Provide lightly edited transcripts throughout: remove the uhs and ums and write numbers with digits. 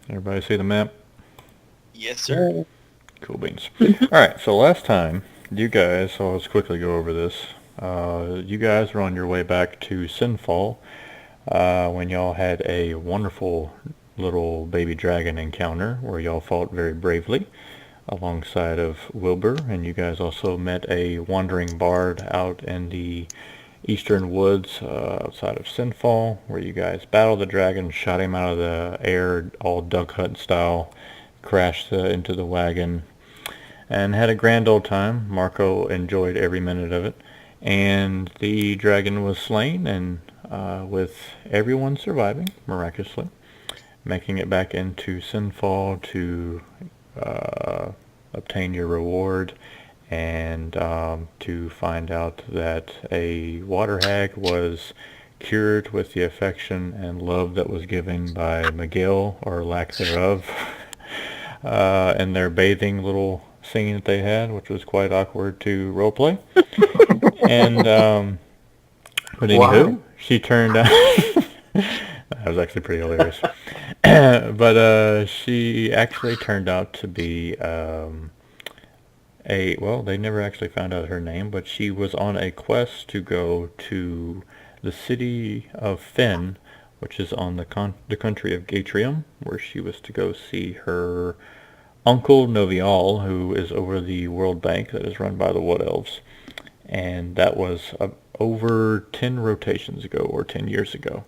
Everybody see the map? Yes, sir. Cool beans. Alright, so last time, you guys, so let's quickly go over this. You guys were on your way back to Sinfall when y'all had a wonderful little baby dragon encounter where y'all fought very bravely alongside of Wilbur, and you guys also met a wandering bard out in the eastern woods outside of Sinfall, where you guys battled the dragon, shot him out of the air, all Duck Hunt style, crashed into the wagon, and had a grand old time. Marco enjoyed every minute of it, and the dragon was slain, and with everyone surviving miraculously, making it back into Sinfall to uh, obtain your reward and to find out that a water hag was cured with the affection and love that was given by Miguel, or lack thereof, in their bathing little scene that they had, which was quite awkward to roleplay. And but Wow. anywho, she turned out. That was actually pretty hilarious. But she actually turned out to be well, they never actually found out her name, but she was on a quest to go to the city of Finn, which is on the country of Gatrium, where she was to go see her uncle Novial, who is over the World Bank that is run by the Wood Elves. And that was over 10 rotations ago, or 10 years ago.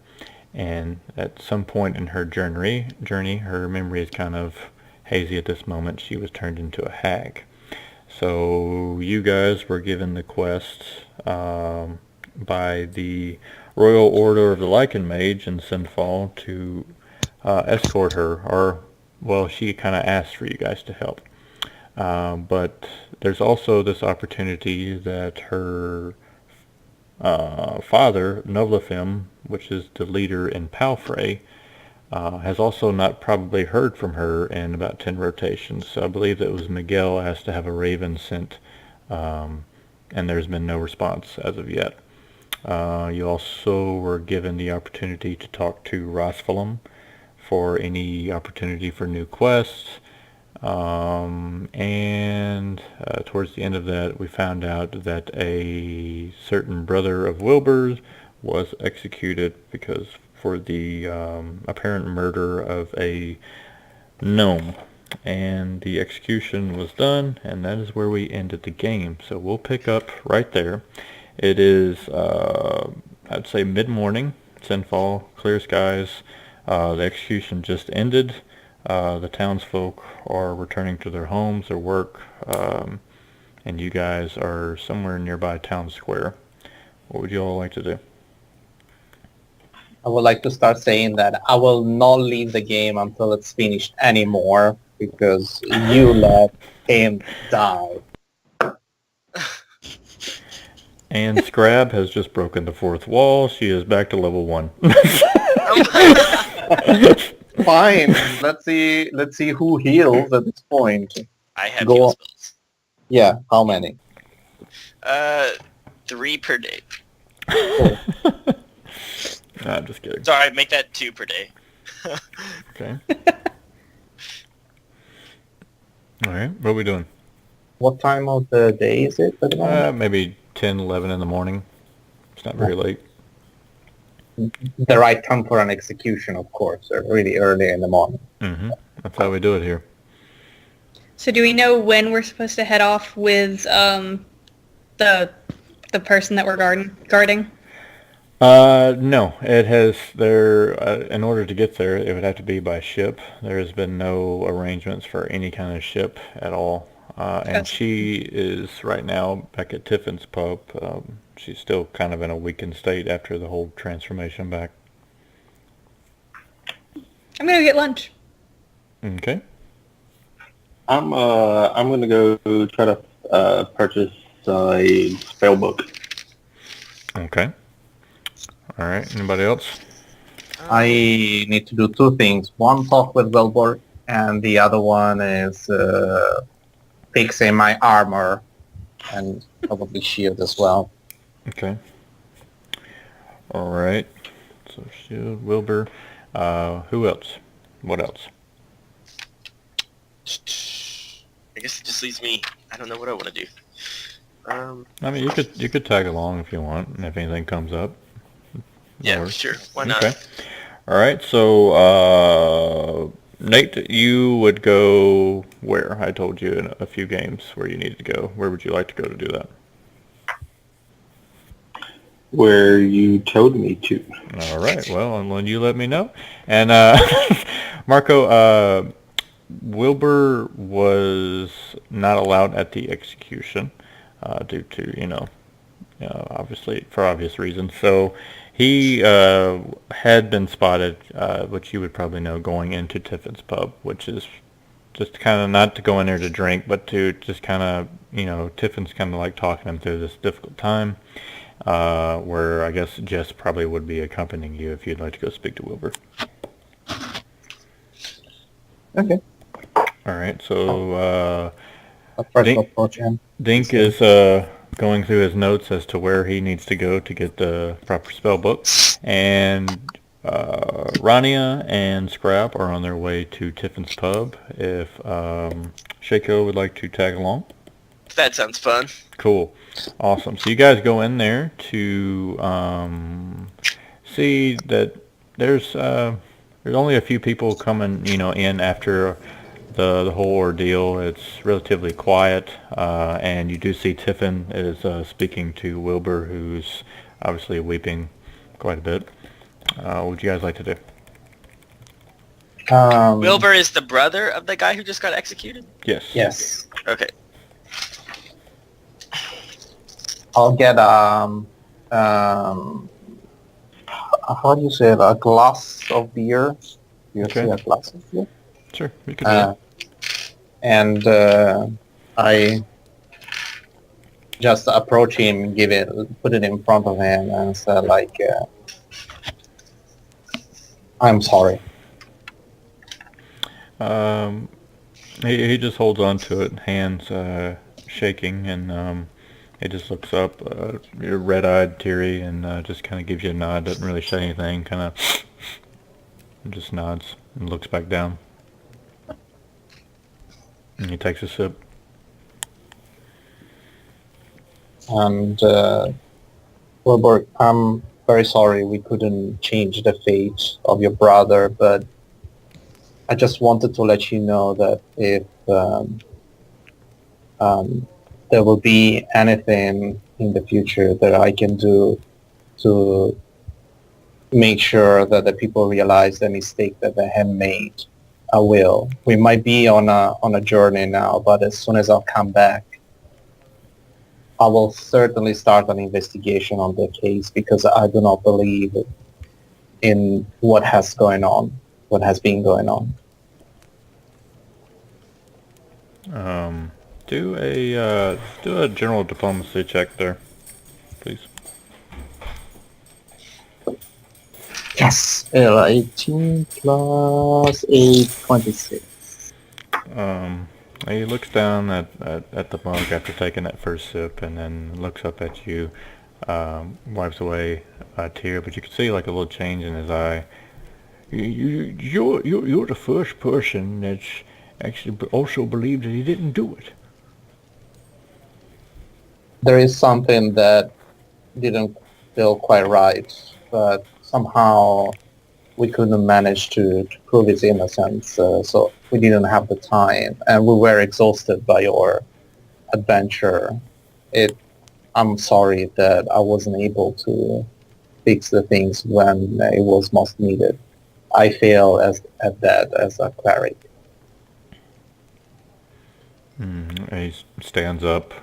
And at some point in her journey, her memory is kind of hazy at this moment. She was turned into a hag. So you guys were given the quest by the Royal Order of the Lycan Mage in Sinfall to escort her, or, well, she kind of asked for you guys to help. But there's also this opportunity that her father, Novlafim, which is the leader in Palfrey, has also not probably heard from her in about 10 rotations. So I believe that it was Miguel asked to have a raven sent, and there's been no response as of yet. You also were given the opportunity to talk to Rosfalum for any opportunity for new quests. And towards the end of that, we found out that a certain brother of Wilbur's was executed because for the apparent murder of a gnome. And the execution was done, and that is where we ended the game. So we'll pick up right there. It is, I'd say, mid-morning, Sinfall, clear skies. The execution just ended. The townsfolk are returning to their homes, their work, and you guys are somewhere nearby town square. What would you all like to do? I would like to start saying that I will not leave the game until it's finished anymore because you let him die. And Scrab has just broken the fourth wall. She is back to level 1. Fine. Let's see who heals at this point. I have Go heal on. spells. Yeah, how many? 3 per day. I'm just kidding. Sorry, make that 2 per day. Okay. Alright, what are we doing? What time of the day is it at the moment? Maybe 10, 11 in the morning. It's not very late. The right time for an execution, of course, or really early in the morning. Mm-hmm. That's how we do it here. So do we know when we're supposed to head off with the person that we're guarding? No. It has there. In order to get there, it would have to be by ship. There has been no arrangements for any kind of ship at all. And Yes. she is right now back at Tiffin's pub. She's still kind of in a weakened state after the whole transformation back. I'm gonna get lunch. Okay. I'm gonna go try to purchase a spell book. Okay. All right. Anybody else? I need to do two things. One, talk with Wilbur, and the other one is fixing my armor and probably shield as well. Okay. All right. So Shield, Wilbur. Who else? What else? I guess it just leaves me. I don't know what I want to do. I mean, you could tag along if you want, and if anything comes up. That Yeah, works. sure. Why not? Okay. All right. So, Nate, you would go where? I told you in a few games where you needed to go. Where would you like to go to do that? Where you told me to. All right. Well, and when you let me know. And Marco, Wilbur was not allowed at the execution due to, obviously for obvious reasons. So he had been spotted, which you would probably know, going into Tiffin's pub, which is just kind of not to go in there to drink, but to just kind of, Tiffin's kind of like talking him through this difficult time, where I guess Jess probably would be accompanying you if you'd like to go speak to Wilbur. Okay. All right, so I'll try to Dink, approach him. Dink is going through his notes as to where he needs to go to get the proper spell book, and Rania and Scrap are on their way to Tiffin's pub. If Shaco would like to tag along. That sounds fun. Cool. Awesome. So you guys go in there to see that there's only a few people coming, in after the whole ordeal. It's relatively quiet, and you do see Tiffin is speaking to Wilbur, who's obviously weeping quite a bit. What would you guys like to do? Wilbur is the brother of the guy who just got executed? Yes. Yes. Okay. I'll get how do you say it? A glass of beer. You Okay. say a glass of beer? Sure. We can do that. And I just approach him, put it in front of him, and say like, "I'm sorry." He just holds on to it, hands shaking, and he just looks up, red-eyed, teary, and just kind of gives you a nod. Doesn't really say anything. Kind of just nods and looks back down. And he takes a sip. And Wilbur, I'm very sorry we couldn't change the fate of your brother, but I just wanted to let you know that if there will be anything in the future that I can do to make sure that the people realize the mistake that they have made, I will. We might be on a journey now, but as soon as I'll come back, I will certainly start an investigation on the case, because I do not believe in what has been going on. Do a general diplomacy check there, please. Yes, 18 plus 8, 26. He looks down at the mug after taking that first sip, and then looks up at you, wipes away a tear, but you can see like a little change in his eye. You're the first person that's actually also believed that he didn't do it. There is something that didn't feel quite right, but somehow we couldn't manage to prove his innocence, so we didn't have the time, and we were exhausted by your adventure. I'm sorry that I wasn't able to fix the things when it was most needed. I fail at that as a cleric. And he stands up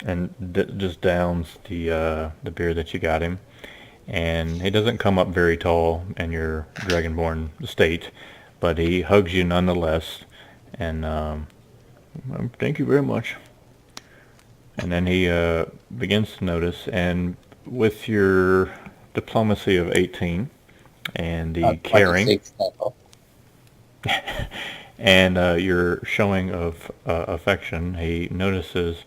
and just downs the beer that you got him. And he doesn't come up very tall in your dragonborn state, but he hugs you nonetheless. And thank you very much. And then he begins to notice, and with your diplomacy of 18 and the caring and your showing of affection, he notices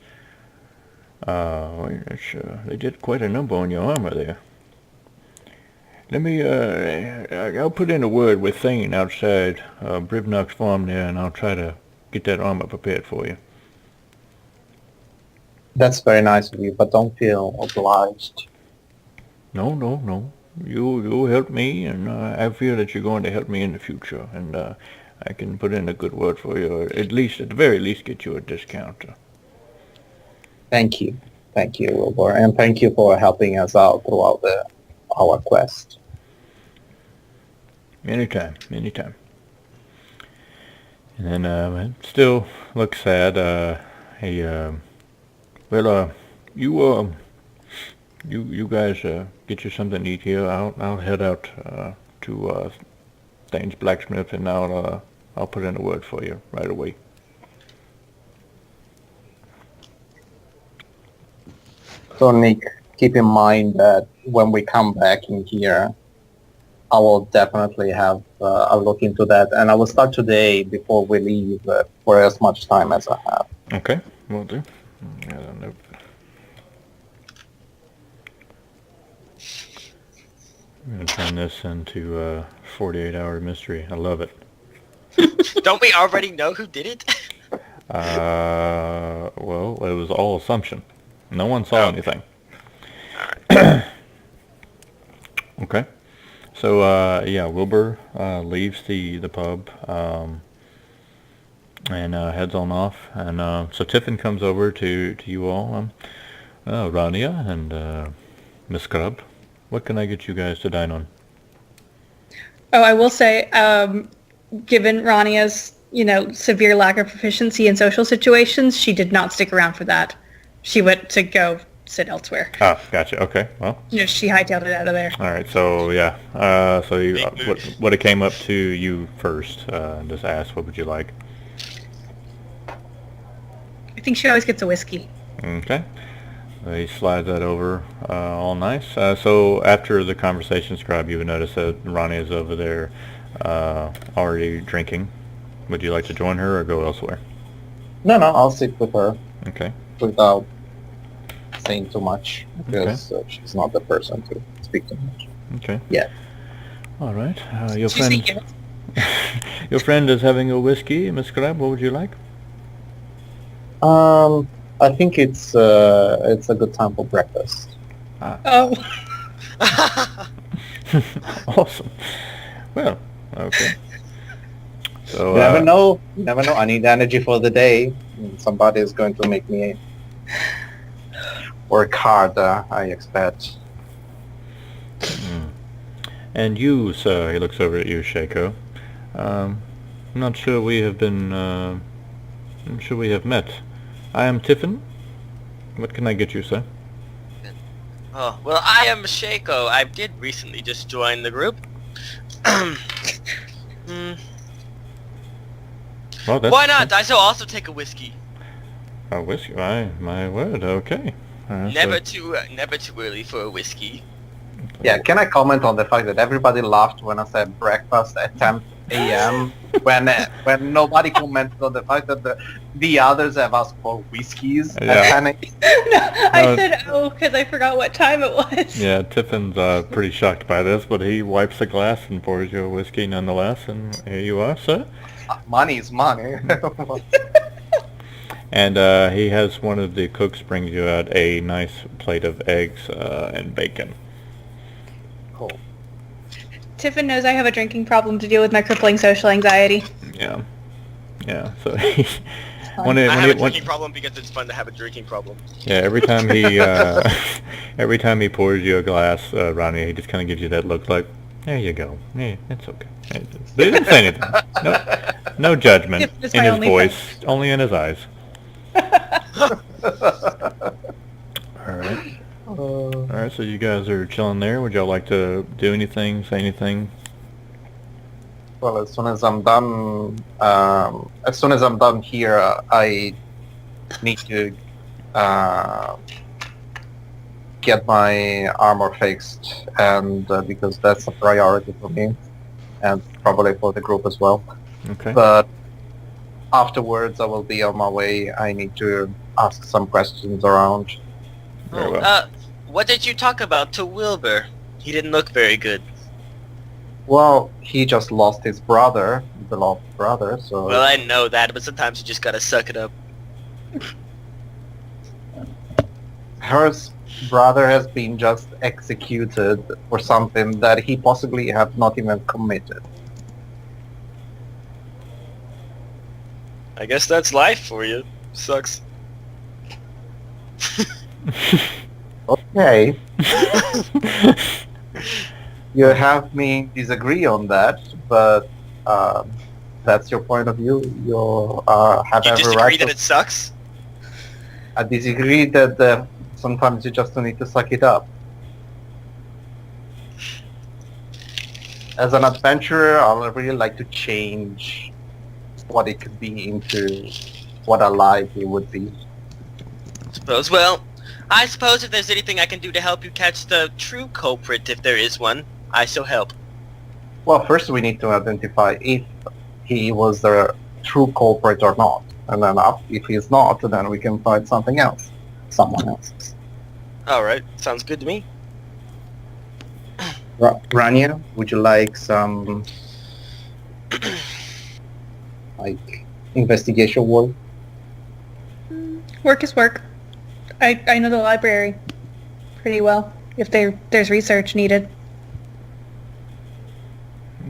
they did quite a number on your armor there. Let me, I'll put in a word with Thane outside Brivnock's farm there, and I'll try to get that armor prepared for you. That's very nice of you, but don't feel obliged. No, no, no. You help me, and I feel that you're going to help me in the future, and I can put in a good word for you, or at least, at the very least, get you a discount. Thank you. Thank you, Wilbur. And thank you for helping us out throughout our quest. Anytime, anytime. And then it still looks sad. You guys get you something to eat here. I'll head out to Thane's blacksmith, and I'll put in a word for you right away. So Nick, keep in mind that when we come back in here, I will definitely have a look into that, and I will start today before we leave for as much time as I have. Okay, will do. Yeah, nope. I'm gonna turn this into a 48-hour mystery. I love it. Don't we already know who did it? Well, it was all assumption. No one saw anything. Okay. So, yeah, Wilbur leaves the pub and heads on off. And so Tiffin comes over to you all, Rania and Miss Scrub. What can I get you guys to dine on? Oh, I will say, given Rania's, severe lack of proficiency in social situations, she did not stick around for that. She went to go sit elsewhere. Ah, gotcha. Okay, well. She hightailed it out of there. All right, so yeah. So you, what it came up to you first, just asked, what would you like? I think she always gets a whiskey. Okay. He slides that over, all nice. So after the conversation, Scribe, you would notice that Ronnie is over there already drinking. Would you like to join her or go elsewhere? No, I'll sit with her Okay. without saying too much, because she's not the person to speak to much. Okay. Yeah. All right. She said yes. Your friend is having a whiskey, Miss Scribe. What would you like? I think it's a good time for breakfast. Oh. Awesome. Well, okay. So, You never know. You never know. I need energy for the day. Somebody is going to make me work hard, I expect. And you, sir, he looks over at you, Shaco. I'm not sure we have been, I'm sure we have met. I am Tiffin. What can I get you, sir? Oh, well, I am Shaco. I did recently just join the group. Well, that's, Why not? I shall also take a whiskey. A whiskey? My word, okay. Never too early for a whiskey. Yeah, can I comment on the fact that everybody laughed when I said breakfast at 10 a.m. when nobody commented on the fact that the others have asked for whiskeys at 10 a.m. I said because I forgot what time it was. Yeah, Tiffin's pretty shocked by this, but he wipes the glass and pours you a whiskey nonetheless, and here you are, sir. Money is money. And he has one of the cooks brings you out a nice plate of eggs and bacon. Cool. Tiffin knows I have a drinking problem to deal with my crippling social anxiety. Yeah. Yeah, so I have a drinking problem because it's fun to have a drinking problem. Yeah, every time he pours you a glass, Ronnie, he just kind of gives you that look like, there you go. Yeah, it's okay. But he didn't say anything. No judgment in his voice, only in his eyes. Alright. Alright, so you guys are chilling there. Would y'all like to do anything, say anything? Well, as soon as I'm done here, I need to get my armor fixed, and because that's a priority for me, and probably for the group as well. Okay. But afterwards, I will be on my way. I need to ask some questions around. Very well. What did you talk about to Wilbur? He didn't look very good. Well, he just lost his brother, beloved brother, so... Well, I know that, but sometimes you just gotta suck it up. Her brother has been just executed for something that he possibly have not even committed. I guess that's life for you. Sucks. Okay, you have me disagree on that, but that's your point of view. You have You every disagree right that to... it sucks? I disagree that sometimes you just need to suck it up. As an adventurer, I really like to change what it could be into what a life it would be. I suppose if there's anything I can do to help you catch the true culprit, if there is one, I shall help. Well, first we need to identify if he was the true culprit or not. And then if he's not, then we can find something else. Someone else. Alright, sounds good to me. Rania, would you like some like investigation work? Work is work. I know the library pretty well. If there's research needed.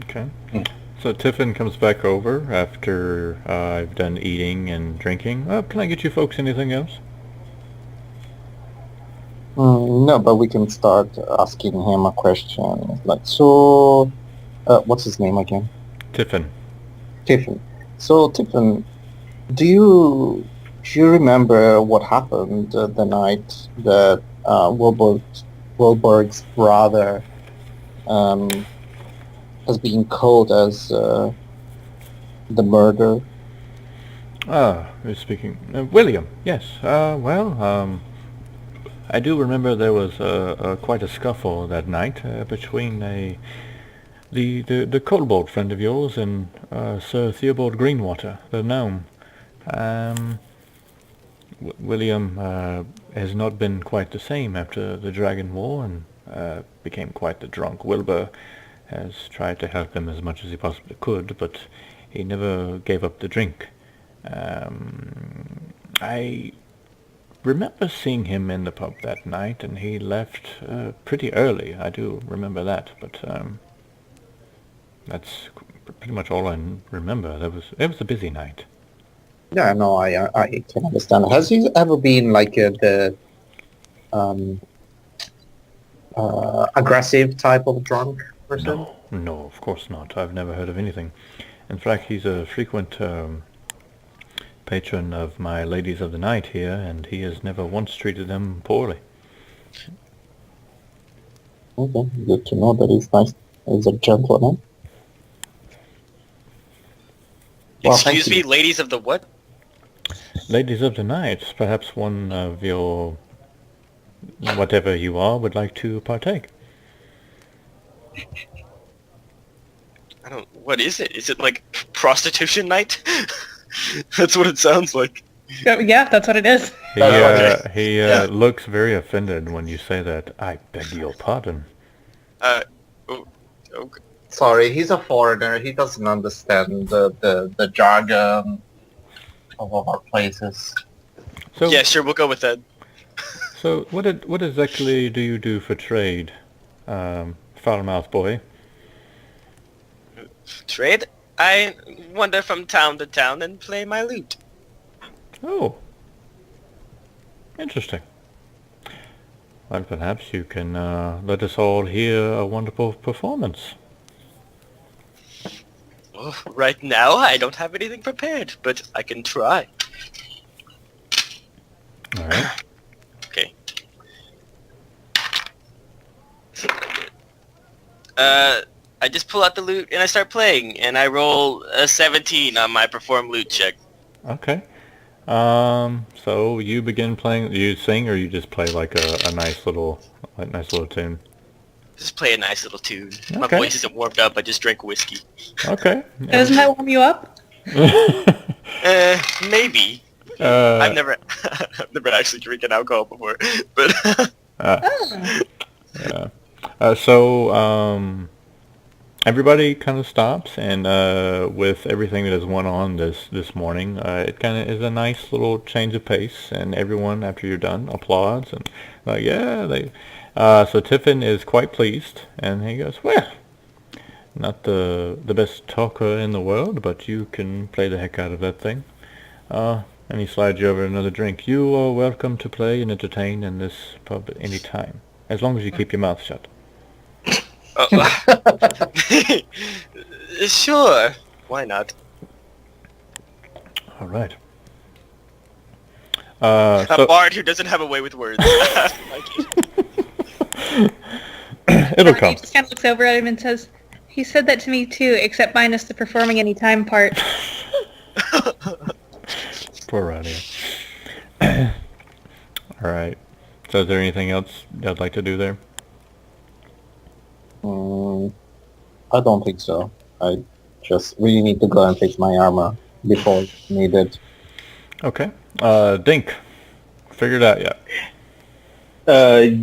Okay. Hmm. So Tiffin comes back over after I've done eating and drinking. Can I get you folks anything else? No, but we can start asking him a question. Like, so, what's his name again? Tiffin. Tiffin. So, Tiffin, do you remember what happened the night that Wilberg's brother has been called as the murderer? Who's speaking? William. Yes. I do remember there was quite a scuffle that night between the kobold friend of yours and Sir Theobald Greenwater, the gnome. William has not been quite the same after the Dragon War and became quite the drunk. Wilbur has tried to help him as much as he possibly could, but he never gave up the drink. I remember seeing him in the pub that night, and he left pretty early. I do remember that, but that's pretty much all I remember. It was a busy night. Yeah, no, I can understand. Has he ever been like the aggressive type of drunk person? No, of course not. I've never heard of anything. In fact, he's a frequent patron of my ladies of the night here, and he has never once treated them poorly. Okay, good to know that he's nice. He's a gentleman. Well, Excuse me, ladies of the what? Ladies of the night, perhaps one of your whatever you are would like to partake. What is it? Is it like prostitution night? That's what it sounds like. Yeah, that's what it is. He looks very offended when you say that. I beg your pardon. Okay. Sorry, he's a foreigner. He doesn't understand the jargon of our places. So, Yeah, sure, we'll go with that. So what exactly do you do for trade, foul-mouthed boy? Trade? I wander from town to town and play my lute. Oh, interesting. Well, perhaps you can let us all hear a wonderful performance. Oh, right now, I don't have anything prepared, but I can try. All right. Okay. I just pull out the lute and I start playing, and I roll a 17 on my perform lute check. Okay. So you begin playing. You sing, or you just play like a nice little tune. Just play a nice little tune. My Okay. voice isn't warmed up. I just drink whiskey. Okay. Doesn't that warm you up? Maybe. I've never actually drinking alcohol before, but Yeah. So everybody kind of stops, and with everything that has went on this morning, it kind of is a nice little change of pace, and everyone, after you're done, applauds, and yeah, they. So Tiffin is quite pleased, and he goes, "Well, not the best talker in the world, but you can play the heck out of that thing." And he slides you over another drink. "You are welcome to play and entertain in this pub at any time, as long as you keep your mouth shut." Sure. Why not? All right. A So bard who doesn't have a way with words. it'll come. He just kind of looks over at him and says, "He said that to me too, except minus the performing any time part." Poor Ronnie. All right. So is there anything else I'd like to do there? I don't think so. I just really need to go and fix my armor before needed. Okay. Dink. Figured out yet?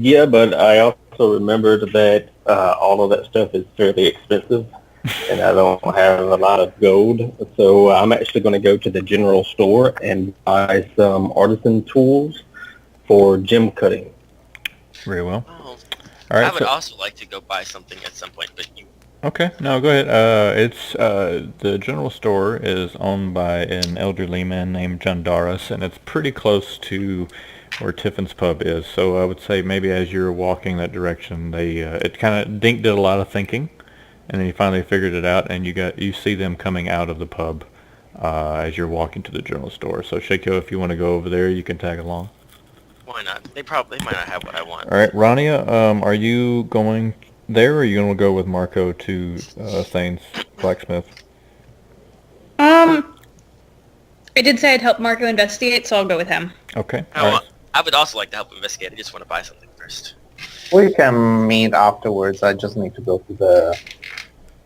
Yeah, but I also remembered that all of that stuff is fairly expensive, and I don't have a lot of gold. So I'm actually going to go to the general store and buy some artisan tools for gem cutting. Very well. Oh, All right. I would also like to go buy something at some point, but you. Okay, no, go ahead. It's the general store is owned by an elderly man named Jandaris, and it's pretty close to where Tiffin's pub is. So I would say maybe as you're walking that direction, it kind of Dink did a lot of thinking, and then he finally figured it out, and you see them coming out of the pub as you're walking to the general store. So Shakyo, if you want to go over there, you can tag along. Why not? They might not have what I want. All right, Rania, are you going there, or are you going to go with Marco to Thane's blacksmith? I did say I'd help Marco investigate, so I'll go with him. Okay. I, All want, right. I would also like to help investigate. I just want to buy something first. We can meet afterwards. I just need to go to the...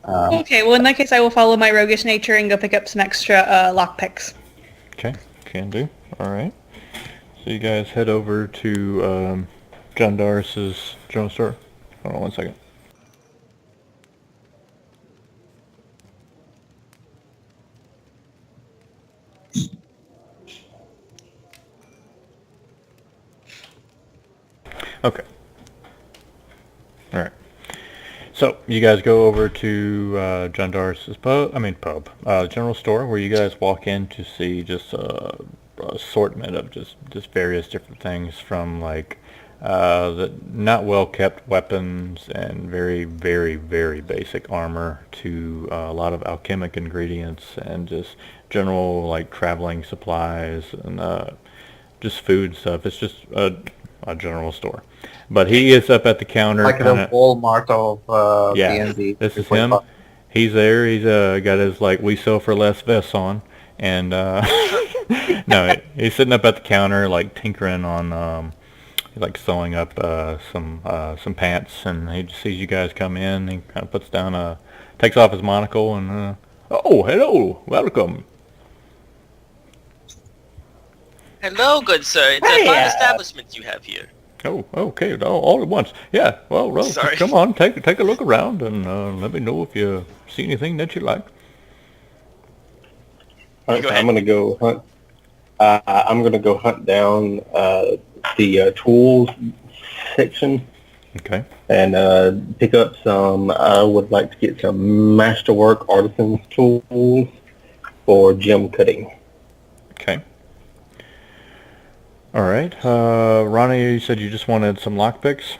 Okay, well in that case I will follow my roguish nature and go pick up some extra lockpicks. Okay, can do. All right. So you guys head over to John Doris's general store. Hold on one second. Okay. All right. So you guys go over to John Doris's general store, where you guys walk in to see just assortment of just various different things, from like the not well kept weapons and very very very basic armor to a lot of alchemic ingredients and just general like traveling supplies and just food stuff. It's just a general store, but he is up at the counter, like the kind of. Walmart of Yeah, D&D. this is him. He's there. He's got his like "we sell for less" vests on, and no, he's sitting up at the counter like tinkering on like sewing up some pants, and he just sees you guys come in. He kind of puts down takes off his monocle and oh, hello, welcome. Hello, good sir. It's a fine establishment you have here. Oh, okay, all at once. Yeah, well, Sorry. come on, take a look around and let me know if you see anything that you like. All right, Go so ahead. I'm going to go hunt. I'm going to go hunt down the tools section Okay. and pick up some. I would like to get some masterwork artisan tools for gem cutting. Okay. All right. Ronnie, you said you just wanted some lockpicks?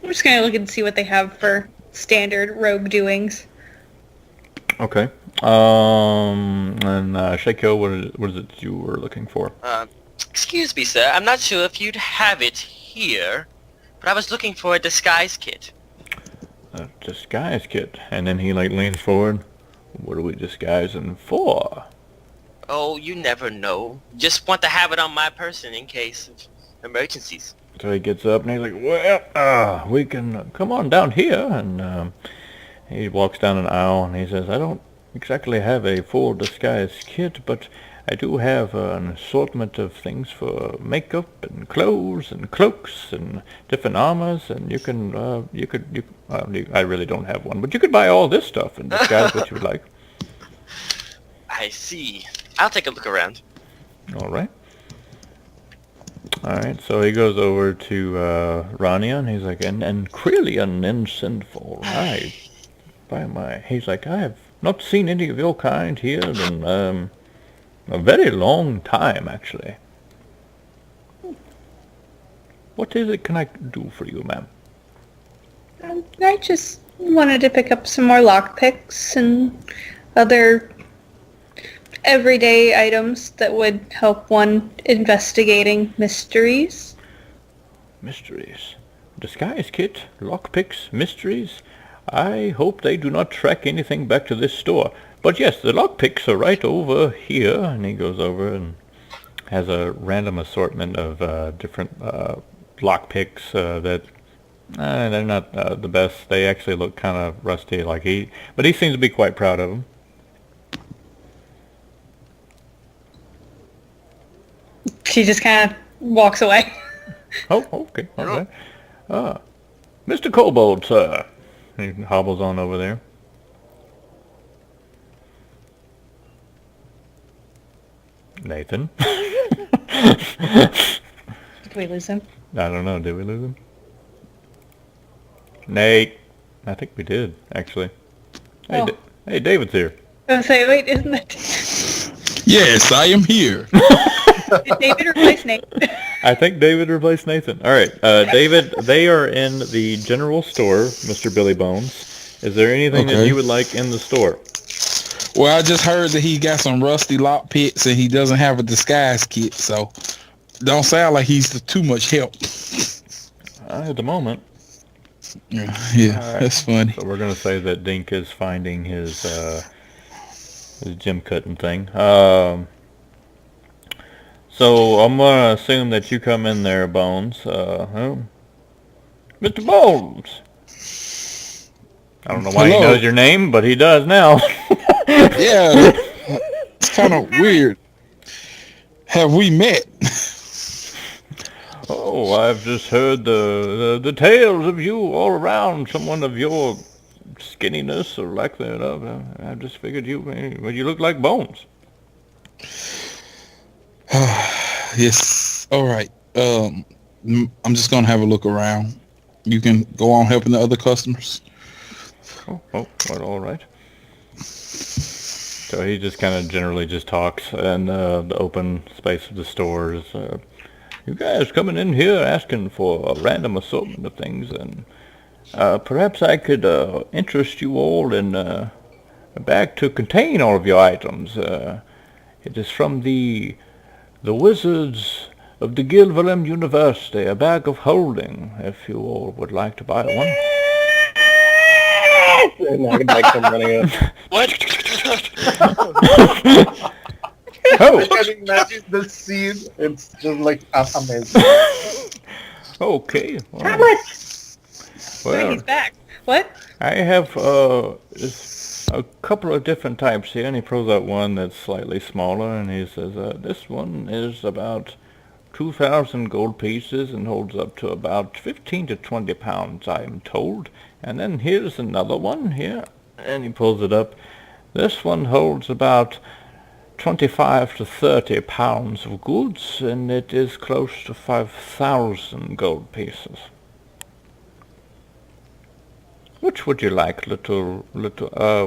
I'm just gonna look and see what they have for standard rogue doings. Okay. And Shakyo, what is it you were looking for? Excuse me, sir. I'm not sure if you'd have it here, but I was looking for a disguise kit. A disguise kit. And then he like leans forward. What are we disguising for? Oh, you never know. Just want to have it on my person in case of emergencies. So he gets up and he's like, well, we can come on down here. And he walks down an aisle and he says, I don't exactly have a full disguise kit, but I do have an assortment of things for makeup and clothes and cloaks and different armors, and you can, I really don't have one, but you could buy all this stuff and disguise what you would like. I see. I'll take a look around. All right. All right, so he goes over to Rania, and he's like, and Krillian and Sinful, right? By my, he's like, I have not seen any of your kind here in a very long time, actually. What is it can I do for you, ma'am? I just wanted to pick up some more lockpicks and other everyday items that would help one investigating mysteries. Mysteries. Disguise kit, lockpicks, mysteries. I hope they do not track anything back to this store. But yes, the lockpicks are right over here. And he goes over and has a random assortment of different lockpicks that they're not the best. They actually look kind of rusty, but he seems to be quite proud of them. She just kind of walks away. Oh, okay, all right. Mr. Kobold, sir. He hobbles on over there. Nathan. Did we lose him? I don't know, did we lose him? Nate. I think we did, actually. Hey, Oh. hey, David's here. I was say, wait, isn't that... Yes, I am here. Did David replace Nate? I think David replaced Nathan. All right, David, they are in the general store, Mr. Billy Bones. Is there anything that Okay. you would like in the store? Well, I just heard that he got some rusty lock picks and he doesn't have a disguise kit, so don't sound like he's too much help. At the moment. Yeah, Alright. that's funny. So we're going to say that Dink is finding his gym cutting thing. So I'm going to assume that you come in there, Bones. Mr. Bones! I don't know why he Hello. knows your name, but he does now. Yeah, it's kind of weird. Have we met? Oh, I've just heard the tales of you all around. Someone of your skinniness or lack thereof. I just figured you look like Bones. Yes. All right. I'm just gonna have a look around. You can go on helping the other customers. Oh, well, all right. So he just kind of generally just talks in the open space of the stores. You guys coming in here asking for a random assortment of things, and perhaps I could interest you all in a bag to contain all of your items. It is from the Wizards of the Gilvalim University, a bag of holding, if you all would like to buy one. And I come running up. What? Oh, I can imagine the scene. It's just like amazing. okay. Well, Wait, well, he's back. What? I have a couple of different types here, and he pulls out one that's slightly smaller, and he says, this one is about 2,000 gold pieces and holds up to about 15 to 20 pounds, I am told. And then here's another one here, and he pulls it up. This one holds about 25 to 30 pounds of goods, and it is close to 5,000 gold pieces. Which would you like, little,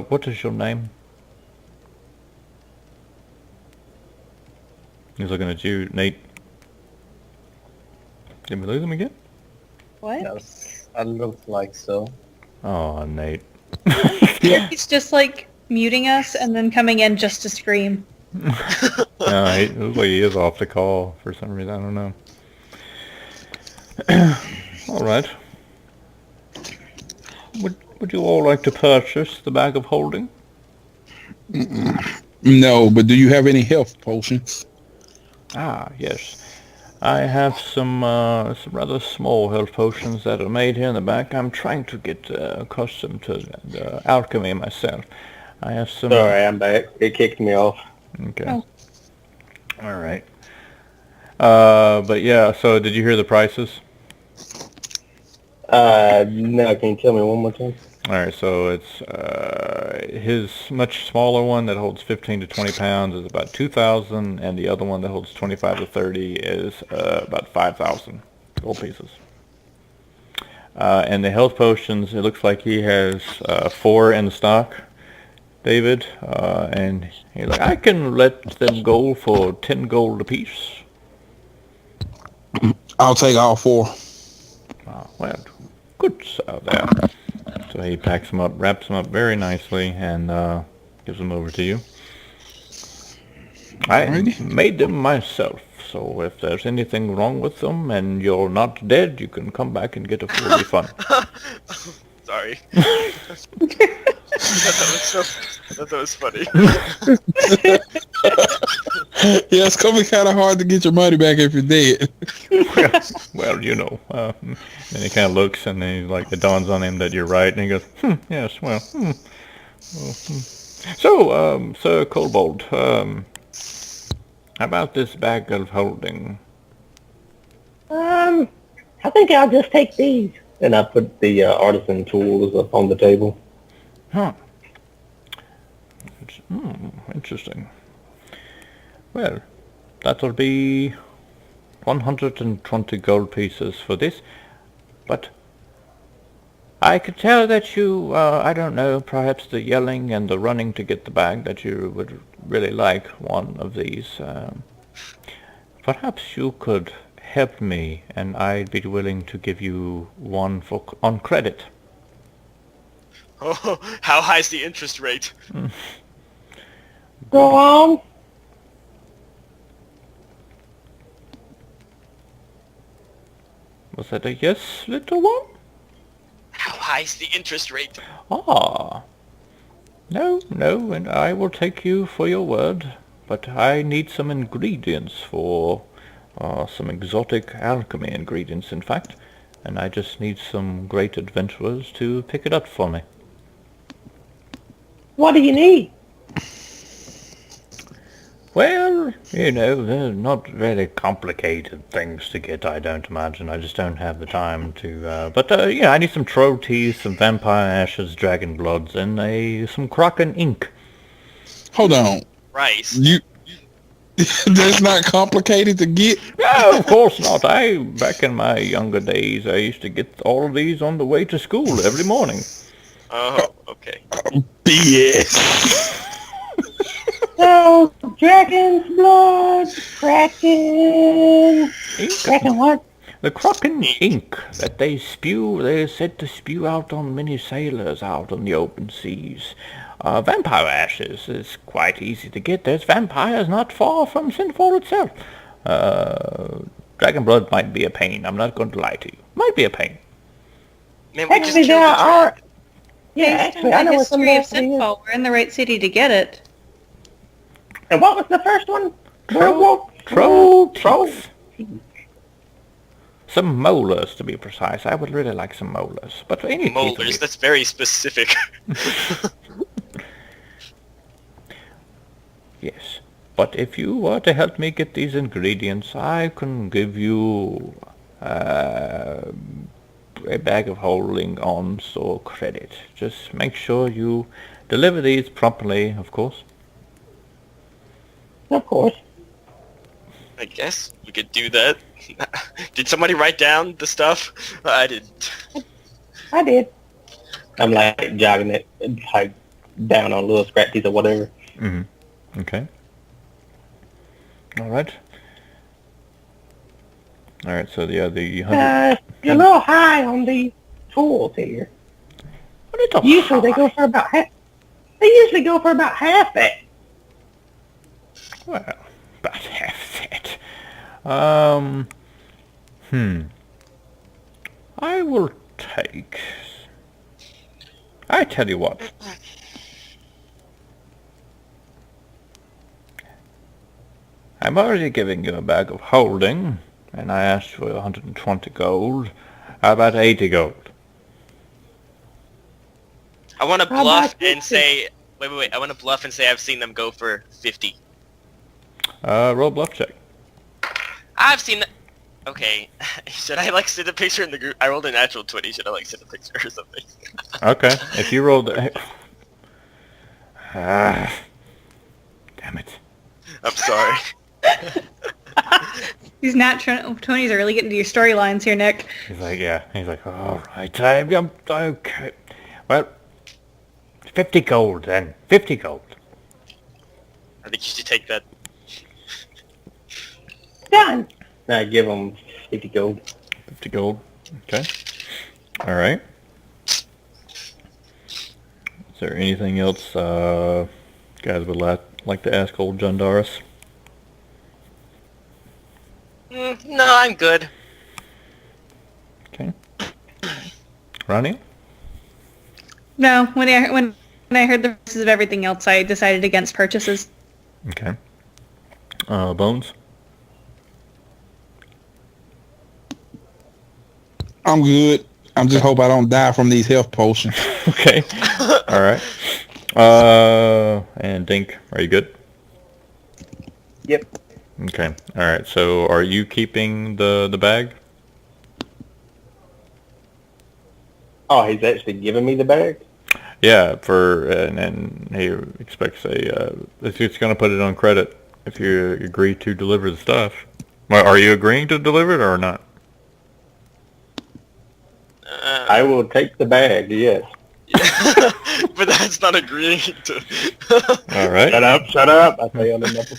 what is your name? He's looking at you, Nate. Did we lose him again? What? Yes, it looks like so. Oh, Nate. He's just like muting us and then coming in just to scream. No, it looks like he is off the call for some reason. I don't know. All right. Would you all like to purchase the bag of holding? No, but do you have any health potions? Ah, yes. I have some rather small health potions that are made here in the back. I'm trying to get accustomed to the alchemy myself. I have some... Sorry, I'm back. It kicked me off. Okay. Oh. All right. But yeah, so did you hear the prices? No, can you tell me one more time? All right, so it's his much smaller one that holds 15 to 20 pounds is about 2,000, and the other one that holds 25 to 30 is about 5,000 gold pieces. And the health potions, it looks like he has 4 in stock, David, and he's like, I can let them go for 10 gold apiece. I'll take all 4. Well, good sir there. So he packs them up, wraps them up very nicely, and gives them over to you. I Alrighty. made them myself, so if there's anything wrong with them and you're not dead, you can come back and get a full refund. Sorry. I thought that was funny. Yeah, it's gonna be kind of hard to get your money back if you're dead. Well, you know. And he kind of looks, and then it dawns on him that you're right, and he goes, yes, well, So, Sir Kobold, how about this bag of holding? I think I'll just take these. And I put the artisan tools up on the table. Huh. Interesting. Well, that'll be 120 gold pieces for this, but I could tell that you, I don't know, perhaps the yelling and the running to get the bag, that you would really like one of these. Perhaps you could help me, and I'd be willing to give you one on credit. Oh, how high's the interest rate? Go on. Was that a yes, little one? How high's the interest rate? Ah. No, and I will take you for your word, but I need some ingredients for, some exotic alchemy ingredients, in fact, and I just need some great adventurers to pick it up for me. What do you need? Well, they're not very complicated things to get, I don't imagine. I just don't have the time to, but I need some troll teeth, some vampire ashes, dragon bloods, and some Kraken ink. Hold on. Rice. That's not complicated to get. No, of course not. Back in my younger days, I used to get all of these on the way to school every morning. Oh, okay. BS. So, dragon's blood, kraken... Kraken what? The Kraken ink that they're said to spew out on many sailors out on the open seas. Vampire ashes is quite easy to get. There's vampires not far from Sinfall itself. Dragon blood might be a pain. I'm not going to lie to you. Might be a pain. Man, we just Actually, killed there the are... dragon. Yeah, Based actually, on I the know what some history of of that is. Sinfall, we're in the right city to get it. And what was the first one? Troll teeth. Some molars, to be precise. I would really like some molars. But any teeth would Molars, be- that's very specific. Yes. But if you were to help me get these ingredients, I can give you a bag of holding on store credit. Just make sure you deliver these promptly, of course. Of course. I guess we could do that. Did somebody write down the stuff? I didn't. I did. I'm like jogging it like down on little scratchies or whatever. Mm-hmm. Okay. All right. All right. So the 100. You're a little high on the tools here. A little Usually they high. go for about half. They usually go for about half that. Well, about half that. I will take. I tell you what. I'm already giving you a bag of holding, and I asked for 120 gold. How about 80 gold? I want to How bluff about and say... Wait. I want to bluff and say I've seen them go for 50. Roll bluff check. I've seen that. Okay, should I like send a picture in the group? I rolled a natural 20. Should I like send a picture or something? Okay, if you rolled... Ah, damn it. I'm sorry. These nat 20s are really getting to your storylines here, Nick. He's like, yeah. He's like, all right, I'm okay. Well, 50 gold then. 50 gold. I think you should take that. Done. I give him 50 gold. 50 gold. Okay. All right. Is there anything else guys would like to ask old John Doris? No, I'm good. Okay. Ronnie? No, when I heard the prices of everything else, I decided against purchases. Okay. Bones? I'm good. I'm just hope I don't die from these health potions. Okay. All right. And Dink, are you good? Yep. Okay. All right. So, are you keeping the bag? Oh, he's actually giving me the bag? Yeah. And he expects he's going to put it on credit if you agree to deliver the stuff. Well, are you agreeing to deliver it or not? I will take the bag, yes. But that's not agreeing to. All right. Shut up. I say on the knuckle.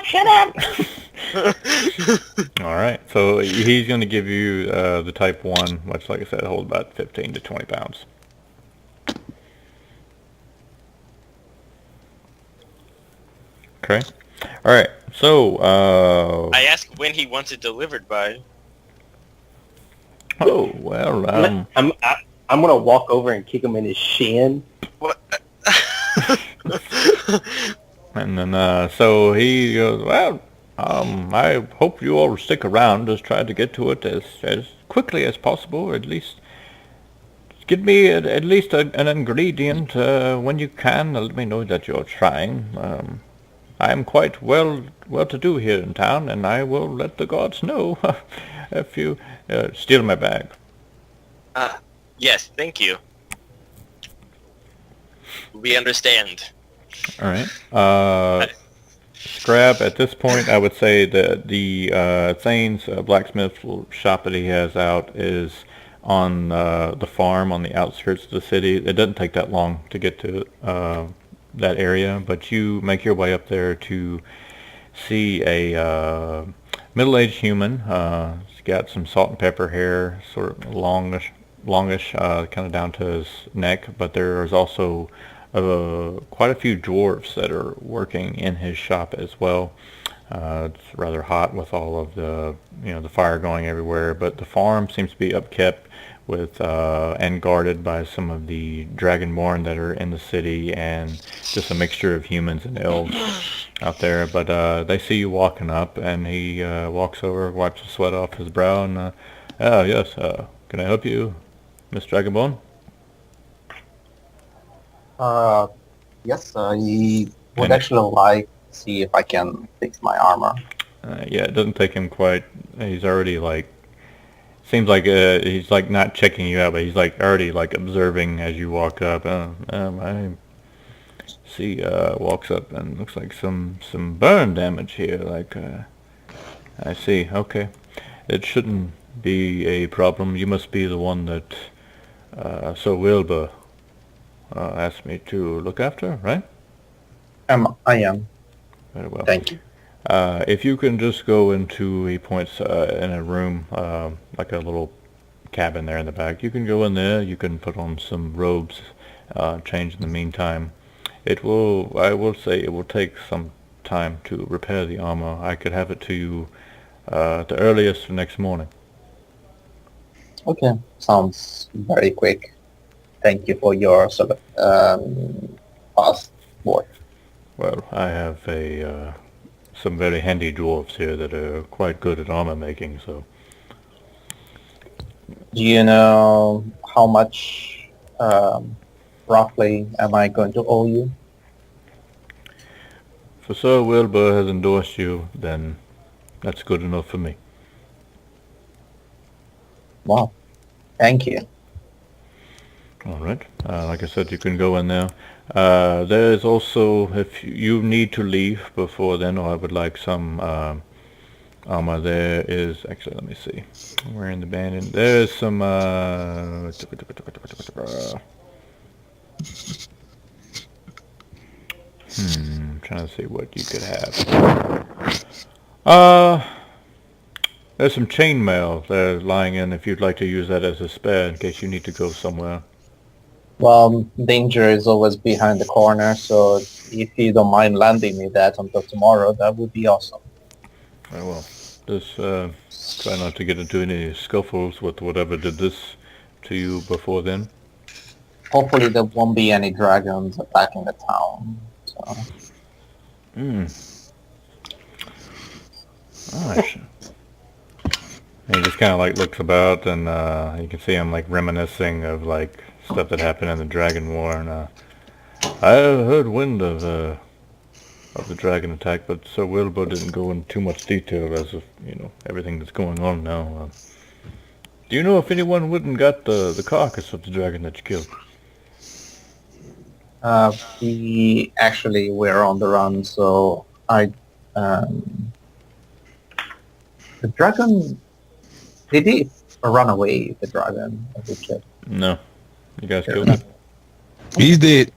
Shut up. All right. So he's going to give you the Type 1, which, like I said, holds about 15 to 20 pounds. Okay. All right. So I asked when he wants it delivered by. oh well. I'm gonna walk over and kick him in his shin. What? And then so he goes, well, I hope you all stick around. Just try to get to it as quickly as possible. Or at least give me at least an ingredient when you can. Let me know that you're trying. I am quite well to do here in town, and I will let the gods know if you steal my bag. Yes, thank you. We understand. All right. Scrab, at this point, I would say that the Thane's blacksmith shop that he has out is on the farm on the outskirts of the city. It doesn't take that long to get to that area, but you make your way up there to see a middle-aged human. He's got some salt and pepper hair, sort of longish, kind of down to his neck, but there's also quite a few dwarves that are working in his shop as well. It's rather hot with all of the the fire going everywhere, but the farm seems to be upkept with and guarded by some of the dragonborn that are in the city, and just a mixture of humans and elves out there. But they see you walking up, and he walks over, wipes the sweat off his brow, and yes, can I help you, Miss Dragonborn? Yes, I would actually like to see if I can fix my armor. Yeah, it doesn't take him quite. He's already like. Seems like he's like not checking you out, but he's like already like observing as you walk up. I see. Walks up and looks like some burn damage here. Like I see. Okay, it shouldn't be a problem. You must be the one that Sir Wilbur asked me to look after, right? I am. Very well. Thank you. If you can just go into, he points in a room, like a little cabin there in the back. You can go in there. You can put on some robes, change in the meantime. I will say, it will take some time to repair the armor. I could have it to you the earliest next morning. Okay, sounds very quick. Thank you for your sort of fast work. Well, I have some very handy dwarves here that are quite good at armor making, so. Do you know how much roughly am I going to owe you? if Sir Wilbur has endorsed you, then that's good enough for me. Well, thank you. All right. Like I said, you can go in now. There is also, if you need to leave before then, or I would like some armor, there is, actually, let me see. We're in the abandoned. There's some, trying to see what you could have. There's some chainmail there lying in if you'd like to use that as a spare in case you need to go somewhere. Well, danger is always behind the corner, so if you don't mind lending me that until tomorrow, that would be awesome. Very well. Just try not to get into any scuffles with whatever did this to you before then. Hopefully there won't be any dragons attacking the town. So. Gosh. He just kind of like looks about, and you can see him like reminiscing of like stuff that happened in the Dragon War, and I heard wind of the dragon attack, but Sir Wilbur didn't go into too much detail as of everything that's going on now. Do you know if anyone went and got the carcass of the dragon that you killed? We actually were on the run, so the dragon, did he run away, the dragon? No. You guys killed it? He's dead.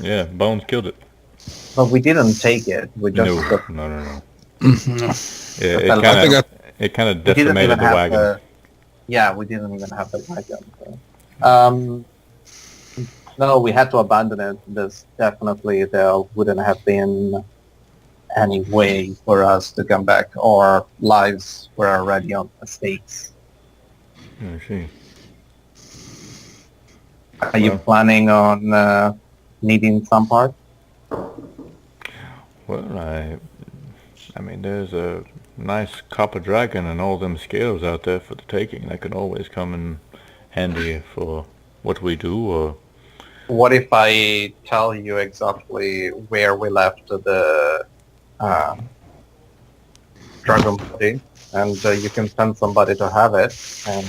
Yeah, Bones killed it. But we didn't take it. We just No. No. Yeah, it kind of decimated the wagon. Yeah, we didn't even have the wagon. So. No, we had to abandon it. There wouldn't have been any way for us to come back. Our lives were already on the stakes. I see. Are you planning on needing some part? Well, I mean, there's a nice copper dragon and all them scales out there for the taking. That could always come in handy for what we do, or... What if I tell you exactly where we left the dragon body, and you can send somebody to have it, and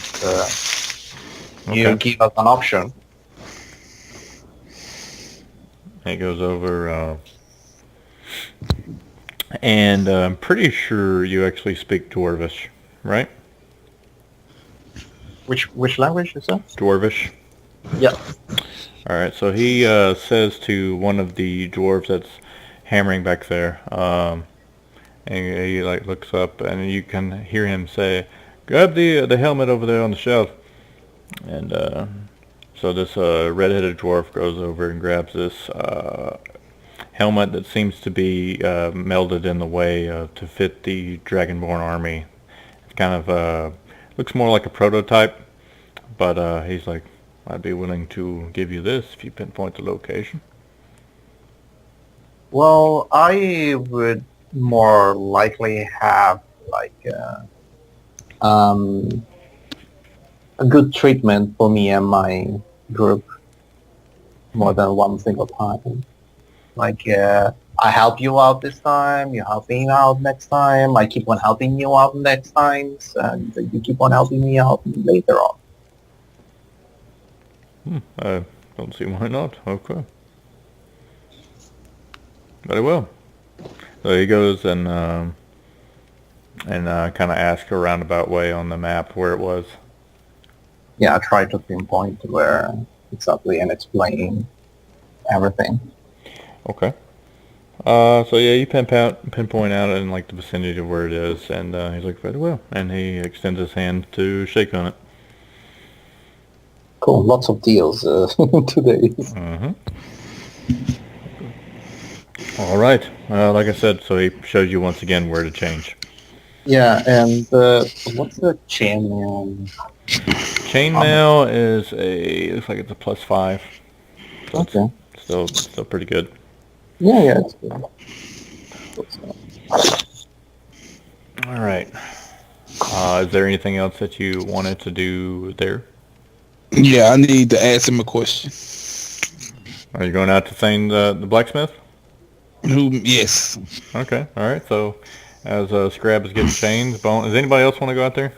you give us an option? It goes over, and I'm pretty sure you actually speak Dwarvish, right? Which language is that? Dwarvish. Yeah. All right, so he says to one of the dwarves that's hammering back there, and he like looks up, and you can hear him say, "Grab the helmet over there on the shelf." And so this red-headed dwarf goes over and grabs this helmet that seems to be melded in the way to fit the Dragonborn army. It kind of looks more like a prototype, but he's like, I'd be willing to give you this if you pinpoint the location. Well, I would more likely have like a good treatment for me and my group more than one single time. Like I help you out this time, you help me out next time, I keep on helping you out next times, and you keep on helping me out later on. I don't see why not. Okay. Very well. So he goes and kind of asks a roundabout way on the map where it was. Yeah, I try to pinpoint where exactly and explain everything. Okay. So yeah, you pinpoint out in like the vicinity of where it is, and he's like, very well, and he extends his hand to shake on it. Cool, lots of deals today. All right. Like I said, so he shows you once again where to change. Yeah, and what's the chainmail? Chainmail is looks like it's a +5. So Okay. It's still pretty good. Yeah, it's good. All right. Is there anything else that you wanted to do there? Yeah, I need to ask him a question. Are you going out to find the blacksmith? Yes. Okay, all right. So as Scrab is getting chains, Bone. Does anybody else want to go out there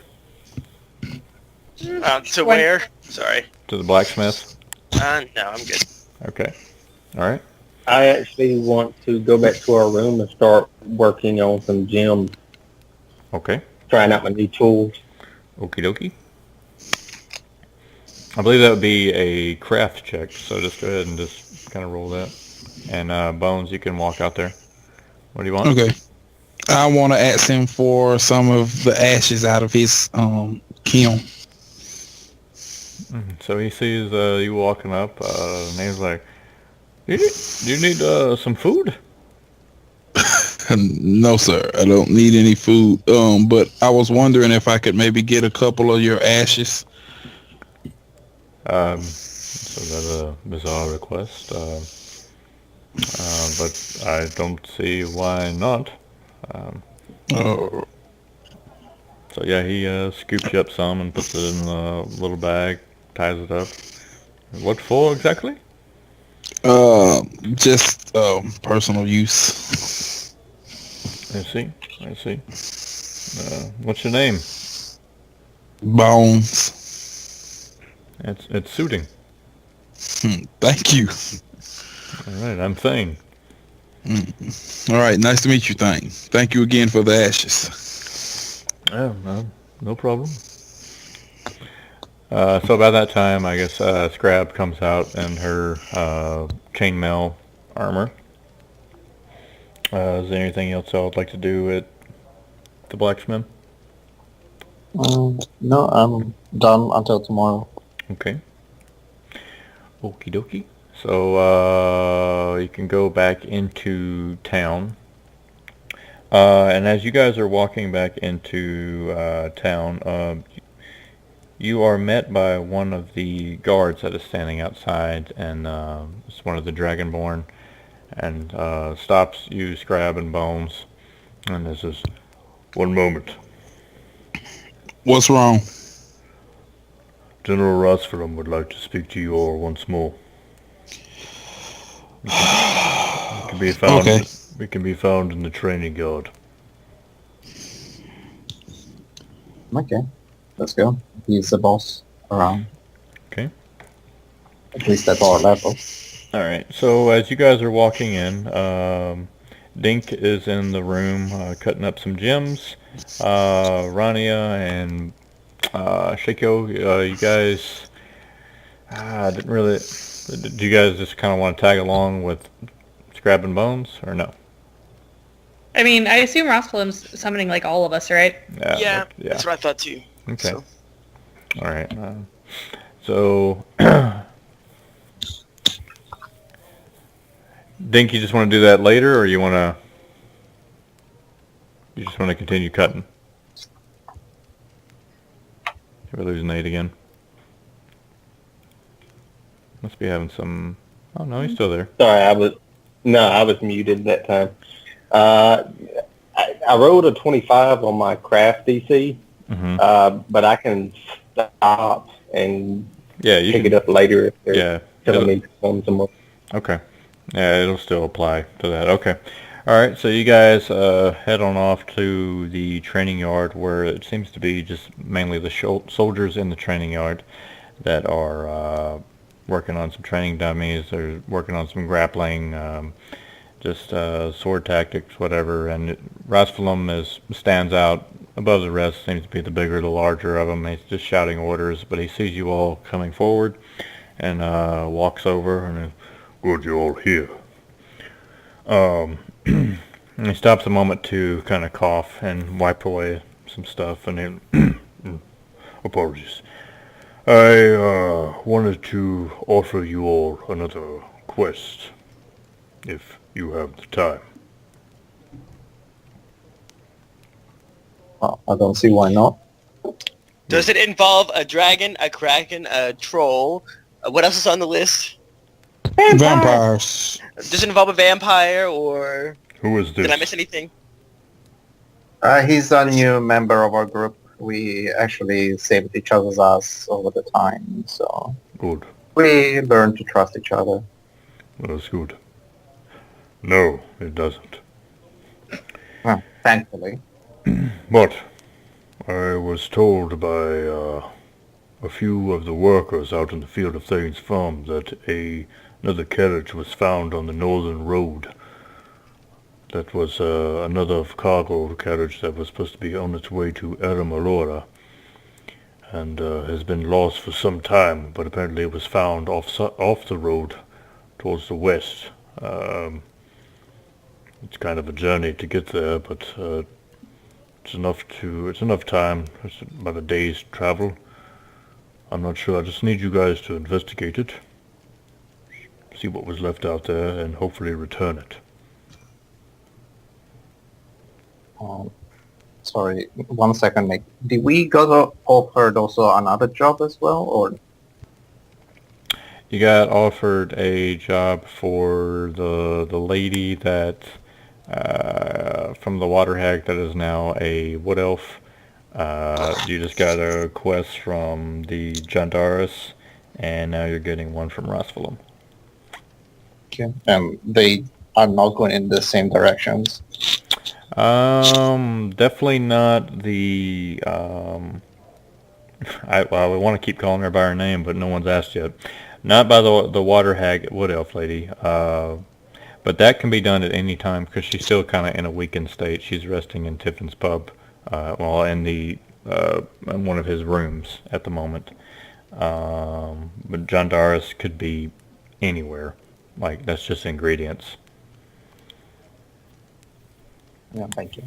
To When where? Sorry. to the blacksmith? No, I'm good. Okay, all right. I actually want to go back to our room and start working on some gems, Okay, trying out my new tools. okie dokie. I believe that would be a craft check. So just go ahead and just kind of roll that. And Bones, you can walk out there. What do you want? Okay. I want to ask him for some of the ashes out of his kiln. So he sees you walking up, and he's like, "You need some food?" No, sir. I don't need any food. But I was wondering if I could maybe get a couple of your ashes. So that's a bizarre request, but I don't see why not. Uh, So yeah, he scoops you up some and puts it in a little bag, ties it up. What for exactly? just personal use. I see. I see. What's your name? Bones. It's suiting. Thank you. All right, I'm Thane. All right. Nice to meet you, Thing. Thank you again for the ashes. Yeah, no problem. So about that time, I guess Scrab comes out in her chainmail armor. Is there anything else I would like to do at the blacksmith? No, I'm done until tomorrow. Okay. Okie dokie. So you can go back into town. And as you guys are walking back into town, you are met by one of the guards that is standing outside, and it's one of the Dragonborn, and stops you, Scrab, and Bones. And this is, one moment. What's wrong? General Rosford would like to speak to you all once more. We can be found. Okay. We can be found in the training yard. Okay, let's go. He's the boss around. Okay. At least at our level. All right. So as you guys are walking in, Dink is in the room cutting up some gems. Rania and Shakio, you guys didn't really. Did you guys just kind of want to tag along with Scrab and Bones, or no? I mean, I assume Rosflim's summoning like all of us, right? Yeah, Yeah. that's what I thought too. Okay. So. All right. So, Dink, you just want to do that later, or you just want to continue cutting? We're losing Nate again. Must be having some. Oh no, he's still there. Sorry, I was muted that time. I rolled a 25 on my craft DC, but I can stop and Yeah, you pick can. it up later if they're Yeah. telling me to film some more. Okay. Yeah, it'll still apply to that. Okay. All right. So you guys head on off to the training yard, where it seems to be just mainly the soldiers in the training yard that are working on some training dummies. They're working on some grappling, just sword tactics, whatever. And Rasfalum stands out above the rest. Seems to be the bigger, the larger of them. He's just shouting orders, but he sees you all coming forward and walks over and good, you're all here. And he stops a moment to kind of cough and wipe away some stuff, and he, apologies. I wanted to offer you all another quest, if you have the time. Well, I don't see why not. Does it involve a dragon, a kraken, a troll? What else is on the list? Vampires. Does it involve a vampire, or Who is this? did I miss anything? He's a new member of our group. We actually saved each other's ass over the time, so Good. we learned to trust each other. That's good. No, it doesn't. Well, thankfully. But I was told by a few of the workers out in the Field of Thane's farm that another carriage was found on the northern road. That was another cargo carriage that was supposed to be on its way to Eramalora, and has been lost for some time, but apparently it was found off the road towards the west. It's kind of a journey to get there, but it's enough time. It's about a day's travel. I'm not sure. I just need you guys to investigate it, see what was left out there, and hopefully return it. Sorry, 1 second, Nick. Did we got offered also another job as well, or? You got offered a job for the lady that from the water hag that is now a wood elf. You just got a quest from the Jandaris, and now you're getting one from Rasvalum. Okay. They are not going in the same directions. Definitely not the I want to keep calling her by her name, but no one's asked yet. Not by the water hag wood elf lady. But that can be done at any time because she's still kind of in a weakened state. She's resting in Tiffin's pub, in one of his rooms at the moment. But Jandaris could be anywhere. Like, that's just ingredients. Yeah, thank you.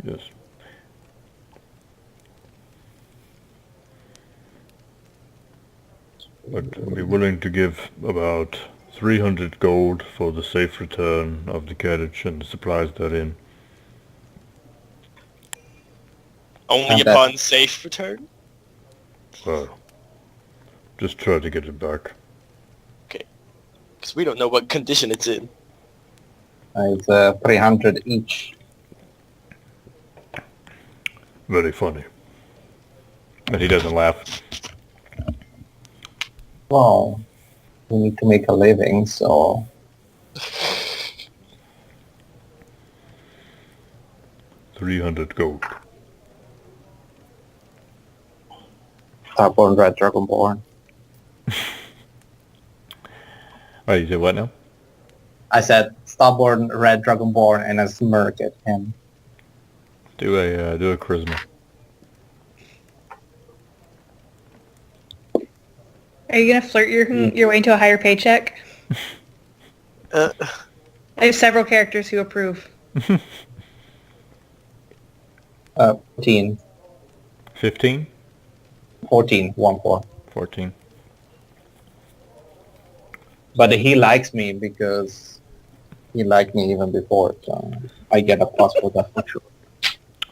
Yes. But I'll be willing to give about 300 gold for the safe return of the carriage and the supplies therein. Only And upon safe return? Well, just try to get it back. Because we don't know what condition it's in. It's 300 each. Very funny. But he doesn't laugh. Well, we need to make a living, so 300 gold. Starborn Red Dragonborn. Oh, you said what now? I said Starborn Red Dragonborn and a smirk at him. Do a charisma. Are you gonna flirt your way into a higher paycheck? Uh, I have several characters who approve. 14. 15? 14, 1-4. 14. But he likes me because he liked me even before, so I get a plus for that for sure.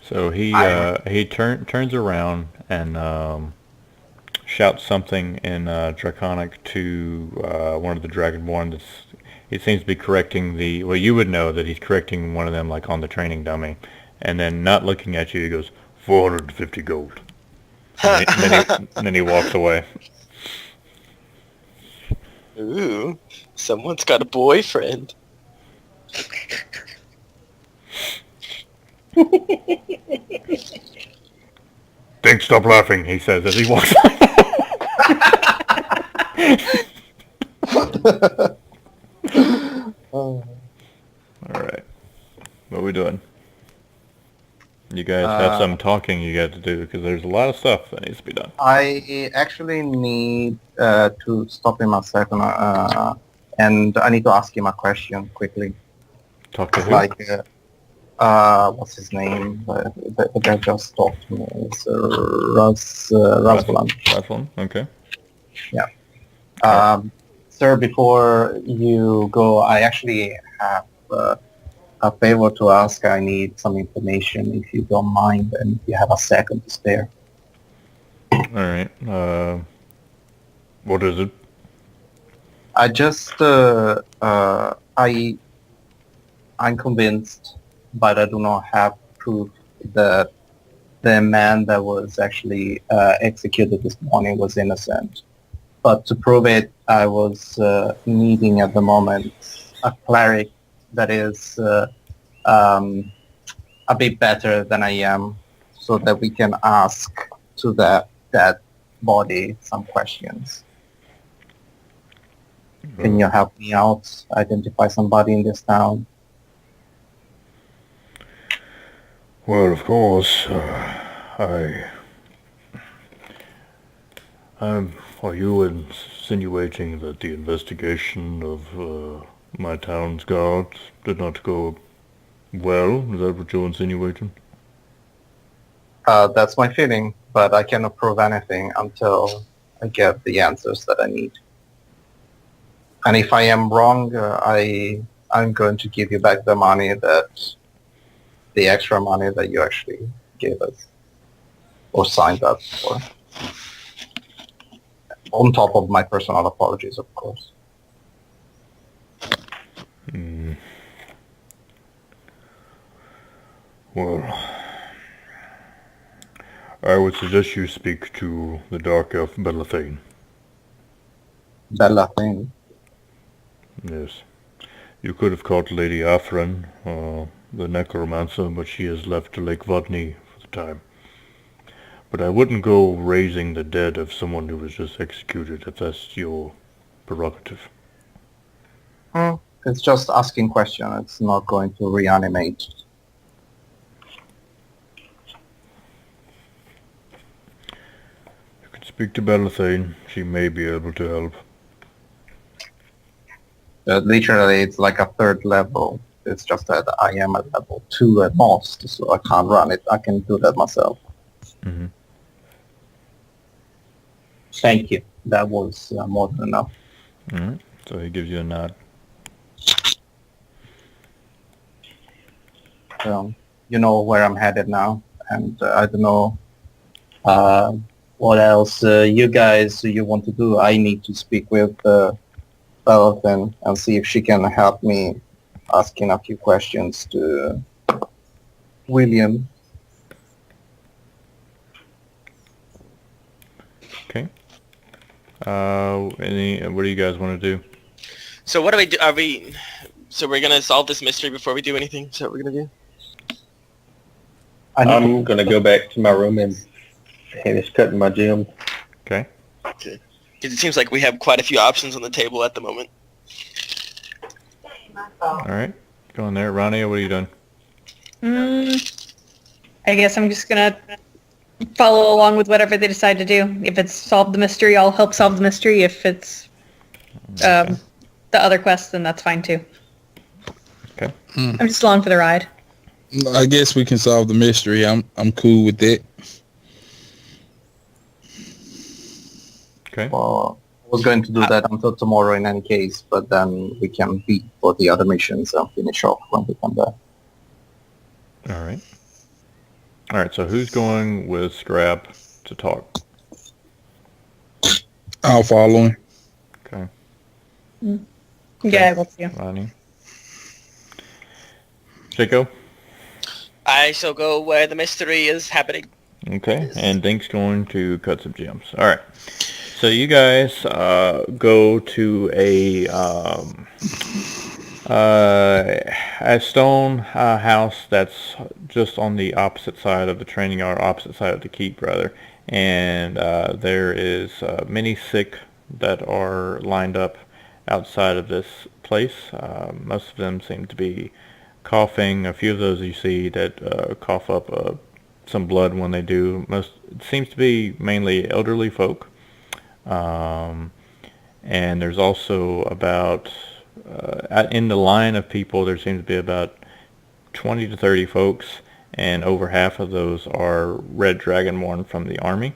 So he turns around and shouts something in Draconic to one of the Dragonborn. He seems to be correcting you would know that he's correcting one of them like on the training dummy. And then not looking at you, he goes, 450 gold. And then he walks away. Ooh, someone's got a boyfriend. Dink, stop laughing, he says as he walks Alright. What are we doing? You guys have some talking you got to do because there's a lot of stuff that needs to be done. I actually need to stop him a second, and I need to ask him a question quickly. Talk to who? Like, what's his name? The guy just talked to me. It's Rasvalan. Rasvalan, okay. Sir, before you go, I actually have a favor to ask. I need some information, if you don't mind, and if you have a second to spare. Alright, what is it? I just, I'm convinced, but I do not have proof that the man that was actually executed this morning was innocent. But to prove it, I was needing at the moment a cleric that is a bit better than I am, so that we can ask to that body some questions. Can you help me out? Identify somebody in this town? Well, of course, are you insinuating that the investigation of my town's guards did not go well? Is that what you're insinuating? That's my feeling, but I cannot prove anything until I get the answers that I need. And if I am wrong, I'm going to give you back the extra money that you actually gave us or signed up for. On top of my personal apologies, of course. Well, I would suggest you speak to the Dark Elf Belathane. Belathane. Yes. You could have caught Lady Afrin, the necromancer, but she has left to Lake Vodney for the time. But I wouldn't go raising the dead of someone who was just executed if that's your prerogative. It's just asking questions. It's not going to reanimate. You can speak to Belathane. She may be able to help. Literally, it's like a third level. It's just that I am at level 2 at most, so I can't run it. I can do that myself. Mm-hmm. Thank you. That was more than enough. All right. So he gives you a nod. You know where I'm headed now, and I don't know what else you guys you want to do. I need to speak with Belathane and see if she can help me asking a few questions to William. Okay. What do you guys want to do? So what do we do? So we're gonna solve this mystery before we do anything? Is that what we're gonna do? I'm going to go back to my room and finish cutting my gems. Okay. Okay. Because it seems like we have quite a few options on the table at the moment. All right. Go in there. Rania, what are you doing? I guess I'm just gonna follow along with whatever they decide to do. If it's solve the mystery, I'll help solve the mystery. If it's the other quest, then that's fine too. Okay. I'm just along for the ride. I guess we can solve the mystery. I'm cool with that. Okay. Well, I was going to do that until tomorrow in any case, but then we can beat for the other missions and finish off when we come back. All right. All right. So who's going with Scrap to talk? I'll follow him. Okay. Yeah, I will too. Ronnie. Jaco? I shall go where the mystery is happening. Okay. And Dink's going to cut some gems. All right. So you guys go to a stone house that's just on the opposite side of the training yard, opposite side of the keep, rather. And there is many sick that are lined up outside of this place. Most of them seem to be coughing. A few of those you see that cough up some blood when they do. It seems to be mainly elderly folk. And there's also about in the line of people there seems to be about 20 to 30 folks, and over half of those are Red Dragonborn from the army.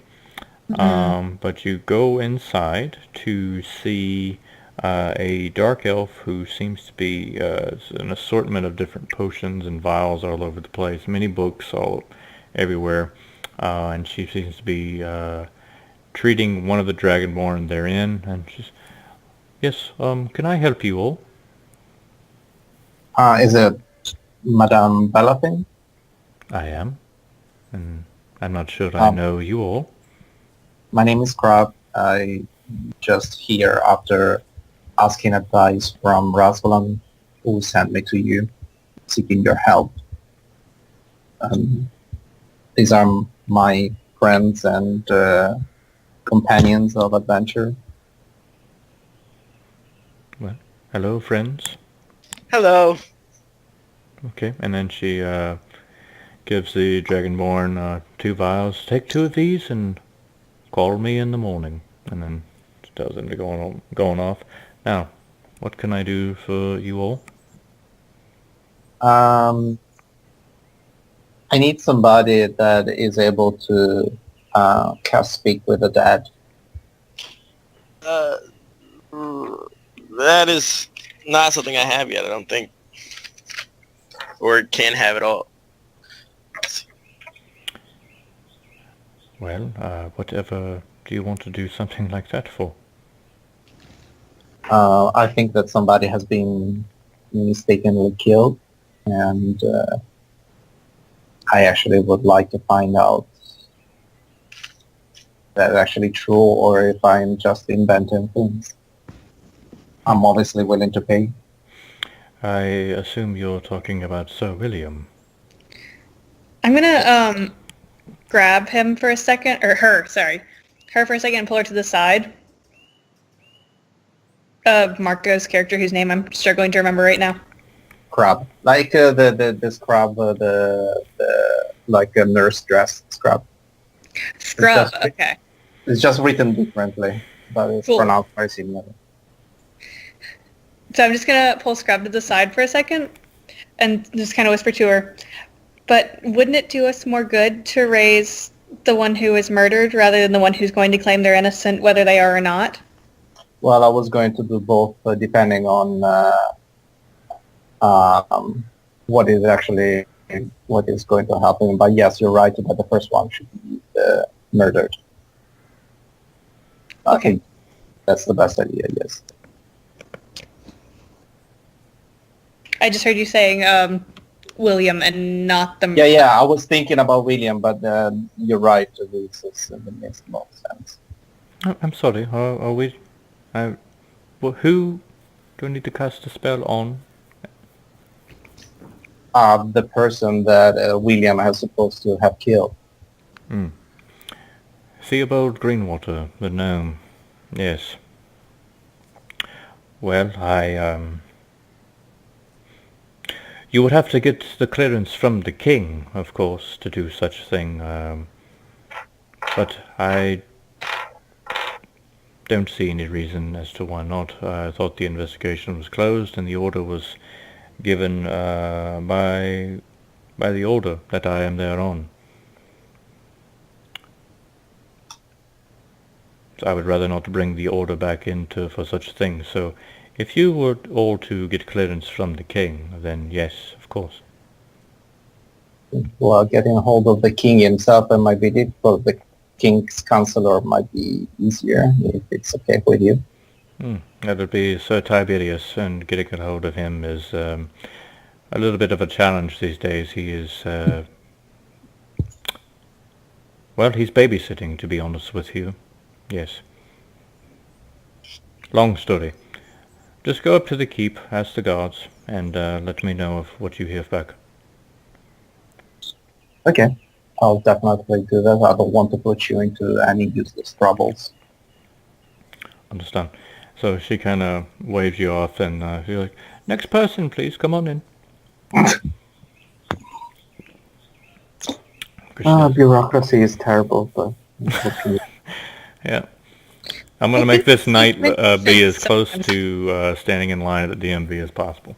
But you go inside to see a dark elf who seems to be an assortment of different potions and vials all over the place, many books all everywhere, and she seems to be treating one of the Dragonborn therein, and she's, yes, can I help you all? Is it Madame Belathane? I am, and I'm not sure I know you all. My name is Crab. I just here after asking advice from Rasvalan, who sent me to you, seeking your help. These are my friends and companions of adventure. Well, hello, friends. Hello. Okay, and then she gives the Dragonborn 2 vials. Take 2 of these and call me in the morning. And then tells him to going off. Now, what can I do for you all? I need somebody that is able to cast Speak with the Dead. That is not something I have yet, I don't think. Or can have at all. Well, whatever do you want to do something like that for? I think that somebody has been mistakenly killed, and I actually would like to find out if that's actually true or if I'm just inventing things. I'm obviously willing to pay. I assume you're talking about Sir William. I'm gonna grab him for a second, or her for a second, and pull her to the side. Marco's character, whose name I'm struggling to remember right now. Crab, like this crab, the like a nurse dress scrub. Scrub. just- Okay. It's just written differently, but it's Cool. pronounced very similar. So I'm just gonna pull Scrub to the side for a second, and just kind of whisper to her. But wouldn't it do us more good to raise the one who is murdered rather than the one who's going to claim they're innocent, whether they are or not? Well, I was going to do both, depending on what is going to happen. But yes, you're right that the first one should be murdered. I Okay. think that's the best idea. Yes. I just heard you saying William and not the... Yeah. I was thinking about William, but you're right. It makes more sense. Oh, I'm sorry. Are we? Well, who do I need to cast a spell on? The person that William has supposed to have killed. Theobald Greenwater, the gnome. Yes. Well, you would have to get the clearance from the king, of course, to do such a thing. But I don't see any reason as to why not. I thought the investigation was closed and the order was given by the order that I am thereon. So I would rather not bring the order back into for such things. So if you were all to get clearance from the king, then yes, of course. Well, getting a hold of the king himself might be difficult. The king's counselor might be easier if it's okay with you. That would be Sir Tiberius, and getting a hold of him is a little bit of a challenge these days. He is, well, he's babysitting, to be honest with you. Yes. Long story. Just go up to the keep, ask the guards, and let me know of what you hear back. Okay. I'll definitely do that. I don't want to put you into any useless troubles. Understand. So she kind of waves you off, and she's like, "Next person, please, come on in." Bureaucracy is terrible, but... Yeah. I'm going to make this night be as close to standing in line at the DMV as possible.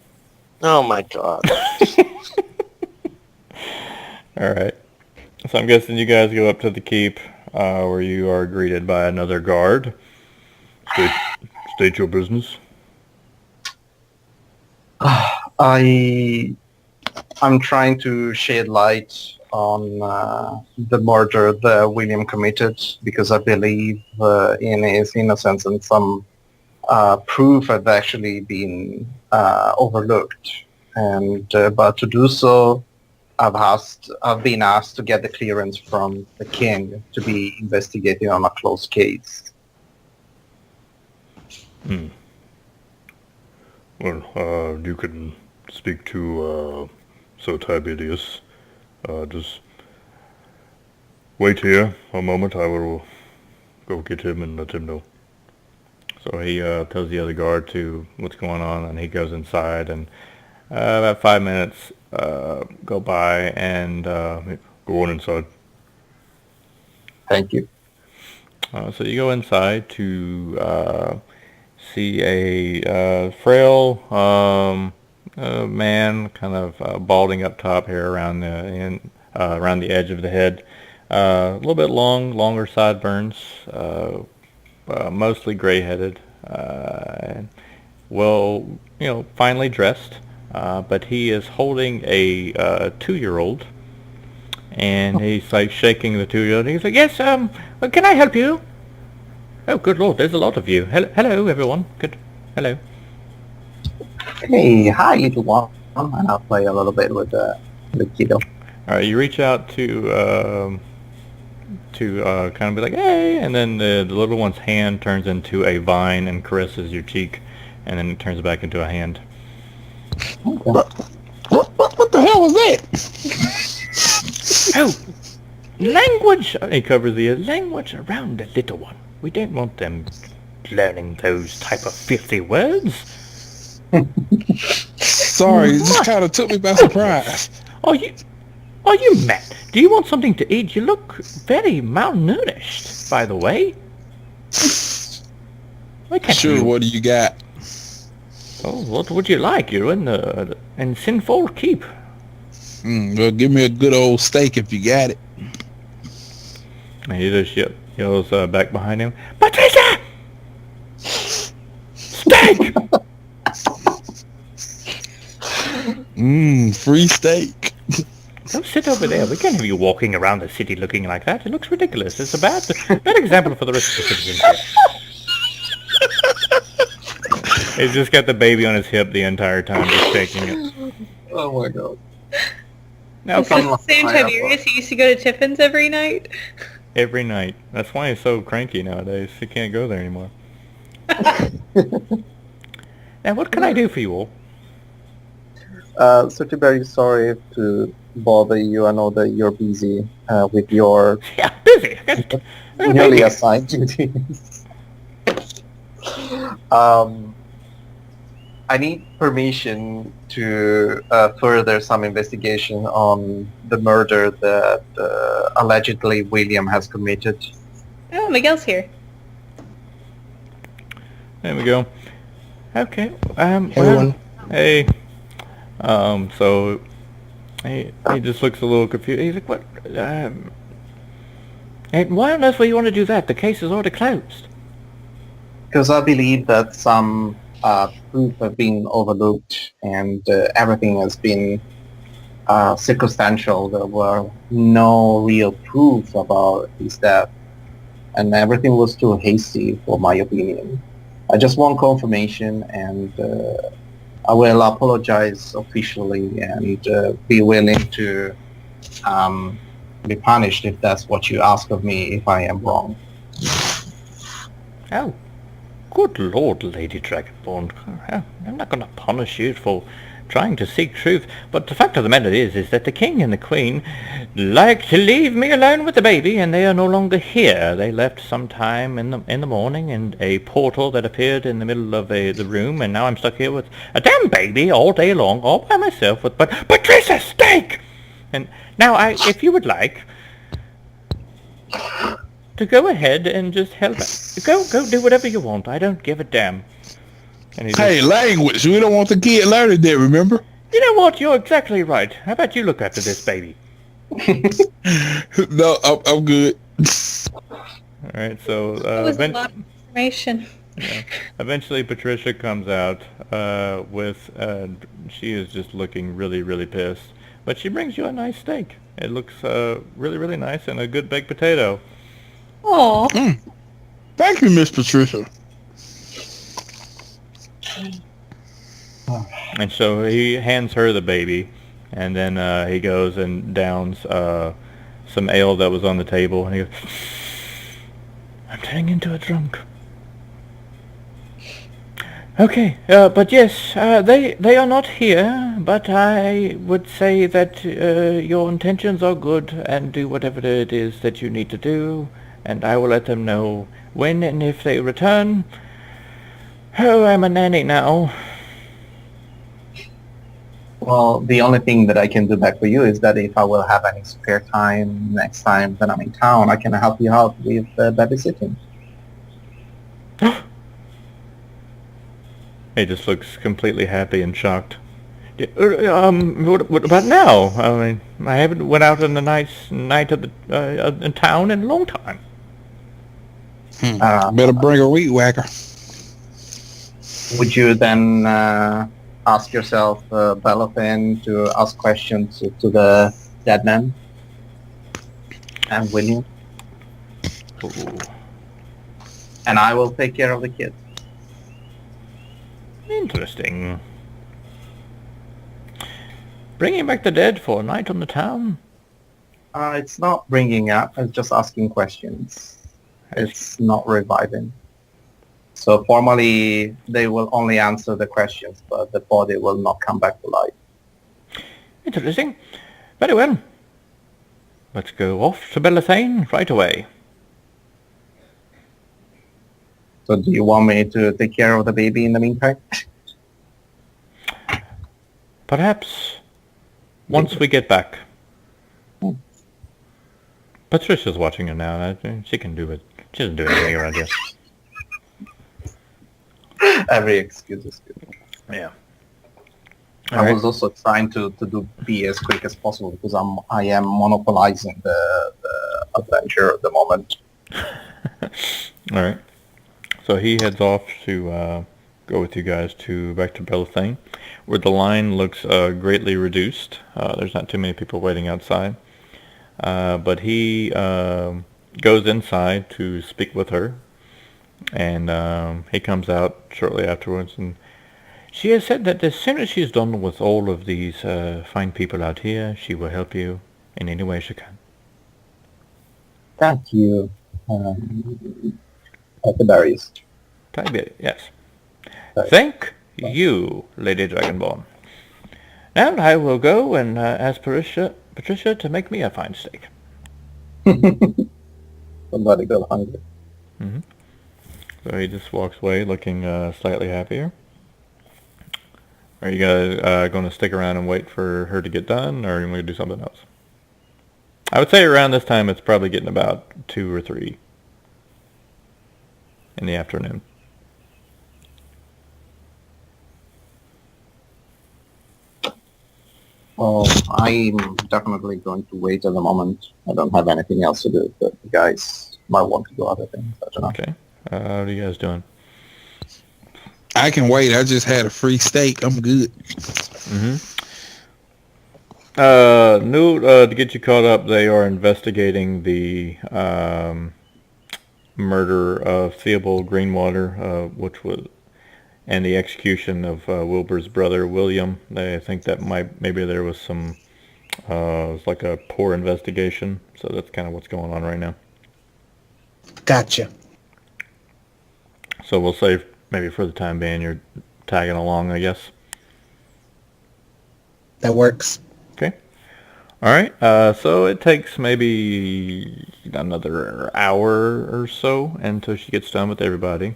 Oh my god. Alright. So I'm guessing you guys go up to the keep, where you are greeted by another guard. State your business. I'm trying to shed light on the murder that William committed because I believe in his innocence and some proof had actually been overlooked. And but to do so, I've been asked to get the clearance from the king to be investigating on a closed case. Hmm. Well, you can speak to Sir Tiberius. Just wait here a moment. I will go get him and let him know. So he tells the other guard to what's going on, and he goes inside. And about 5 minutes go by, and go on inside. Thank you. So you go inside to see a frail man, kind of balding up top, hair around the edge of the head, a little bit longer sideburns, mostly gray-headed, well, finely dressed, but he is holding a 2-year-old, and he's like shaking the 2-year-old. He's like, "Yes, can I help you?" Oh, good Lord, there's a lot of you. Hello, everyone. Good. Hello. Hey, hi, little one. And I'll play a little bit with the kiddo. All right, you reach out to kind of be like, "Hey," and then the little one's hand turns into a vine and caresses your cheek, and then it turns back into a hand. Okay. What the hell was that? Oh, language! He covers the language around the little one. We don't want them learning those type of filthy words. Sorry, it just kind of took me by surprise. Are you mad? Do you want something to eat? You look very malnourished, by the way. Why can't Sure, you? what do you got? Oh, what would you like? You're in Sinful Keep. Well, give me a good old steak if you got it. And he just yells back behind him, "Patricia! Steak!" Free steak. Don't sit over there. We can't have you walking around the city looking like that. It looks ridiculous. It's a bad example for the rest of the citizens here. He's just got the baby on his hip the entire time, just shaking it. Oh my god. Now, Is this the same Tiberius who used to go to Tiffin's every night? every night. That's why he's so cranky nowadays. He can't go there anymore. Now, what can I do for you all? So very sorry to bother you. I know that you're busy with your Yeah, busy. I got newly assigned duties. I need permission to further some investigation on the murder that allegedly William has committed. Oh, Miguel's here. There we go. Okay. Everyone. Hey. So he just looks a little confused. He's like, "What? And why on earth would you want to do that? The case is already closed." Because I believe that some proof have been overlooked and everything has been circumstantial. There were no real proof about his death, and everything was too hasty, for my opinion. I just want confirmation, and I will apologize officially and be willing to be punished if that's what you ask of me if I am wrong. Oh, good Lord, Lady Dragonborn. I'm not going to punish you for trying to seek truth, but the fact of the matter is that the King and the Queen like to leave me alone with the baby, and they are no longer here. They left sometime in the morning in a portal that appeared in the middle of the room, and now I'm stuck here with a damn baby all day long, all by myself with Patricia Steak! And now if you would like to go ahead and just help out. Go do whatever you want. I don't give a damn. And he Hey, language. We don't want the kid learning that, remember? You know what? You're exactly right. How about you look after this baby? No, I'm good. All right, so That was a lot of information. eventually Patricia comes out with, she is just looking really, really pissed. But she brings you a nice steak. It looks really, really nice, and a good baked potato. Aw. Thank you, Miss Patricia. And so he hands her the baby, and then he goes and downs some ale that was on the table, and he goes, "I'm turning into a drunk." Okay, but yes, they are not here, but I would say that your intentions are good and do whatever it is that you need to do, and I will let them know when and if they return. Oh, I'm a nanny now. Well, the only thing that I can do back for you is that if I will have any spare time next time that I'm in town, I can help you out with babysitting. He just looks completely happy and shocked. What about now? I mean, I haven't went out on a nice night of the in town in a long time. Uh, Better bring a weed whacker. would you then ask yourself, Bellathan, to ask questions to the dead man? And William? Ooh, And I will take care of the kids. interesting. Bringing back the dead for a night on the town? It's not bringing up, it's just asking questions. It's not reviving. So formally, they will only answer the questions, but the body will not come back to life. Interesting. Very well. Let's go off to Bellatane right away. So do you want me to take care of the baby in the meantime? Perhaps once we get back. Patricia's watching her now. She can do it. She doesn't do anything around here. Every excuse is good. Yeah. I was also trying to be as quick as possible because I am monopolizing the adventure at the moment. All right. So he heads off to go with you guys back to Belthane, where the line looks greatly reduced. There's not too many people waiting outside. But he goes inside to speak with her, and he comes out shortly afterwards, and she has said that as soon as she's done with all of these fine people out here, she will help you in any way she can. Thank you, Berries. Tiberius, yes. Right. Thank you, Lady Dragonborn. Now I will go and ask Patricia to make me a fine steak. Somebody got hungry. So he just walks away looking slightly happier. Are you guys going to stick around and wait for her to get done, or are you going to do something else? I would say around this time it's probably getting about 2 or 3 in the afternoon. Well, I'm definitely going to wait at the moment. I don't have anything else to do, but the guys might want to do other things. I don't know. Okay. What are you guys doing? I can wait. I just had a free steak. I'm good. Newt, to get you caught up, they are investigating the murder of Theobald Greenwater, and the execution of Wilbur's brother William. They think that maybe there was some it was like a poor investigation, so that's kind of what's going on right now. Gotcha. So we'll say maybe for the time being you're tagging along, I guess. That works. Okay. All right. So it takes maybe another hour or so until she gets done with everybody.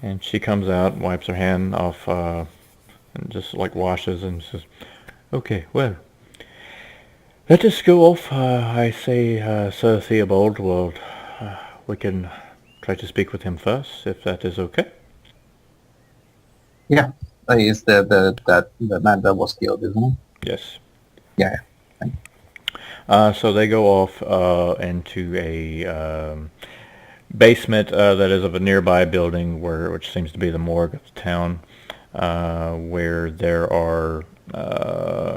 And she comes out, wipes her hand off, and just like washes and says, "Okay, well, let us go off. I say, Sir Theobald, well, we can try to speak with him first, if that is okay." Yeah, is the man that was killed, isn't it? Yes. Yeah. So they go off into a basement that is of a nearby building, which seems to be the morgue of the town, where there are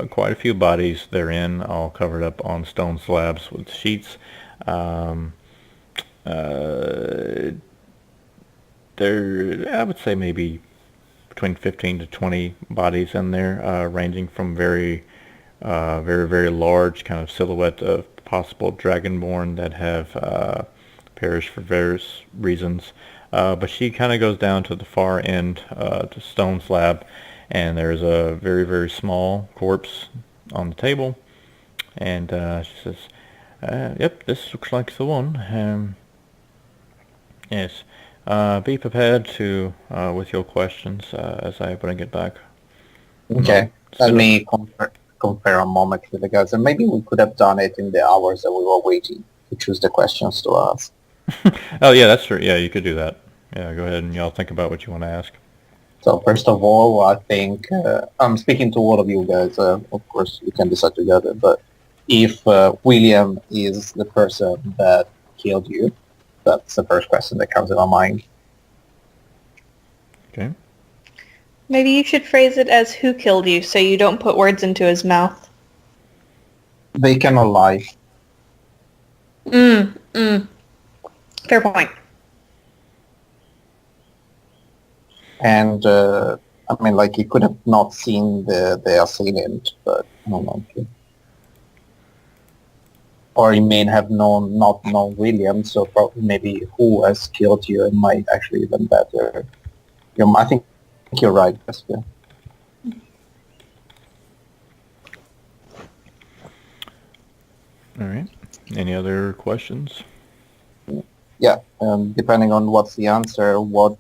quite a few bodies therein, all covered up on stone slabs with sheets. There, I would say maybe between 15 to 20 bodies in there, ranging from very, very large kind of silhouette of possible dragonborn that have perished for various reasons, But she kind of goes down to the far end, to stone slab, and there's a very, very small corpse on the table. And she says, yep, this looks like the one. Yes. Be prepared to with your questions as I bring it back. Okay. Let me compare a moment with the guys, and maybe we could have done it in the hours that we were waiting to choose the questions to ask. Oh, yeah, that's true. Yeah, you could do that. Yeah, go ahead and y'all think about what you want to ask. So first of all, I think I'm speaking to all of you guys. Of course, we can decide together. But if William is the person that killed you, that's the first question that comes to my mind. Okay. Maybe you should phrase it as who killed you so you don't put words into his mouth. They cannot lie. Fair point. And I mean, like, he could have not seen the assailant, but I don't know. Or he may have not known William, so probably maybe who has killed you might actually even better. I think you're right, Jessica. All right. Any other questions? Yeah, depending on what's the answer, what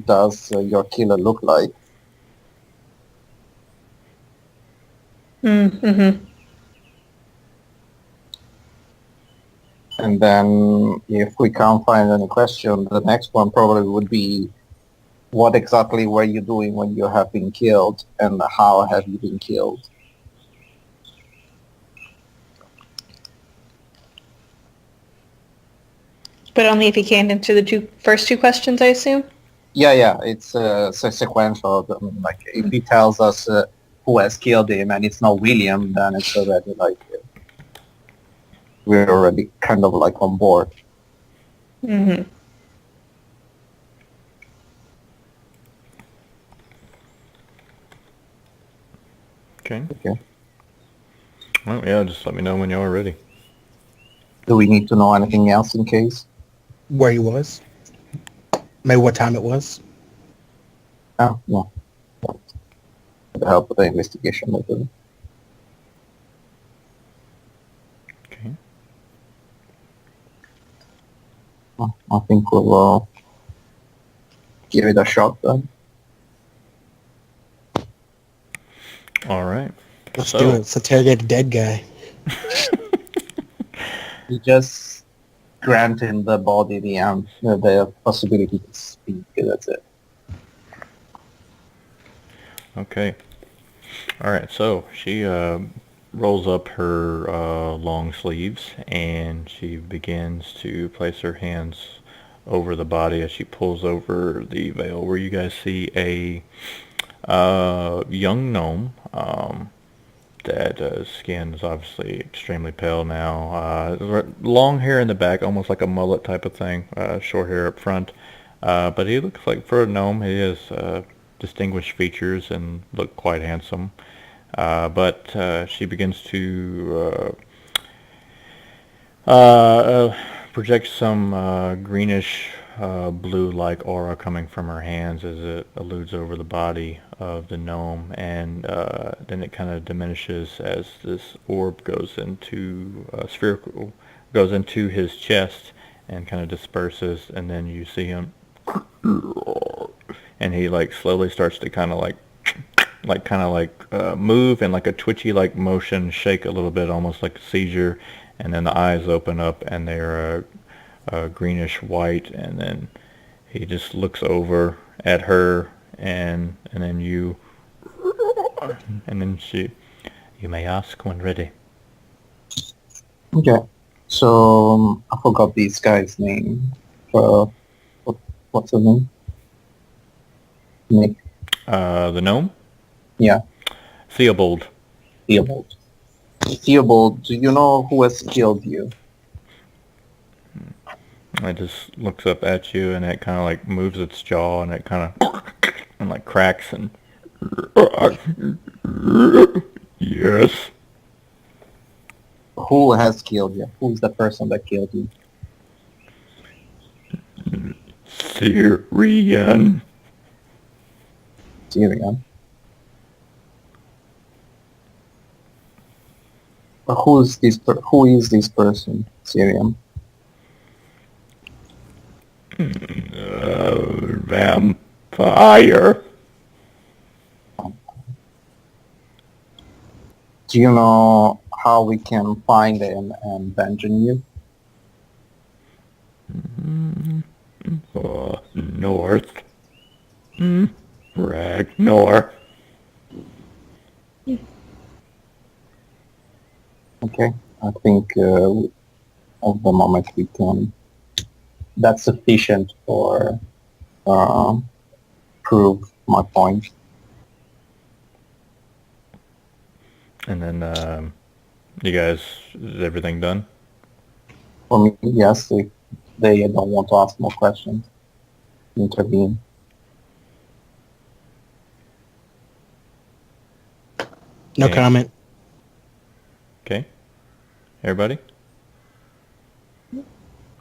does your killer look like? Mm-hmm. And then if we can't find any question, the next one probably would be, what exactly were you doing when you have been killed, and how have you been killed? But only if he can't answer the first two questions, I assume? Yeah, it's sequential. I mean, like, if he tells us who has killed him and it's not William, then it's already like we're already kind of like on board. Mm-hmm. Okay. Okay. Well, yeah, just let me know when y'all are ready. Do we need to know anything else in case? Where he was. Maybe what time it was. Oh, no. With the help of the investigation method. Okay. I think we'll give it a shot then. All right. Let's So- do it. Let's interrogate the dead guy. We just grant him the body the possibility to speak. That's it. Okay. All right. So she rolls up her long sleeves and she begins to place her hands over the body as she pulls over the veil, where you guys see a young gnome. That skin is obviously extremely pale now. Long hair in the back, almost like a mullet type of thing. Short hair up front. But he looks like, for a gnome, he has distinguished features and look quite handsome. But she begins to project some greenish blue-like aura coming from her hands as it alludes over the body of the gnome, and then it kind of diminishes as this orb goes into spherical, goes into his chest and kind of disperses, and then you see him, and he like slowly starts to kind of move and like a twitchy like motion, shake a little bit, almost like a seizure, and then the eyes open up and they're greenish white, and then he just looks over at her, and then you, and then she, you may ask when ready. Okay. So I forgot this guy's name. What's his name? Nick. The gnome? Yeah, Theobald. Theobald. Theobald, do you know who has killed you? It just looks up at you, and it kind of like moves its jaw, and it kind of and like cracks, and yes. Who has killed you? Who's the person that killed you? Syrian. Syrian. But who is this? Who is this person? Syrian. Vampire. Do you know how we can find him and vengeance you? North. Ragnar. Okay, I think at the moment we can. That's sufficient for prove my point. And then, you guys, is everything done? For me, yes, if they don't want to ask more questions, intervene. No Okay. comment. Okay. Everybody?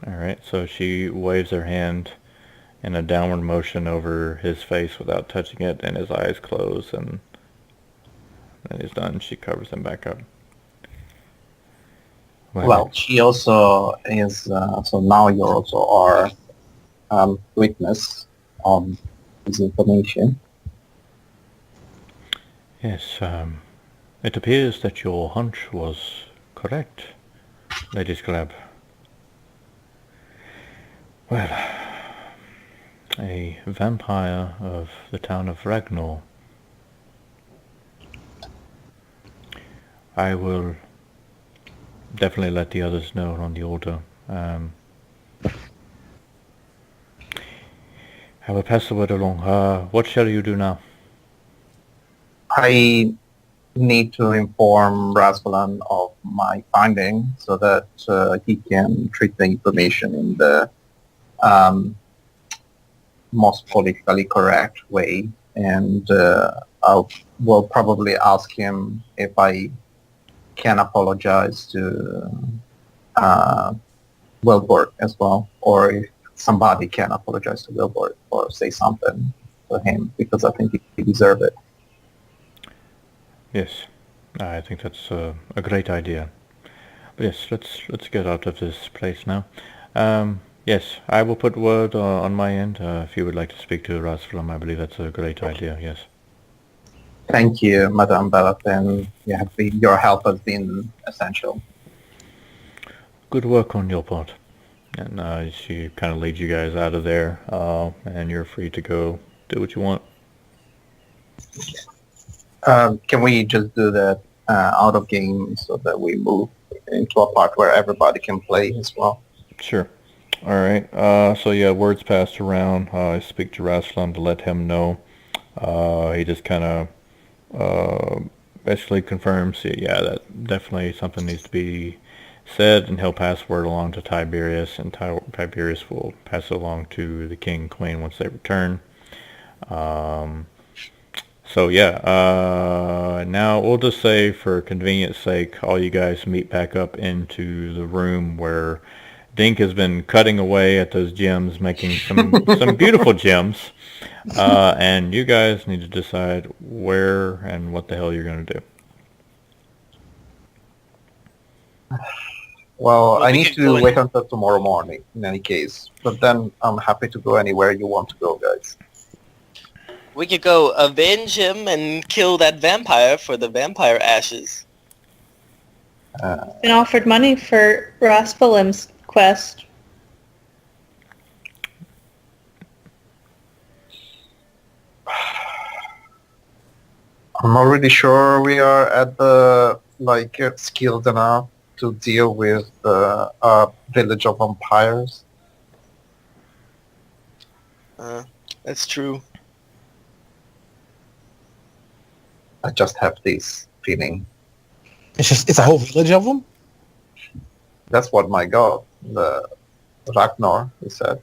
Alright, so she waves her hand in a downward motion over his face without touching it, and his eyes close, and then he's done. She covers him back up. Well, she also is, so now you also are witness on this information. Yes, it appears that your hunch was correct, Lady Scrab. Well, a vampire of the town of Ragnar. I will definitely let the others know on the order. I will pass the word along. What shall you do now? I need to inform Rasvalan of my finding so that he can treat the information in the most politically correct way, and I will probably ask him if I can apologize to Wilbur as well, or if somebody can apologize to Wilbur or say something to him, because I think he deserves it. Yes, I think that's a great idea. But yes, let's get out of this place now. Yes, I will put word on my end. If you would like to speak to Rasflam, I believe that's a great idea. Yes. Thank you, Madame Balatin. Your help has been essential. Good work on your part. And she kind of leads you guys out of there, and you're free to go do what you want. Can we just do that out of game so that we move into a part where everybody can play as well? Sure. All right. So yeah, words passed around. I speak to Raslan to let him know. He just kind of basically confirms, yeah, that definitely something needs to be said, and he'll pass word along to Tiberius, and Tiberius will pass it along to the king and queen once they return. So yeah, now we'll just say for convenience sake, all you guys meet back up into the room where Dink has been cutting away at those gems, making some beautiful gems, and you guys need to decide where and what the hell you're going to do. Well, Well, I we need could to go in- wait until tomorrow morning in any case, but then I'm happy to go anywhere you want to go, guys. We could go avenge him and kill that vampire for the vampire ashes. Been offered money for Raspalim's quest. I'm not really sure we are at the skilled enough to deal with a village of vampires. That's true. I just have this feeling. It's a whole village of them. That's what my god, the Ragnar, he said.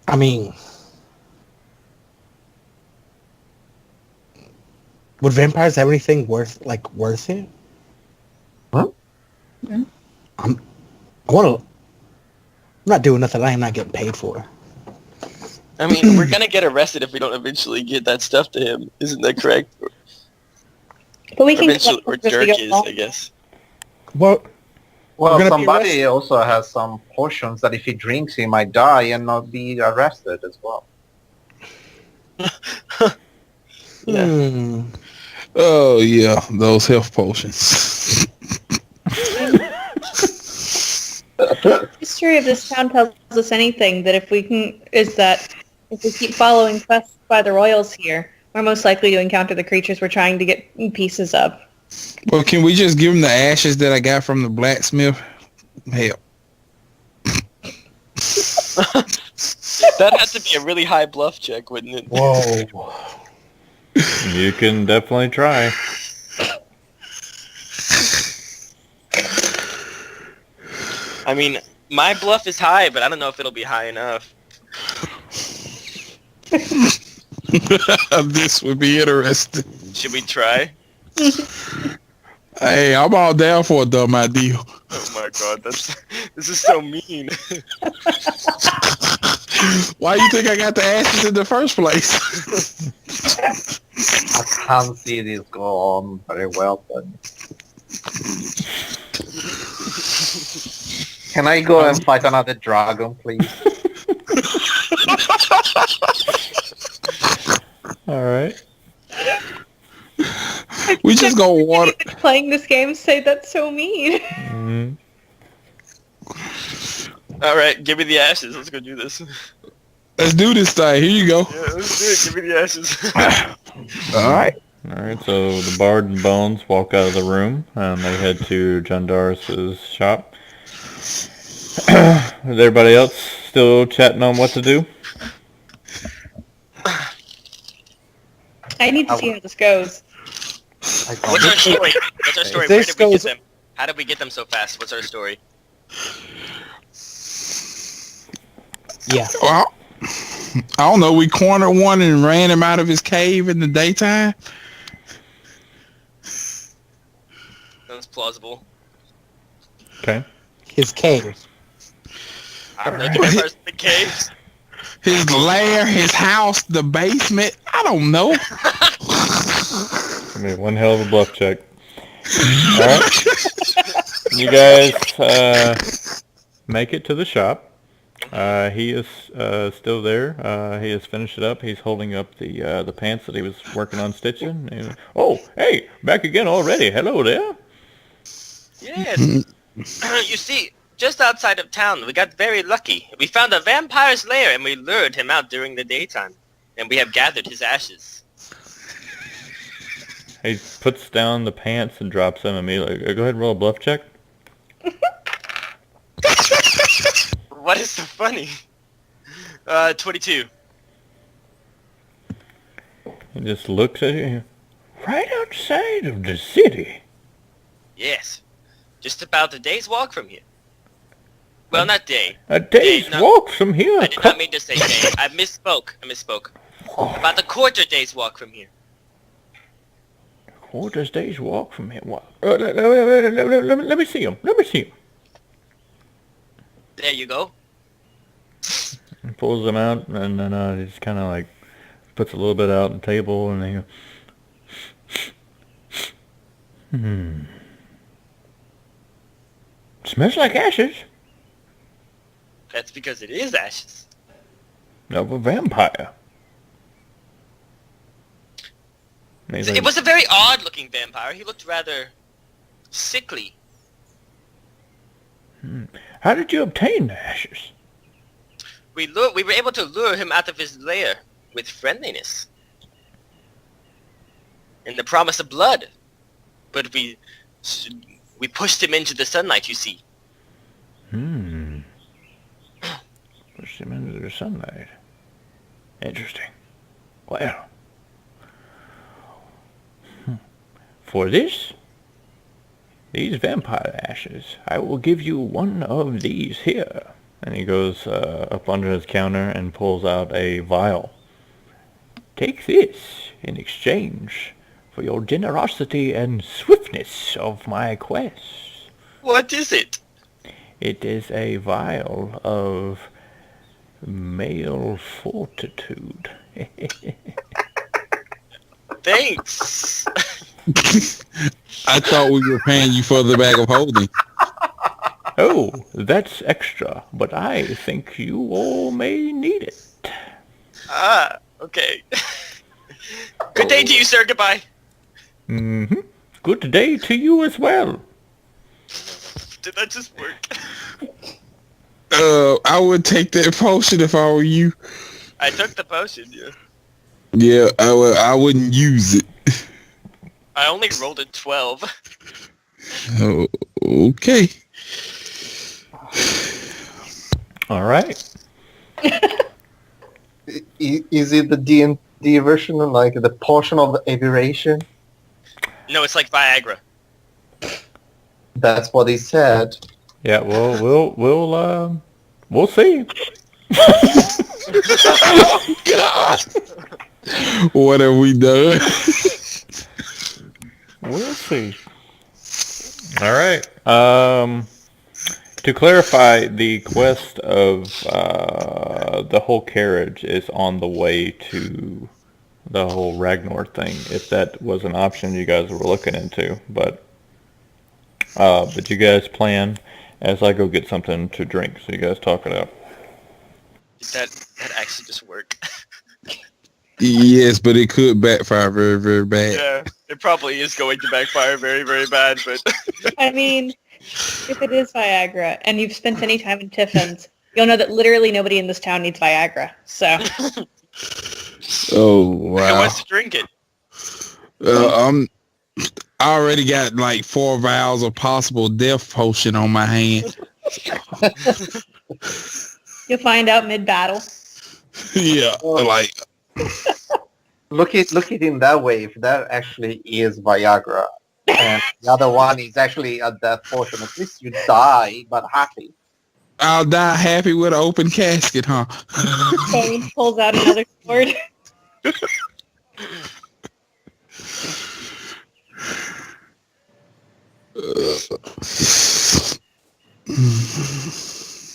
I mean, would vampires have anything worth it? Well, I want to. I'm not doing nothing I am not getting paid for. I mean, we're gonna get arrested if we don't eventually get that stuff to him. Isn't that correct? But we can Eventually, or collect as we jerk go is, along. I guess. Well, Well, gonna be somebody arrested. also has some potions that if he drinks, he might die and not be arrested as well. Yeah. Hmm. Oh yeah, those health potions. History of this town tells us anything that if we keep following quests by the royals here, we're most likely to encounter the creatures we're trying to get pieces of. Well, can we just give him the ashes that I got from the blacksmith? Hell, That has to be a really high bluff check, wouldn't it? Whoa. You can definitely try. I mean, my bluff is high, but I don't know if it'll be high enough. this would be interesting. Should we try? Hey, I'm all down for a dumb idea. Oh my god, this is so mean. Why you think I got the ashes in the first place? I can't see this go on very well, but... Can I go and fight another dragon, please? All right. We just go water. Playing this game say that's so mean. Mhm. Alright, give me the ashes. Let's go do this. Let's do this thing. Here you go. Yeah, let's do it. Give me the ashes. All right. All right. So the Bard and Bones walk out of the room, and they head to Jandaris's shop. Is everybody else still chatting on what to do? I need to see how this goes. What's our story? What's our story? If Where this did we get goes- them? How did we get them so fast? What's our story? Yeah. Well, I don't know. We cornered one and ran him out of his cave in the daytime. Sounds plausible. Okay. His cave. I don't know. Do we first the caves? His lair, his house, the basement. I don't know. I mean, one hell of a bluff check. All right. You guys make it to the shop. He is still there. He has finished it up. He's holding up the pants that he was working on stitching. Oh, hey, back again already. Hello there. Yes. You see, just outside of town, we got very lucky. We found a vampire's lair and we lured him out during the daytime. And we have gathered his ashes. He puts down the pants and drops them immediately. Go ahead and roll a bluff check. What is so funny? 22. He just looks at you. Right outside of the city. Yes. Just about a day's walk from here. Well, not day. A day's no. walk from here. I did not mean to say day. I misspoke. About a quarter day's walk from here. Quarter's day's walk from here. What? Let me see him. Let me see him. There you go. He pulls them out, and then he just kind of like puts a little bit out on the table, and then smells like ashes That's because it is ashes. of a vampire. And he's It like, was a very odd-looking vampire. He looked rather sickly. how did you obtain the ashes? We were able to lure him out of his lair with friendliness and the promise of blood. But we pushed him into the sunlight, you see. Pushed him into the sunlight. Interesting. Well, for these vampire ashes, I will give you one of these here. And he goes up under his counter and pulls out a vial. Take this in exchange for your generosity and swiftness of my quest. What is it? It is a vial of male fortitude. Thanks. I thought we were paying you for the bag of holding. Oh, that's extra, but I think you all may need it. Ah, okay. Good day to you, sir. Goodbye. Mm-hmm. Good day to you as well. Did that just work? I would take that potion if I were you. I took the potion, yeah. Yeah, I wouldn't use it. I only rolled a 12. Oh, okay. All right. Is it the D&D version, like the portion of the aberration? No, it's like Viagra. That's what he said. Yeah, well, we'll see. God. What have we done? We'll see. All right. To clarify, the quest of the whole carriage is on the way to the whole Ragnar thing. If that was an option you guys were looking into, but you guys plan as I go get something to drink. So you guys talk it out. Did that actually just work? Yes, but it could backfire very, very bad. Yeah, it probably is going to backfire very, very bad, but... I mean, if it is Viagra and you've spent any time in Tiffin's, you'll know that literally nobody in this town needs Viagra. So, Oh, Who wow. wants to drink it? I already got like 4 vials of possible death potion on my hand. you'll find out mid-battle. Yeah, like Look at it in that way. If that actually is Viagra, and the other one is actually a death portion, at least you die, but happy. I'll die happy with an open casket, huh? Bane pulls out another sword.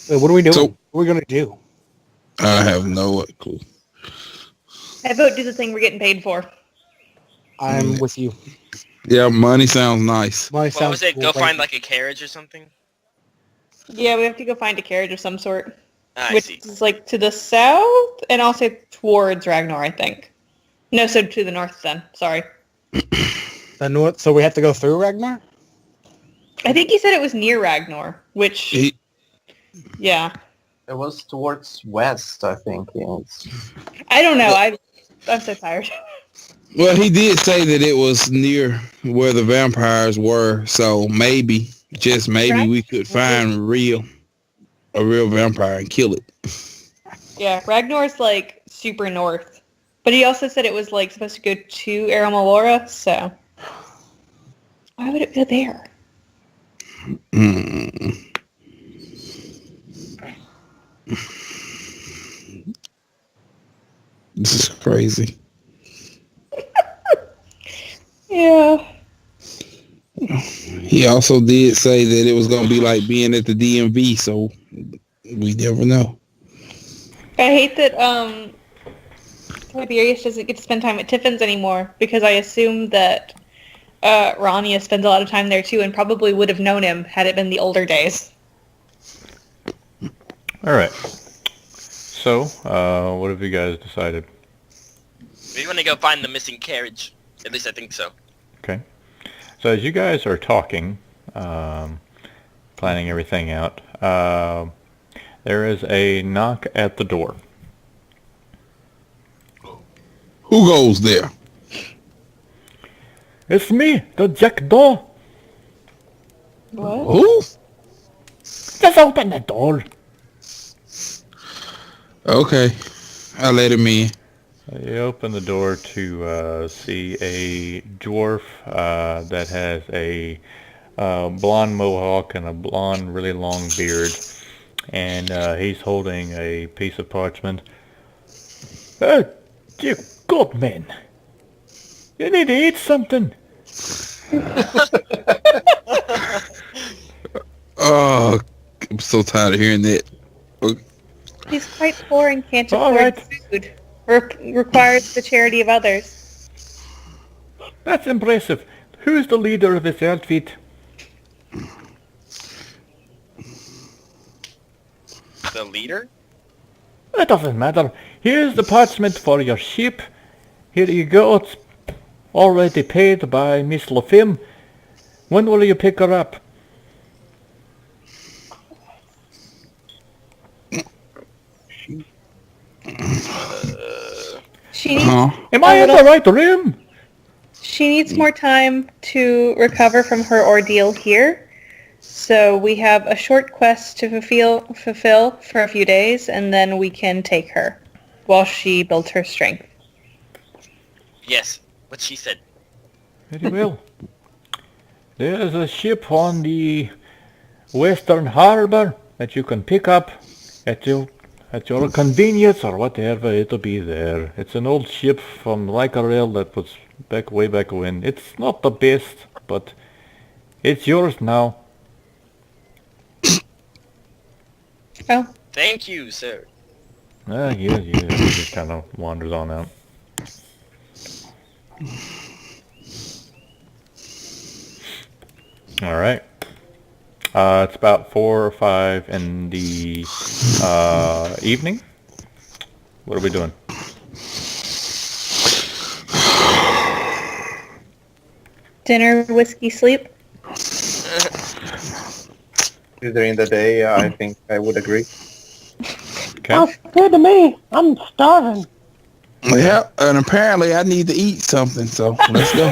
Wait, what are we doing? So- What are we gonna do? I have no clue. I vote do the thing we're getting paid for. I'm with you. Yeah, money sounds nice. Money What sounds was it? cool, Go right? find like a carriage or something? Yeah, we have to go find a carriage of some sort. Ah, I which see. is like to the south and also towards Ragnar, I think. No, so to the north then. Sorry. The north. So we have to go through Ragnar. I think he said it was near Ragnar, which, He, yeah. It was towards west, I think. Yes. I don't know. I'm so tired. well, he did say that it was near where the vampires were, so maybe, just maybe, we could find a real vampire and kill it. Yeah, Ragnar's like super north. But he also said it was like supposed to go to Aramalora, so why would it go there? Hmm. This is crazy. Yeah. He also did say that it was going to be like being at the DMV, so we never know. I hate that Tiberius doesn't get to spend time at Tiffin's anymore because I assume that Rania spends a lot of time there too and probably would have known him had it been the older days. All right. So, what have you guys decided? We want to go find the missing carriage. At least I think so. Okay. So as you guys are talking, planning everything out, there is a knock at the door. Who goes there? It's me, the jackdaw. What? Who? Just open the door. Okay. I let him in. You open the door to see a dwarf that has a blonde mohawk and a blonde, really long beard, and he's holding a piece of parchment. Dear God, man, you need to eat something. Oh, I'm so tired of hearing that. He's quite poor and can't All afford right. food. Requires the charity of others. That's impressive. Who's the leader of this outfit? The leader? It doesn't matter. Here's the parchment for your ship. Here you go. It's already paid by Miss LaFemme. When will you pick her up? She needs Huh? Am I in the right room? she needs more time to recover from her ordeal here. So we have a short quest to fulfill for a few days, and then we can take her while she builds her strength. Yes, what she said. Very well. There's a ship on the western harbor that you can pick up at your convenience or whatever. It'll be there. It's an old ship from Lycarel that was way back when. It's not the best, but it's yours now. Oh, Thank you, sir. Yeah. He just kind of wanders on out. All right. It's about 4 or 5 in the evening. What are we doing? dinner, whiskey, sleep. During the day, I think I would agree. Okay. Good to me. I'm starving. Yeah, and apparently I need to eat something, so let's go.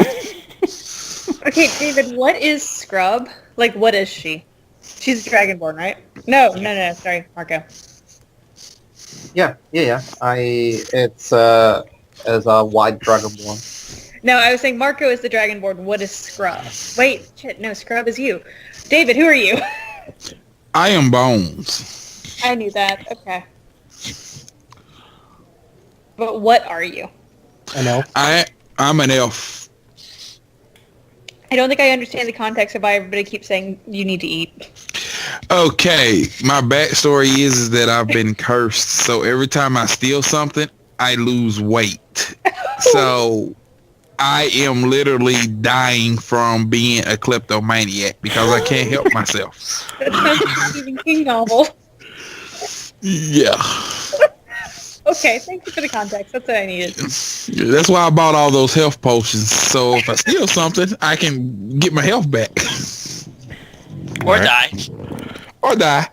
Okay, David, what is Scrub? Like, what is she? She's Dragonborn, right? No, sorry, Marco. Yeah. It's as a white dragonborn. No, I was saying Marco is the Dragonborn. What is Scrub? Wait, shit, no, Scrub is you. David, who are you? I am Bones. I knew that. Okay. But what are you? I know. I'm an elf. I don't think I understand the context of why everybody keeps saying you need to eat. Okay, my backstory is that I've been cursed, so every time I steal something, I lose weight. So I am literally dying from being a kleptomaniac because I can't help myself. That sounds like a Stephen King novel. Yeah. Okay, thank you for the context. That's what I needed. That's why I bought all those health potions. So if I steal something, I can get my health back. Or Alright. die. Or die.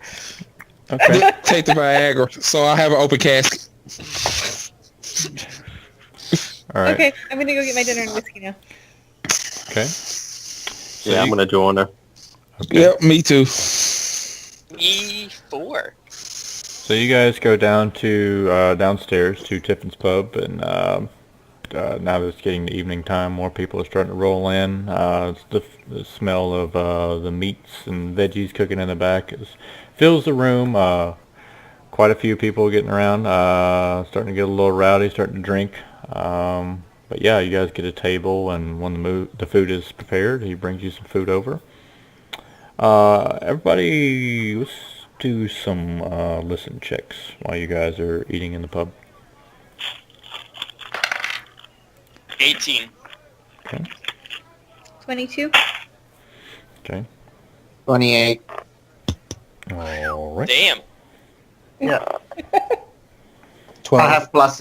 Okay. Take the Viagra. So I have an open casket. All right. Okay, I'm gonna go get my dinner and whiskey now. Okay. Yeah, I'm gonna join her. Okay. Yep, me too. E4. So you guys go down to downstairs to Tiffin's Pub, and now that it's getting to evening time, more people are starting to roll in. It's the smell of the meats and veggies cooking in the back fills the room. Quite a few people getting around, starting to get a little rowdy, starting to drink. But yeah, you guys get a table, and when the food is prepared, he brings you some food over. Everybody, let's do some listen checks while you guys are eating in the pub. 18. Okay. 22. Okay. 28. All right. Damn. Yeah. 12. I have plus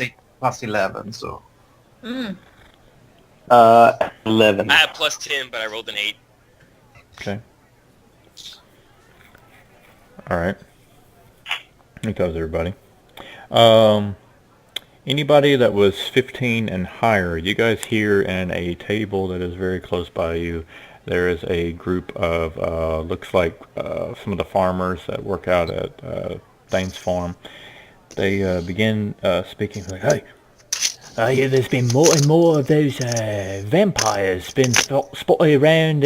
11, so. 11. I had plus 10, but I rolled an 8. Okay. All right. Here comes everybody. Anybody that was 15 and higher, you guys hear in a table that is very close by you, there is a group of, looks like some of the farmers that work out at Thane's farm. They begin speaking like, hey, I hear there's been more and more of those vampires been spotted around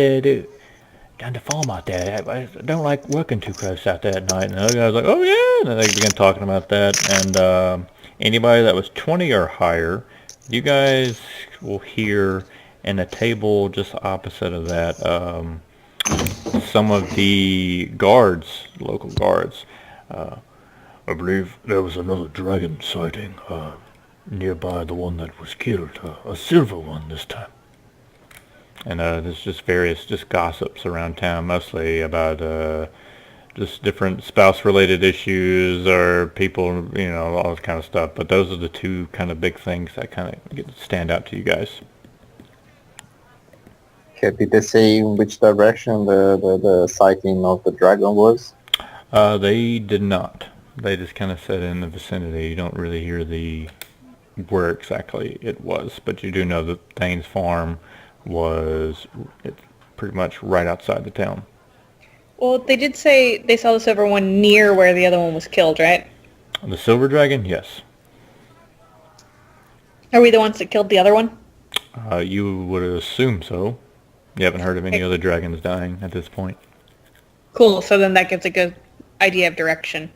down the farm out there. I don't like working too close out there at night. And the other guy's like, oh yeah, and then they begin talking about that. And anybody that was 20 or higher, you guys will hear in a table just opposite of that some of the guards, local guards. I believe there was another dragon sighting nearby the one that was killed, a silver one this time. And there's just various just gossips around town, mostly about just different spouse-related issues or people, you know, all this kind of stuff. But those are the two kind of big things that kind of stand out to you guys. Okay, did they say in which direction the sighting of the dragon was? They did not. They just kind of said in the vicinity. You don't really hear where exactly it was, but you do know that Thane's farm was pretty much right outside the town. Well, they did say they saw the silver one near where the other one was killed, right? The silver dragon, yes. Are we the ones that killed the other one? You would assume so. You haven't heard of any other dragons dying at this point. Cool, so then that gives a good idea of direction.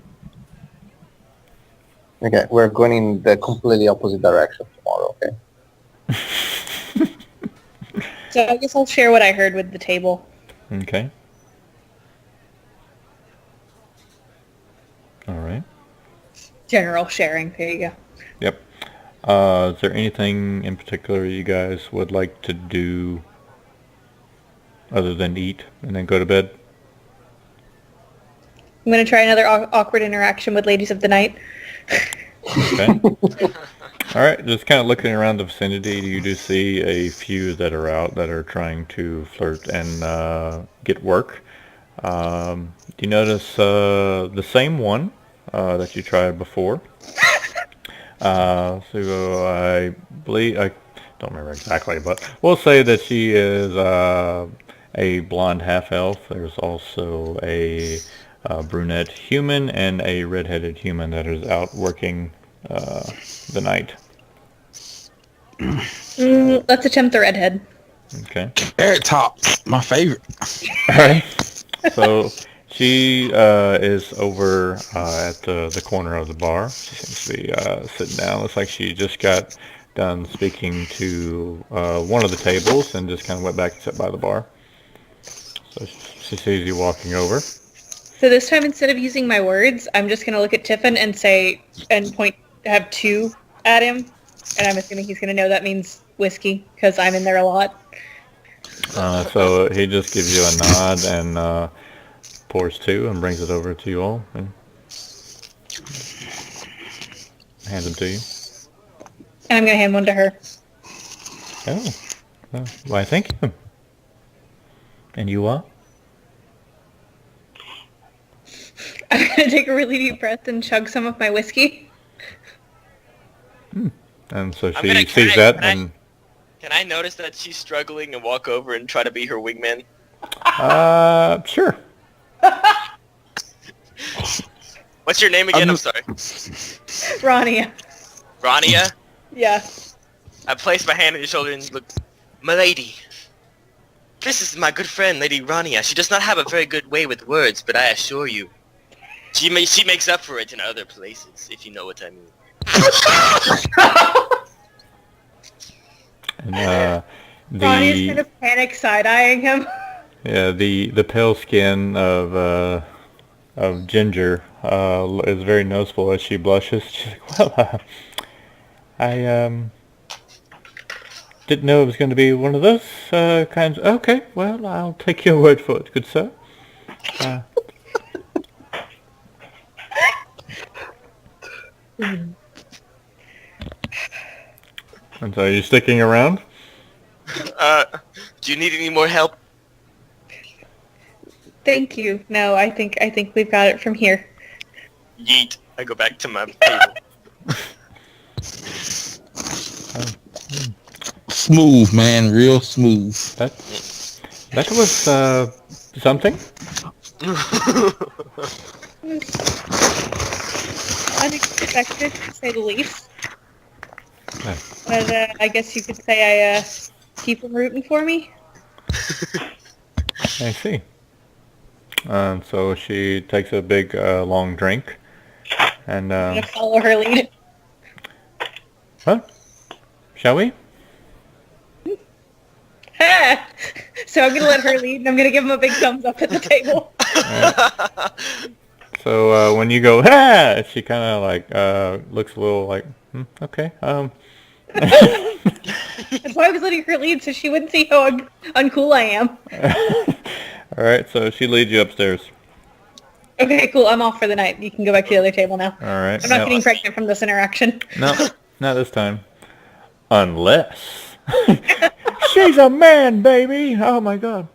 Okay, we're going in the completely opposite direction tomorrow, okay? So I guess I'll share what I heard with the table. Okay. All right. General sharing, there you go. Yep. Is there anything in particular you guys would like to do other than eat and then go to bed? I'm going to try another awkward interaction with Ladies of the Night. Okay. All right. Just kind of looking around the vicinity, you do see a few that are out that are trying to flirt and get work. Do you notice the same one that you tried before? So I believe, I don't remember exactly, but we'll say that she is a blonde half-elf. There's also a brunette human and a red-headed human that is out working the night. Let's attempt the redhead. Okay. Carrot Tops, my favorite. All right. So she is over at the corner of the bar. She seems to be sitting down. Looks like she just got done speaking to one of the tables and just kind of went back and sat by the bar. So she sees you walking over. So this time, instead of using my words, I'm just going to look at Tiffin and say, and have two at him. And I'm assuming he's going to know that means whiskey, because I'm in there a lot. So he just gives you a nod and pours two and brings it over to you all and hands them to you. And I'm going to hand one to her. Oh, why thank you. And you are? I'm going to take a really deep breath and chug some of my whiskey. And so she sees that and... Can I notice that she's struggling and walk over and try to be her wingman? Sure. What's your name again? I'm sorry. Rania. Rania? Yeah. I place my hand on your shoulder and look, my lady. This is my good friend, Lady Rania. She does not have a very good way with words, but I assure you, she makes up for it in other places, if you know what I mean. And Rania's kind of panic side-eyeing him. yeah, the pale skin of Ginger is very noticeable as she blushes. She's like, well, I didn't know it was going to be one of those kinds. Okay, well, I'll take your word for it, good sir. And so, are you sticking around? Do you need any more help? Thank you. No, I think we've got it from here. Yeet. I go back to my table. Smooth, man, real smooth. That was something. Unexpected, to say the least. Yeah. But I guess you could say I keep him rooting for me. I see. So she takes a big, long drink, and I'm gonna follow her lead. well, shall we? Ha! So So I'm gonna let her lead, and I'm gonna give him a big thumbs up at the table. So when you go, ha! She kind of like looks a little like, okay. That's why I was letting her lead, so she wouldn't see how uncool I am. All right, so she leads you upstairs. Okay, cool. I'm off for the night. You can go back to the other table now. All right. I'm not getting pregnant from this interaction. No, not this time. Unless she's a man, baby. Oh my God.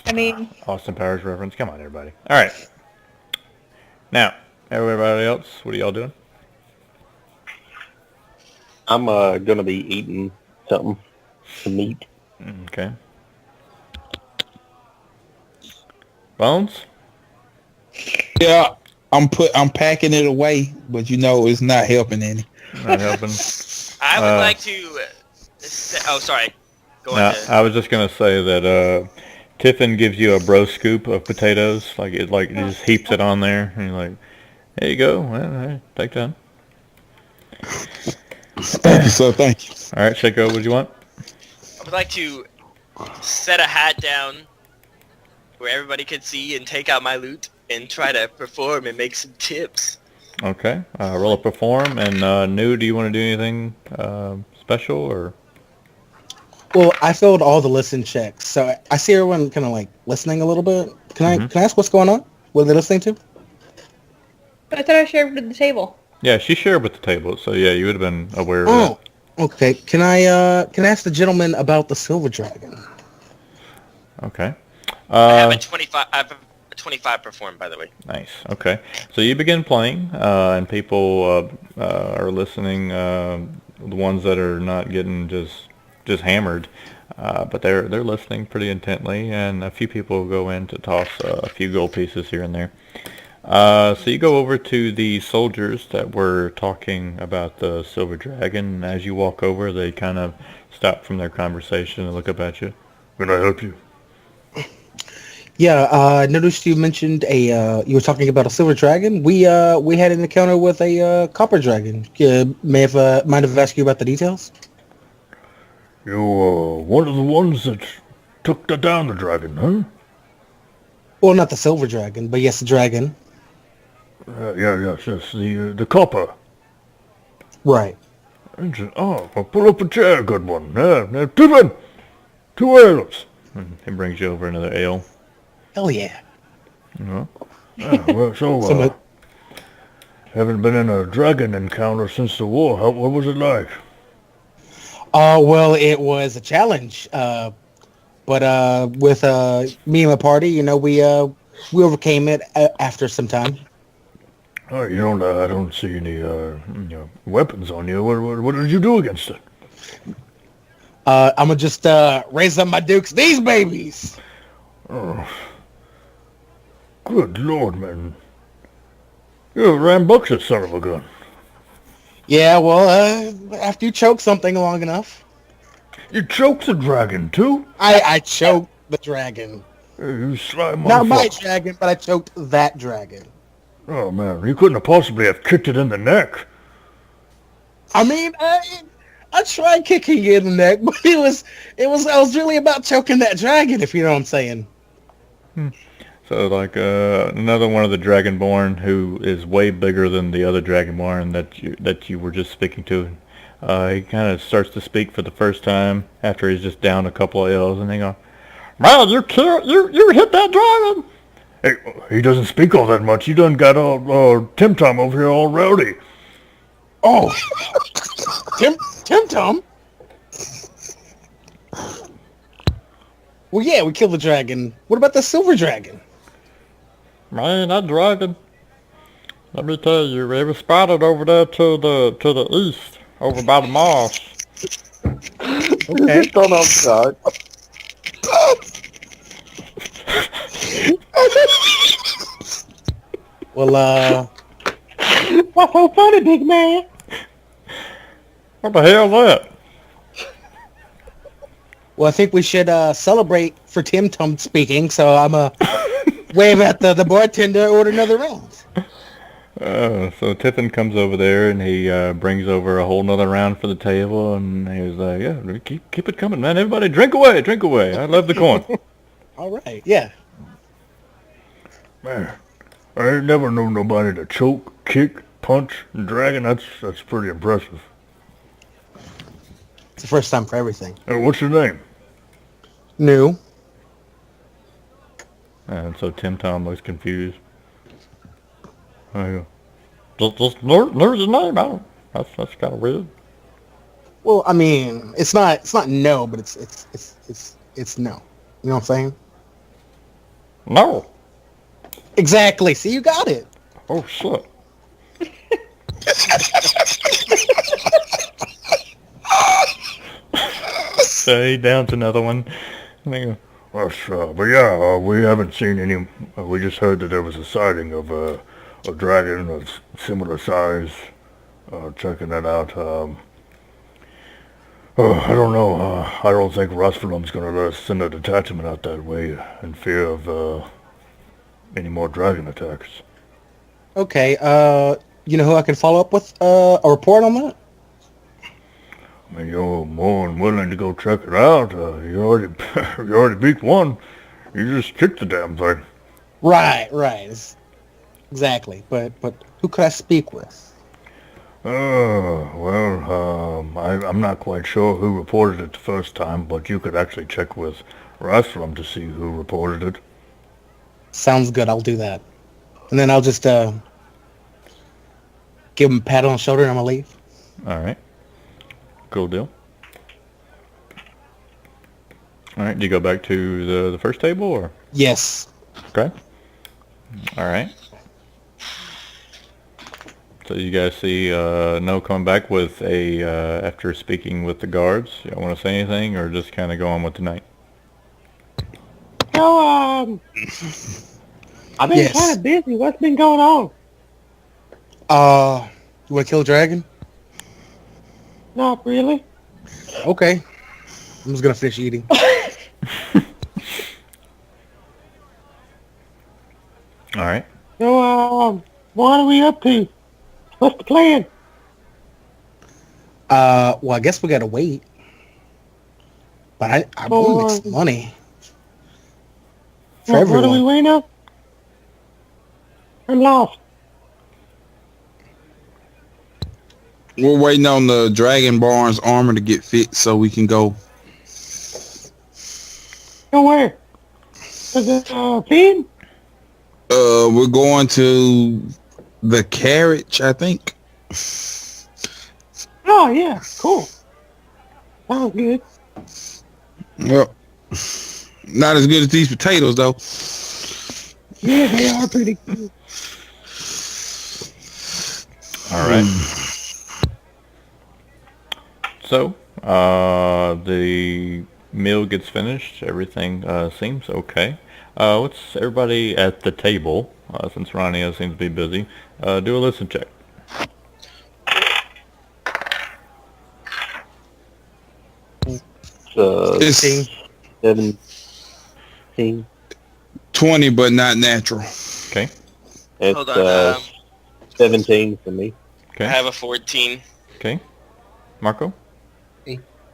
I mean, Austin Powers reference. Come on, everybody. All right. Now, everybody else, what are y'all doing? I'm gonna be eating something, some meat. Okay. Bones? Yeah, I'm packing it away, but it's not helping any. Not helping. I would like to. Oh, sorry. Go on. I was just gonna say that Tiffin gives you a bro scoop of potatoes, it just heaps it on there, and you're like, there you go. Well, take that. Thank you, sir. Thank you. All right, Shaco, what do you want? I would like to set a hat down where everybody could see and take out my loot and try to perform and make some tips. Okay. Roll a perform, and New, do you want to do anything special or? Well, I filled all the listen checks, so I see everyone kind of like listening a little bit. Can I ask what's going on? What are they listening to? I thought I shared with the table. Yeah, she shared with the table, so yeah, you would have been aware of Oh, okay. Can I ask the gentleman about the silver dragon? that. Okay. I have a 25. I have a 25 perform, by the way. Nice. Okay. So you begin playing, and people are listening. The ones that are not getting just hammered, but they're listening pretty intently, and a few people go in to toss a few gold pieces here and there. So you go over to the soldiers that were talking about the silver dragon, and as you walk over, they kind of stop from their conversation and look up at you. Can I help you? Yeah, I noticed you mentioned you were talking about a silver dragon. We had an encounter with a copper dragon. Mind if I ask you about the details? You're one of the ones that took down the dragon, huh? Well, not the silver dragon, but yes, the dragon. Yes, the copper. Right. Oh, well, pull up a chair, good one. Tiffin, 2 ales. And he brings you over another ale. Hell yeah. Well, haven't been in a dragon encounter since the war. What was it like? Well, it was a challenge. But with me and my party, we overcame it after some time. Oh, I don't see any weapons on you. What did you do against it? I'm gonna just raise up my dukes. These babies. Oh, good Lord, man! You're a rambunctious son of a gun. Yeah, well, after you choke something long enough. You choked the dragon too? I choked the dragon. You slime Not my motherfucker. dragon, but I choked that dragon. Oh man, you couldn't have possibly have kicked it in the neck. I mean, I tried kicking it in the neck, but I was really about choking that dragon, if you know what I'm saying. So like another one of the Dragonborn who is way bigger than the other Dragonborn that you were just speaking to. He kind of starts to speak for the first time after he's just down a couple of L's, and they go, "Man, you hit that dragon!" Hey, he doesn't speak all that much. You done got all Tim Tom over here all rowdy. Oh, Tim Tom. Well, yeah, we killed the dragon. What about the silver dragon? Man, that dragon. Let me tell you, it was spotted over there to the east, over by the marsh. Okay. Oh, no, God. Well, what's so funny, big man? What the hell is that? Well, I think we should celebrate for Tim Tom speaking, so I'm wave at the bartender, order another round. So Tiffin comes over there and he brings over a whole nother round for the table, and he was like, "Yeah, keep it coming, man. Everybody, drink away, drink away. I love the corn." All right. Yeah. Man, I ain't never known nobody to choke, kick, punch, and dragon. That's pretty impressive. It's the first time for everything. What's your name? New. And so Tim Tom looks confused. I go, just learn his name. I don't. That's kind of weird. Well, I mean, it's not no, but it's no. You know what I'm saying? No. Exactly. See, you got it. Oh shit. So he downs another one. And they go, but yeah, we haven't seen any. We just heard that there was a sighting of a dragon of similar size. Checking that out. I don't know. I don't think Rosfilm's gonna let us send a detachment out that way in fear of any more dragon attacks. Okay. You know who I can follow up with a report on that? I mean, you're more than willing to go check it out. You already beat one. You just kicked the damn thing. Right. Exactly. But who could I speak with? I'm not quite sure who reported it the first time, but you could actually check with Rosfilm to see who reported it. Sounds good. I'll do that. And then I'll just give him a pat on the shoulder and I'm gonna leave. All right. Cool deal. All right. Do you go back to the first table or? Yes. Okay. All right. So you guys see No coming back with a after speaking with the guards. Y'all want to say anything or just kind of go on with the night? No, I've been kind of busy. What's been going on? You want to kill a dragon? Not really. Okay. I'm just gonna finish eating. All right. So, what are we up to? What's the plan? Well, I guess we gotta wait. But I want to make some money. For everyone. What are we waiting on? I'm lost. We're waiting on the Dragon Barnes armor to get fit so we can go. Go where? To the pen? We're going to the carriage, I think. Oh, yeah. Cool. Sounds good. Well, not as good as these potatoes, though. Yeah, they are pretty good. All right. So, the meal gets finished. Everything seems okay. Let's everybody at the table, since Rania seems to be busy, do a listen check. It's 17. 20, but not natural. Okay. It's Hold on. 17 for me. Okay. I have a 14. Okay. Marco?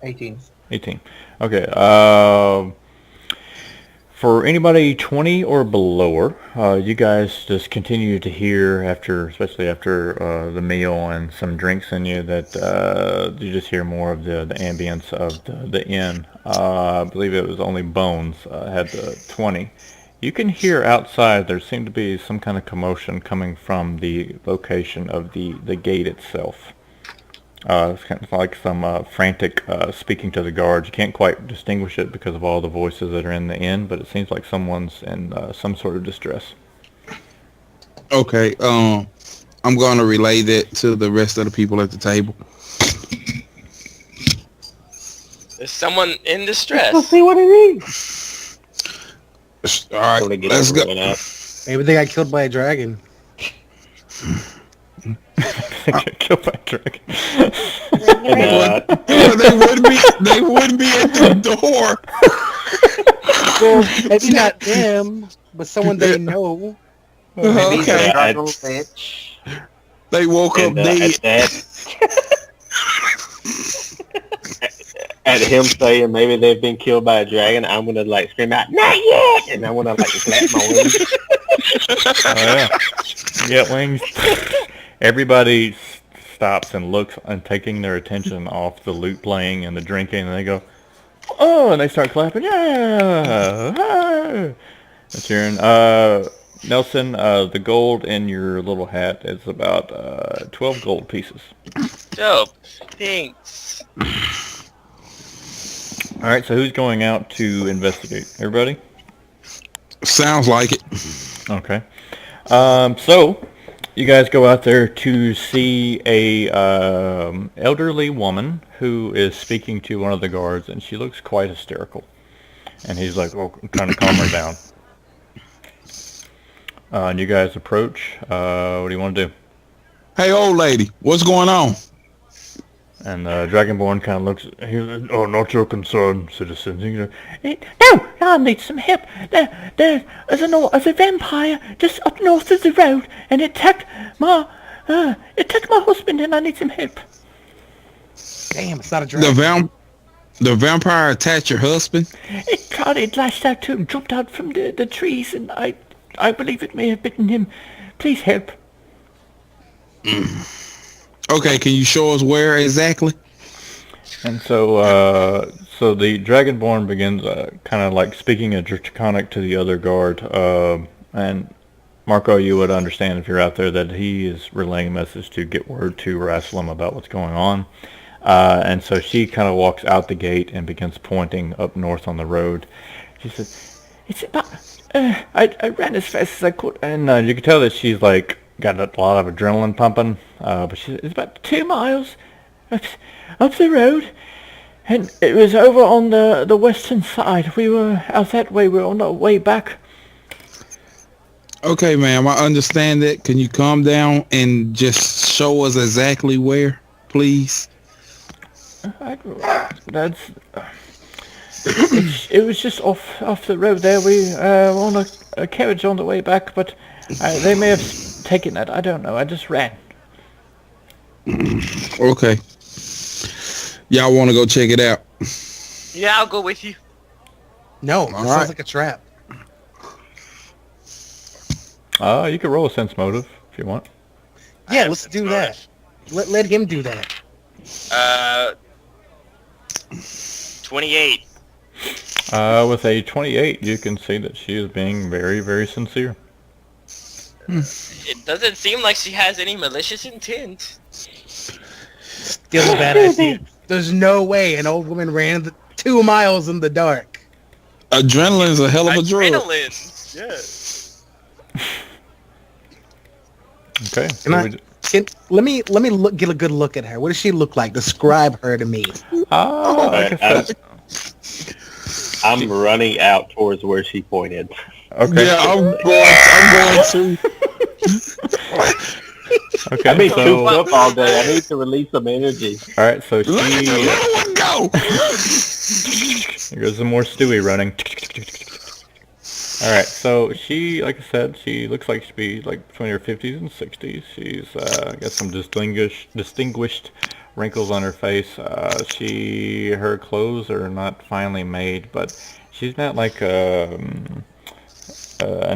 18. 18. Okay. For anybody 20 or below, you guys just continue to hear especially after the meal and some drinks in you, that you just hear more of the ambience of the inn. I believe it was only Bones had the 20. You can hear outside there seemed to be some kind of commotion coming from the location of the gate itself. It's kind of like some frantic speaking to the guards. You can't quite distinguish it because of all the voices that are in the inn, but it seems like someone's in some sort of distress. Okay, I'm going to relay that to the rest of the people at the table. There's someone in Let's distress. see what it is. All right, let's go. Maybe they got killed by a dragon. Get killed by a dragon. They wouldn't be at the door. Well, maybe not them, but someone they know. Maybe Okay. the struggle bitch. They woke up And dead. At him saying maybe they've been killed by a dragon, I'm gonna like scream out, "Not yet!" And I wanna like flap my wings. Oh yeah. You get wings. Everybody stops and looks and taking their attention off the lute playing and the drinking, and they go, "Oh!" and they start clapping. Yeah. Ah. That's cheering. Nelson, the gold in your little hat is about 12 gold pieces. Dope. Thanks. All right, so who's going out to investigate? Everybody? Sounds like it. Okay. So you guys go out there to see a elderly woman who is speaking to one of the guards, and she looks quite hysterical. And he's like, "Well, I'm trying to calm her down." And you guys approach. What do you want to do? Hey, old lady, what's going on? And Dragonborn kind of looks. He's like, "Oh, not your concern, citizen." No, I need some help. There's a vampire just up north of the road, and it attacked my husband, and I need some help. Damn, it's not a dragon. The vampire attacked your husband? It lashed out to him, jumped out from the trees, and I believe it may have bitten him. Please help. Okay, can you show us where exactly? And so the Dragonborn begins kind of like speaking a Draconic to the other guard. And Marco, you would understand if you're out there that he is relaying a message to get word to Raslam about what's going on. And so she kind of walks out the gate and begins pointing up north on the road. She says, "It's about... I ran as fast as I could." And you can tell that she's like got a lot of adrenaline pumping. But it's about 2 miles up the road. And it was over on the western side. We were out that way. We were on our way back. Okay, ma'am, I understand that. Can you calm down and just show us exactly where, please? It was just off the road there. We were on a carriage on the way back, but they may have taken that. I don't know. I just ran. Okay. Y'all want to go check it out? Yeah, I'll go with you. No, that All sounds right. like a trap. You could roll a sense motive if you want. Yeah, let's do that. Let him do that. 28. With a 28, you can see that she is being very, very sincere. It doesn't seem like she has any malicious intent. Still a bad idea. There's no way an old woman ran 2 miles in the dark. Adrenaline is a hell of a drug. Adrenaline. Yeah. Okay. Let me get a good look at her. What does she look like? Describe her to me. Like I said. I'm running out towards where she pointed. Okay. Yeah, I'm going to. Okay. I've been So, cooped up all day. I need to release some energy. all right. So Let one go. here goes some more Stewie running. All right. So she, like I said, she looks like she'd be like between her 50s and 60s. She's got some distinguished wrinkles on her face. Her clothes are not finely made, but she's not like an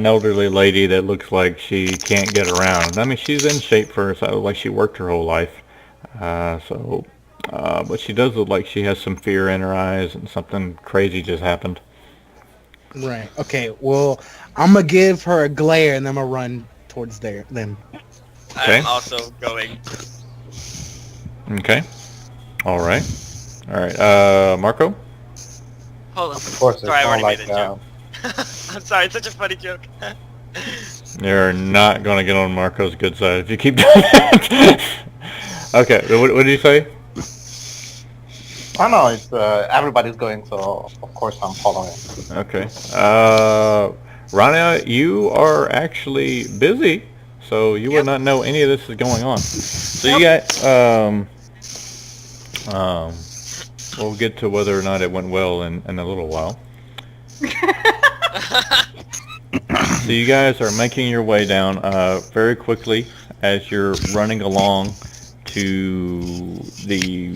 elderly lady that looks like she can't get around. I mean, she's in shape for herself, like she worked her whole life. But she does look like she has some fear in her eyes and something crazy just happened. Right. Okay. Well, I'm gonna give her a glare and then I'm gonna run towards them. Okay. I'm also going. Okay. All right. Marco? Hold on. Of course, it's Sorry, I more already like made a joke. I'm sorry, it's such a funny joke. You're not going to get on Marco's good side if you keep doing that. Okay. What did you say? I know it's everybody's going, so of course I'm following. Okay. Rania, you are actually busy, so you would not know any of this is going on. So you got we'll get to whether or not it went well in a little while. So you guys are making your way down very quickly. as you're running along to the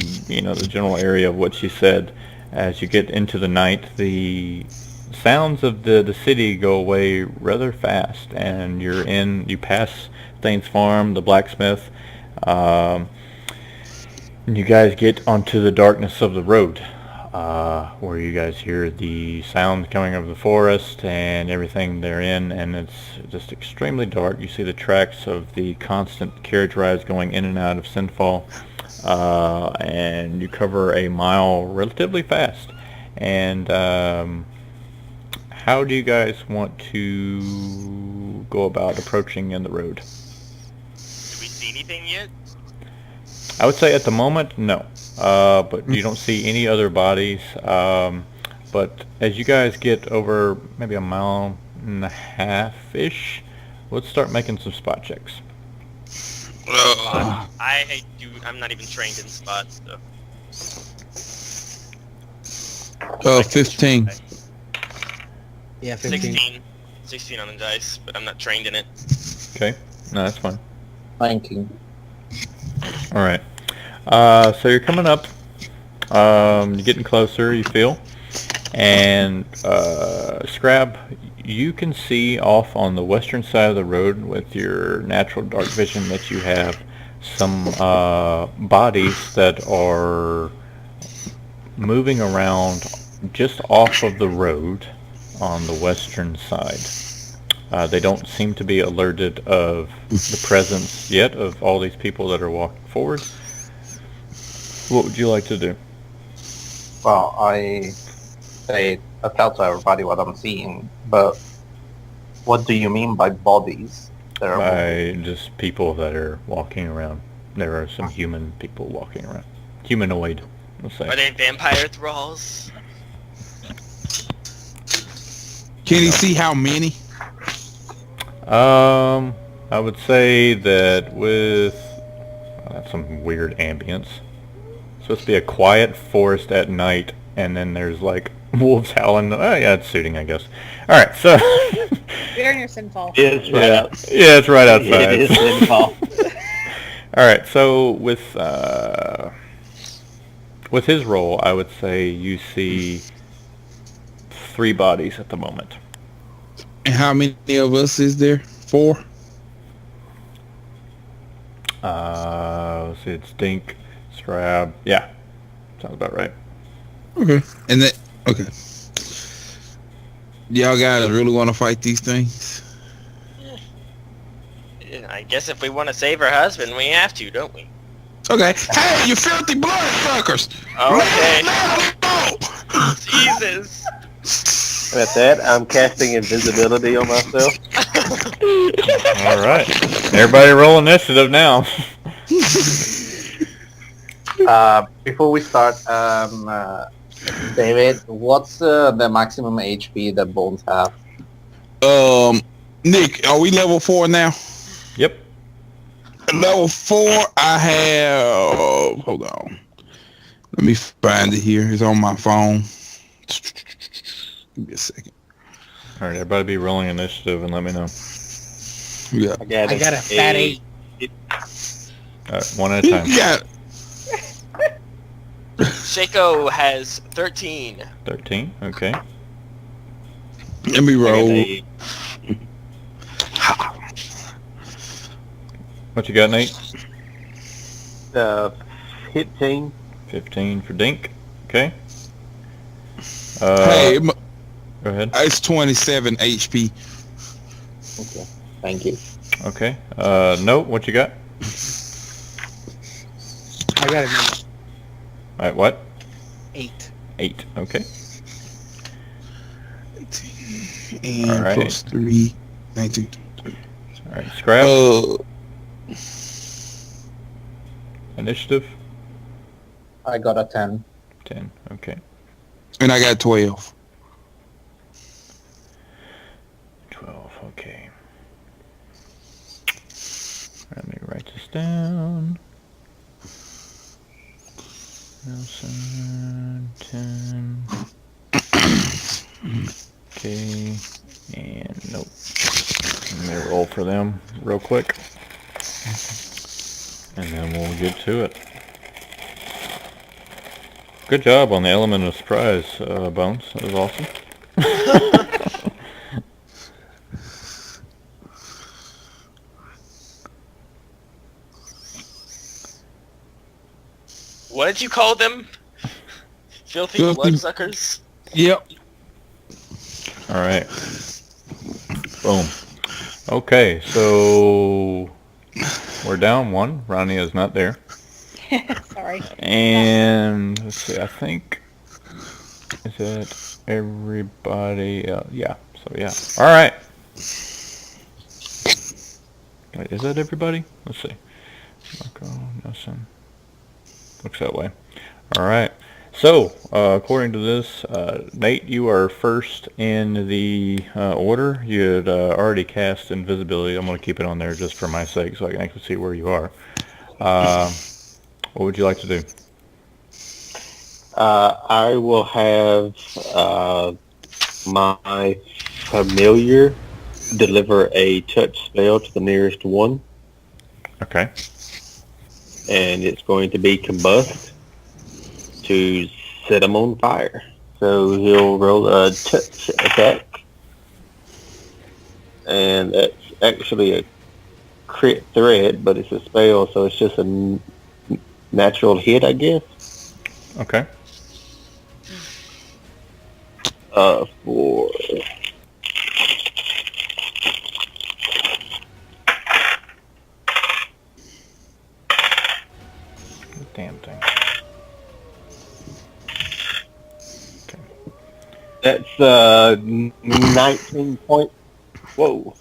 general area of what she said, as you get into the night, the sounds of the city go away rather fast, and you pass Thane's Farm, the blacksmith, um, and you guys get onto the darkness of the road, where you guys hear the sound coming of the forest and everything therein, and it's just extremely dark. You see the tracks of the constant carriage rides going in and out of Sinfall, and you cover a mile relatively fast. And how do you guys want to go about approaching in the road? Do we see anything yet? I would say at the moment, no. But you don't see any other bodies. But as you guys get over maybe a mile and a half-ish, let's start making some spot checks. I'm not even trained in spots, so. 15. Yeah, 15. 16 on the dice, but I'm not trained in it. Okay? No, that's fine. 19. All right. So you're coming up. You're getting closer, you feel. And Scrab, you can see off on the western side of the road with your natural dark vision that you have some bodies that are moving around just off of the road on the western side. They don't seem to be alerted of the presence yet of all these people that are walking forward. What would you like to do? Well, I tell to everybody what I'm seeing, but what do you mean by bodies? There are By just people that are walking around. There are some human people walking around. Humanoid, let's say. Are they vampire thralls? Can you see how many? I would say that with that's some weird ambience. It's supposed to be a quiet forest at night, and then there's like wolves howling. Oh yeah, it's suiting, I guess. All right, so We're near Sinfall. It's right out. yeah, it's right outside. It is Sinfall. All right, so with his roll, I would say you see 3 bodies at the moment. And how many of us is there? 4? Let's see, it's Dink, Scrab. Yeah, sounds about right. Okay. And that, okay. Y'all guys really want to fight these things? Yeah, I guess if we want to save her husband, we have to, don't we? Okay. Hey, you filthy bloodsuckers! Okay. No! Jesus! At that, I'm casting invisibility on myself. All right, everybody roll initiative now. Before we start, David, what's the maximum HP that bones have? Nick, are we level 4 now? Yep. Level 4, I have... Hold on. Let me find it here. It's on my phone. Give me a second. All right, everybody be rolling initiative and let me know. Yeah. I got I got a fat 8. All right, one at a time. Yeah. Shaco has 13. 13, okay. Let me I got roll. a- What you got, Nate? 15. 15 for Dink. Okay. Hey, Go ahead. it's 27 HP. Okay, thank you. Okay. Note, what you got? I got a All right, what? 8. 8. Okay. And All right. plus 3, 19. All right, Scrap. Initiative. I got a 10. 10. Okay. And I got 12. 12. Okay. Let me write this down. Nelson, 10. Okay. And nope. Let me roll for them real quick. And then we'll get to it. Good job on the element of surprise, Bones. That was awesome. What did you call them? Filthy Filthy- bloodsuckers? Yep. All right. Boom. Okay, so we're down one. Ronnie is not there. Sorry. And let's see, I think, is it everybody? Yeah, so yeah. All right. Wait, is that everybody? Let's see. Marco, Nelson. Looks that way. All right. So, according to this, Nate, you are first in the order. You had already cast invisibility. I'm going to keep it on there just for my sake so I can actually see where you are. What would you like to do? I will have my familiar deliver a touch spell to the nearest one, Okay. and it's going to be combust to set him on fire. So he'll roll a touch attack, and that's actually a crit threat, but it's a spell, so it's just a natural hit, I guess. Okay. For Damn thing. that's 19 points. Whoa.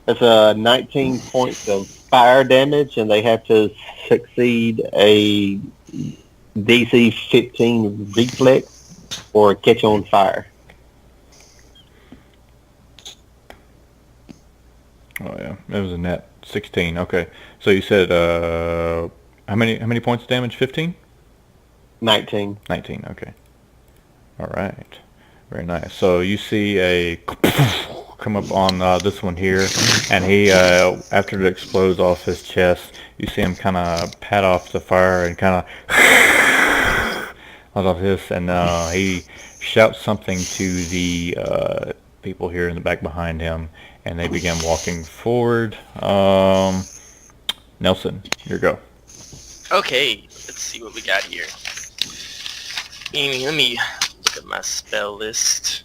That's 19 points of fire damage, and they have to succeed a DC 15 reflex or catch on fire. Oh yeah, it was a net 16. Okay, so you said how many points of damage? 15? 19. 19. Okay. All right. Very nice. So you see a come up on this one here, and he after it explodes off his chest, you see him kind of pat off the fire and kind of off this, and he shouts something to the people here in the back behind him, and they begin walking forward. Nelson, your go. Okay, let's see what we got here. Let me look at my spell list.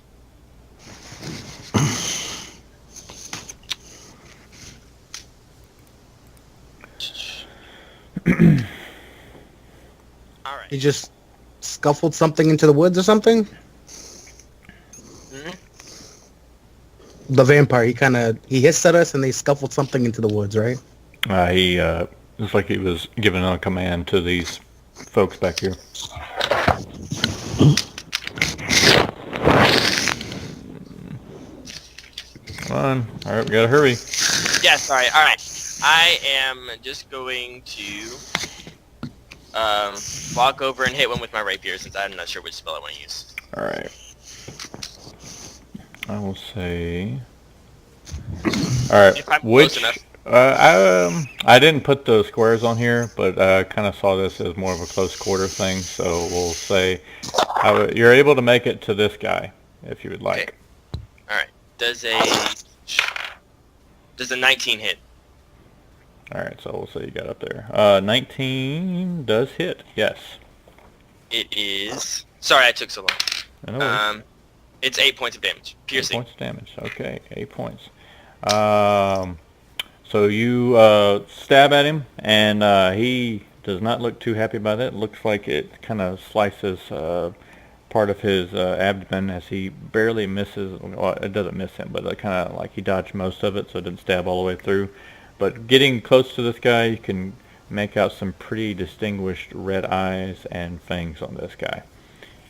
Alright. He just scuffled something into the woods or something? Mhm. The vampire, he hissed at us and they scuffled something into the woods, right? He looks like he was giving a command to these folks back here. Come on. All right, we gotta hurry. Yeah, sorry. Alright. I am just going to walk over and hit one with my rapier since I'm not sure which spell I want to use. All right. I will say. All right. If I'm Which? close enough. I didn't put the squares on here, but I kind of saw this as more of a close quarter thing. So we'll say you're able to make it to this guy if you would like. Okay. Alright. Does a 19 hit? All right. So we'll say you got up there. 19 does hit. Yes. It is... Sorry I took so long. No worries. It's 8 points of damage. 8 Piercing. points of damage. Okay, 8 points. So you stab at him, and he does not look too happy by that. It looks like it kind of slices part of his abdomen as he barely misses. Well, it doesn't miss him, but it kind of like he dodged most of it, so it didn't stab all the way through. But getting close to this guy, you can make out some pretty distinguished red eyes and fangs on this guy.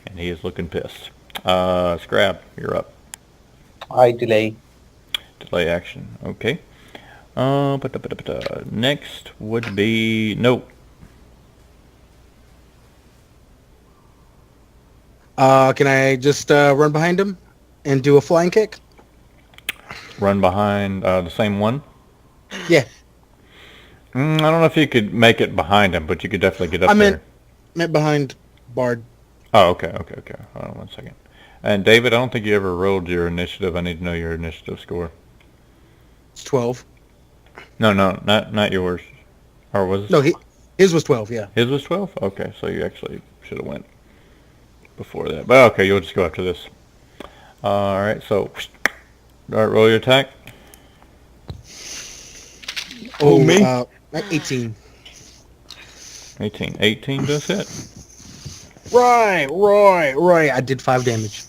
And he is looking pissed. Scrab, you're up. I delay. Delay action. Okay. Next would be nope. Can I just run behind him and do a flying kick? Run behind the same one. Yeah, I don't know if you could make it behind him, but you could definitely get up I there. meant behind Bard. Oh, okay. Hold on 1 second. And David, I don't think you ever rolled your initiative. I need to know your initiative score. It's 12. No, not yours. Or was it? No, his was 12. Yeah. His was 12? Okay, so you actually should have went before that. But okay, you'll just go after this. Alright, so alright, roll your attack. Oh, me? 18. 18. 18 does hit. Right. I did 5 damage.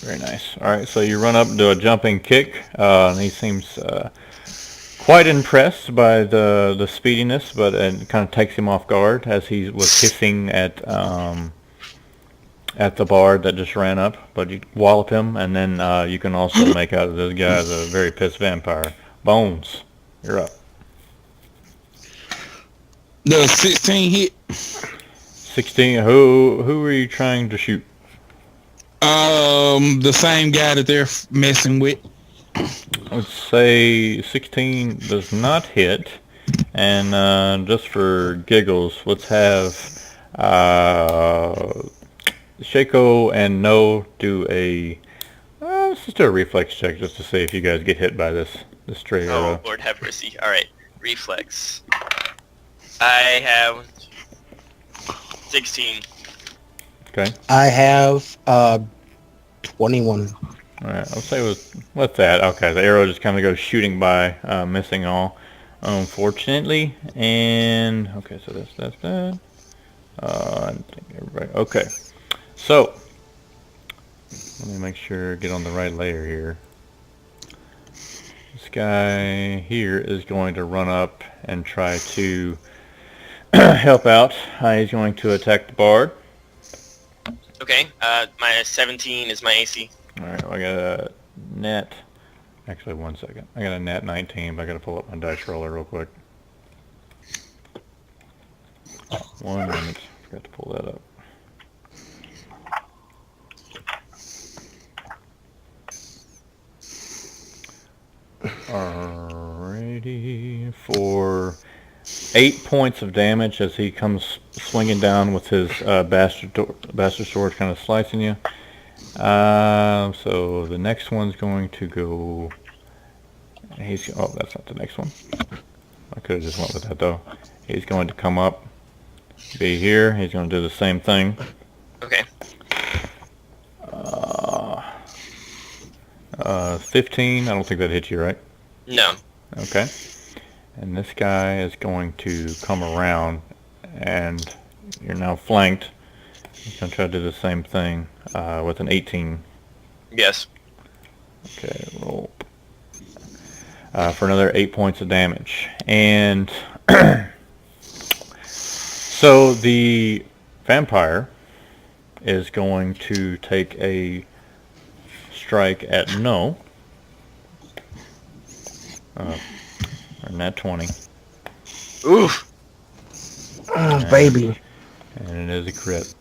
Very nice. Alright, so you run up and do a jumping kick. And he seems quite impressed by the speediness, but it kind of takes him off guard as he was hissing at the bard that just ran up. But you wallop him, and then you can also make out that this guy's a very pissed vampire. Bones, you're up. The 16 hit. 16. Who are you trying to shoot? The same guy that they're messing with. Let's say 16 does not hit, and just for giggles, let's have Shaco and No do a let's just do a reflex check just to see if you guys get hit by this stray Oh, arrow. Lord have mercy. Alright, reflex. I have 16. Okay. I have 21. All right. I'll say what's that? Okay, the arrow just kind of goes shooting by, missing all, unfortunately. And okay, so that's that. I think everybody. Okay. So let me make sure get on the right layer here. This guy here is going to run up and try to help out. He's going to attack the bard. Okay, my 17 is my AC. Alright, well, I got a net. Actually, 1 second. I got a net 19, but I got to pull up my dice roller real quick. 1 minute. Forgot to pull that up. Alrighty. For 8 points of damage as he comes swinging down with his bastard sword, kind of slicing you. So the next one's going to go. Oh, that's not the next one. I could have just went with that though. He's going to come up, be here. He's going to do the same thing. Okay. 15. I don't think that hits you, right? No. Okay. And this guy is going to come around, and you're now flanked. He's going to try to do the same thing with an 18. Yes. Okay, roll. For another 8 points of damage. And so the vampire is going to take a strike at No. Or nat 20. Oof. Oh, baby. And it is a crit.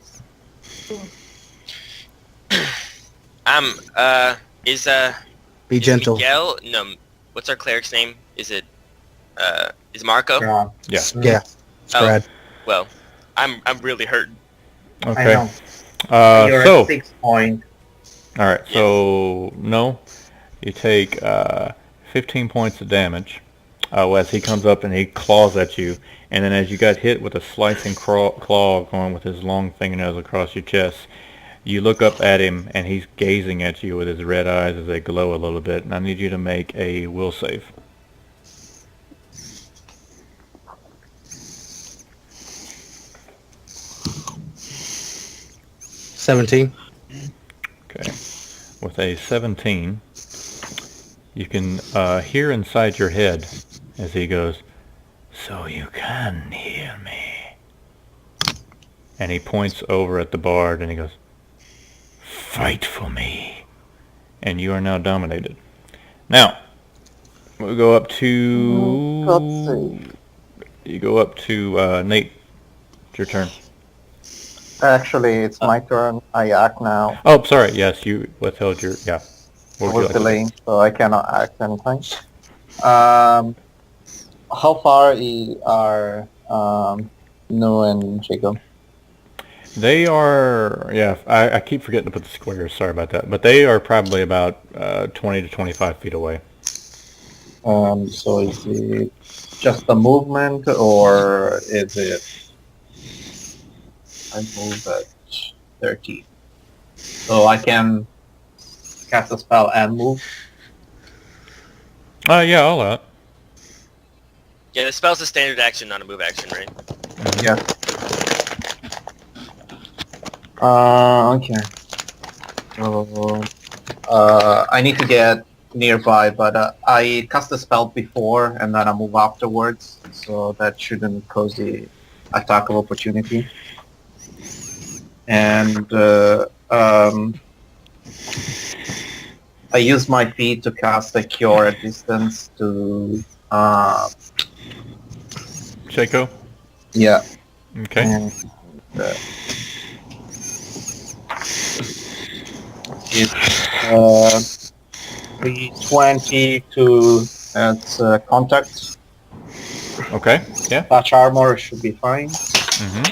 Is Be gentle. Miguel? No. What's our cleric's name? Is it, is Marco? Yeah, Yeah. Yeah. It's Oh. Brad. Well, I'm really hurting. Okay. I know. You're So, at 6 point. alright, so No, you take 15 points of damage as he comes up and he claws at you, and then as you got hit with a slicing claw going with his long fingernails across your chest, you look up at him and he's gazing at you with his red eyes as they glow a little bit, and I need you to make a will save. $17. Okay. With a 17, you can hear inside your head as he goes, "So you can hear me." And he points over at the bard and he goes, "Fight for me." And you are now dominated. Now, we'll go up to... You go up to Nate. It's your turn. Actually, it's my turn. I act now. Oh, sorry. Yes, you withheld your... Yeah. I What would you was like to do? delaying, so I cannot act anything. How far are No and Jacob? They are, yeah, I keep forgetting to put the squares, sorry about that. But they are probably about 20 to 25 feet away. So is it just a movement, or is it? I move at 30, so I can cast a spell and move. Yeah, all out. Yeah, the spell's a standard action, not a move action, right? Yeah. Okay. So, I need to get nearby, but I cast the spell before and then I move afterwards, so that shouldn't cause the attack of opportunity. And I use my feet to cast a cure at distance to Shaco? yeah. Okay. And it's 320 to contact. Okay, yeah. Touch armor should be fine. Mm-hmm.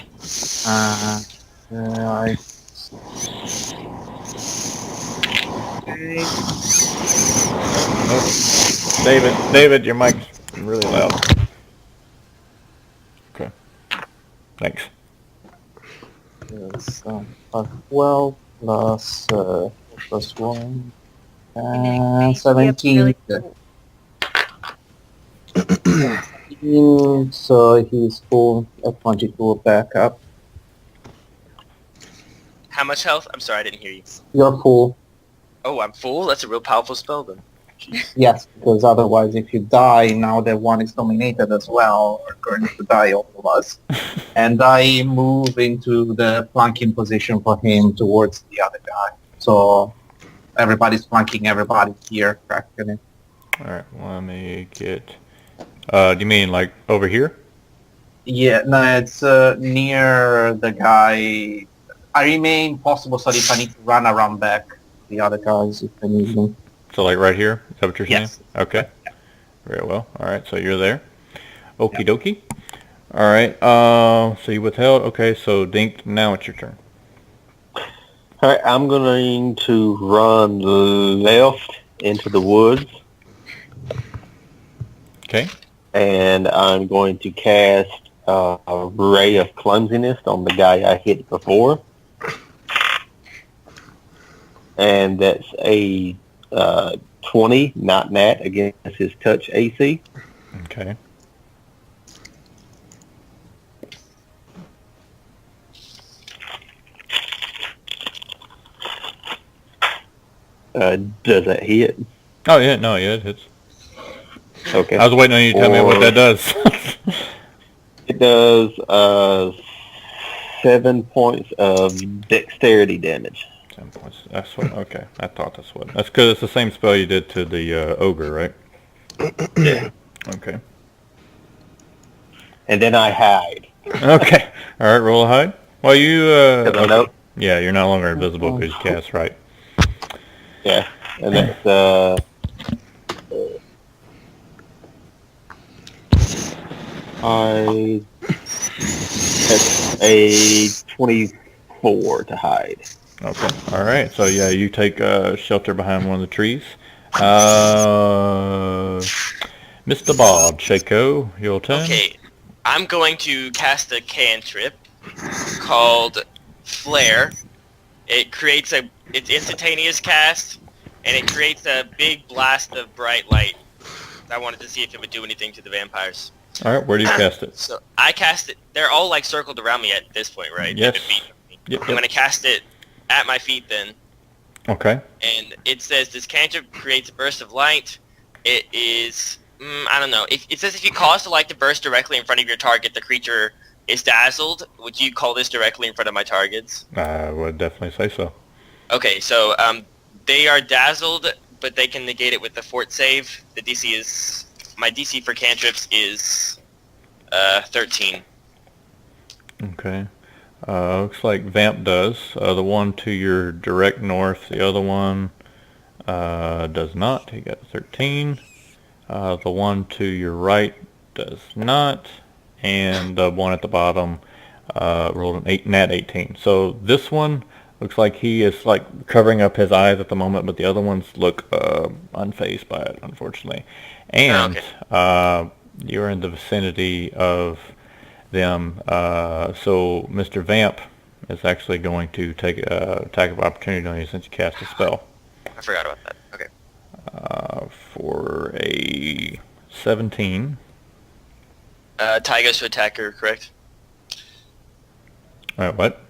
I Oh. David, your mic's really loud. Okay. Thanks. Yes, 12 plus 1 and 17. 17, so he's full at 22 back up. How much health? I'm sorry, I didn't hear you. You're full. Oh, I'm full? That's a real powerful spell then. Yes, because otherwise if you die, now that one is dominated as well, we're going to die, all of us. And I move into the flanking position for him towards the other guy. So everybody's flanking everybody here, practically. Alright, let me get... do you mean like over here? Yeah, no, it's near the guy. I remain possible, so if I need to run around back the other guys if I need them. So like right here? Is that what you're saying? Yes. Okay. Very well. Alright, so you're there. Okie dokie. Alright, so you withheld. Okay, so Dink, now it's your turn. Alright, I'm going to run left into the woods. Okay. And I'm going to cast a Ray of Clumsiness on the guy I hit before. And that's a 20, not nat, against his touch AC. Okay. Does that hit? Oh yeah, no, yeah, it hits. Okay. I was waiting on you to tell me what that does. It does 7 points of dexterity damage. 10 points. That's what. Okay, I thought that's what. That's because it's the same spell you did to the ogre, right? Yeah. Okay. And then I hide. Okay. All right. Roll a hide. Well, you. Nope. Yeah, you're no longer invisible because you cast right. Yeah. And that's that's a 24 to hide. Okay. All right. So yeah, you take shelter behind one of the trees. Mr. Bob, Shaco, your turn. Okay, I'm going to cast a cantrip called Flare. It's instantaneous cast, and it creates a big blast of bright light. I wanted to see if it would do anything to the vampires. All right. Where do you cast it? So I cast it. They're all like circled around me at this point, right? Yes. At the feet of me. Yep, I'm going to cast it at my feet then. Okay. And it says this cantrip creates a burst of light. It is, I don't know. It says if you cause the light to burst directly in front of your target, the creature is dazzled. Would you call this directly in front of my targets? I would definitely say so. Okay, so they are dazzled, but they can negate it with the fort save. The DC is, my DC for cantrips is 13. Okay. Looks like Vamp does. The one to your direct north, the other one does not. He got 13. The one to your right does not, and the one at the bottom rolled an nat 18. So this one looks like he is like covering up his eyes at the moment, but the other ones look unfazed by it, unfortunately. And you're in the vicinity of them, so Mr. Vamp is actually going to take attack of opportunity on you since you cast a spell. I forgot about that. Okay. For a 17. Tie goes to attacker, correct? All right, what?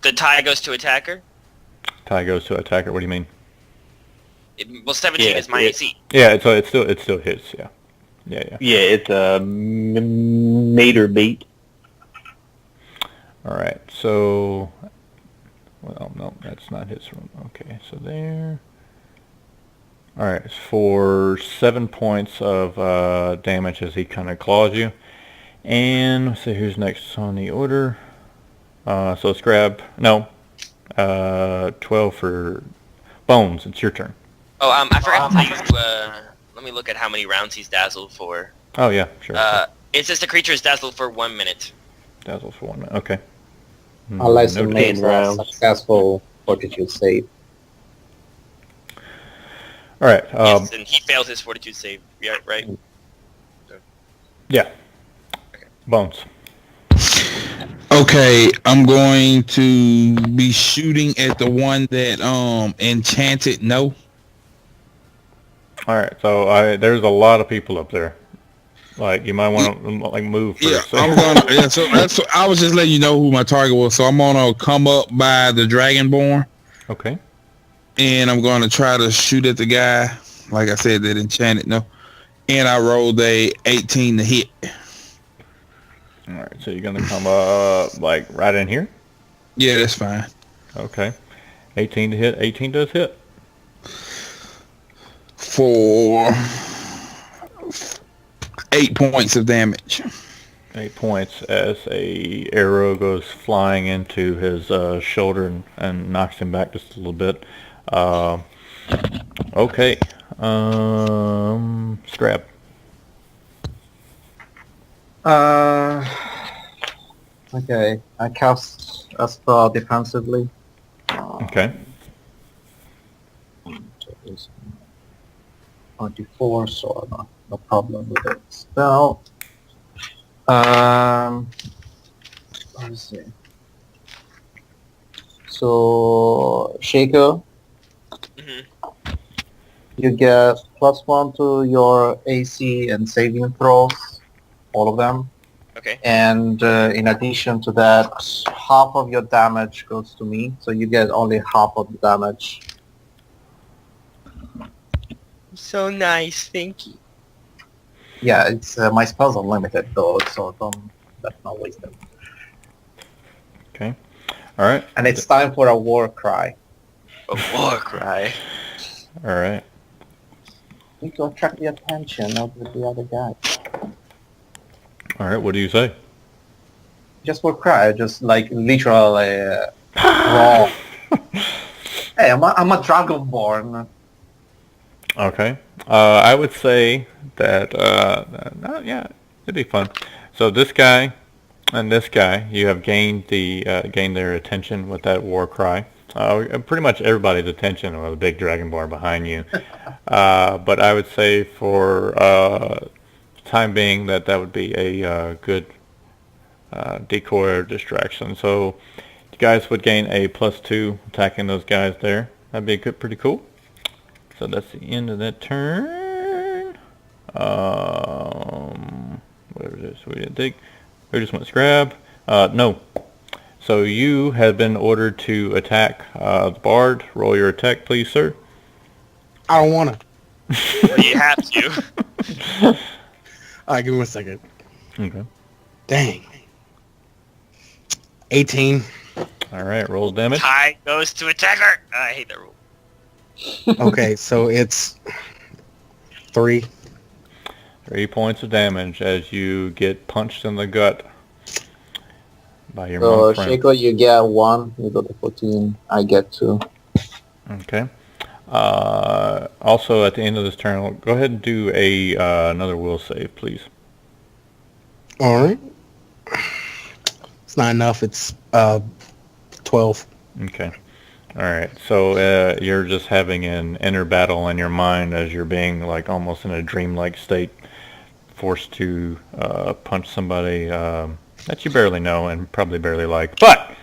The tie goes to attacker? Tie goes to attacker. What do you mean? Well, 17 is my AC. Yeah, it still hits. Yeah. Yeah. Yeah, it's a meter beat. All right. So, well, no, that's not his room. Okay, so there. All right, for 7 points of damage as he kind of claws you. And let's see who's next on the order. So let's grab 12 for Bones. It's your turn. Oh, I forgot to tell you. Let me look at how many rounds he's dazzled for. Oh yeah, sure. It says the creature is dazzled for 1 minute. Dazzles for 1 minute. Okay. Unless it makes a rounds. successful fortitude save. All right. Yes, and he fails his fortitude save. Yeah, right. Yeah. Bones. Okay, I'm going to be shooting at the one that enchanted no. All right. So there's a lot of people up there. Like you might want to like move first. Yeah, I'm gonna. Yeah, so I was just letting you know who my target was. So I'm gonna come up by the Dragonborn. Okay. And I'm going to try to shoot at the guy, like I said, that enchanted no. And I rolled a 18 to hit. All right, so you're going to come up, like, right in here? Yeah, that's fine. Okay. 18 to hit. 18 does hit. For 8 points of damage. 8 points as a arrow goes flying into his shoulder and knocks him back just a little bit. Okay. Scrap. Okay, I cast a spell defensively. Okay. 24, so no problem with the spell. Let's see. So, Shaker, you get +1 to your AC and saving throws, all of them. Okay. And in addition to that, half of your damage goes to me, so you get only half of the damage. So nice, thank you. Yeah, it's my spells are limited though, so let's not waste them. Okay. All right. And it's time for a war cry. A war cry. All right. We need to attract the attention of the other guy. All right. What do you say? Just war cry, just like literally raw. Hey, I'm a dragonborn. Okay. I would say that, yeah, it'd be fun. So this guy and this guy, you have gained their attention with that war cry. Pretty much everybody's attention with a big dragonborn behind you. But I would say for time being that would be a good decoy or distraction. So you guys would gain a +2 attacking those guys there. That'd be pretty cool. So that's the end of that turn. Whatever it is, we didn't think. We just went scrab. No. So you have been ordered to attack the bard. Roll your attack, please, sir. I don't want to. Well, you have to. All right, give me 1 second. Okay. Dang. 18. All right, roll damage. Tie goes to attacker. I hate that rule. Okay, so it's 3. 3 points of damage as you get punched in the gut by your So monk friend. Shaker, you get 1. You go to 14. I get 2. Okay. Also, at the end of this turn, go ahead and do a another will save, please. All right. It's not enough. It's 12. Okay. All right. So you're just having an inner battle in your mind as you're being like almost in a dreamlike state, forced to punch somebody that you barely know and probably barely like. But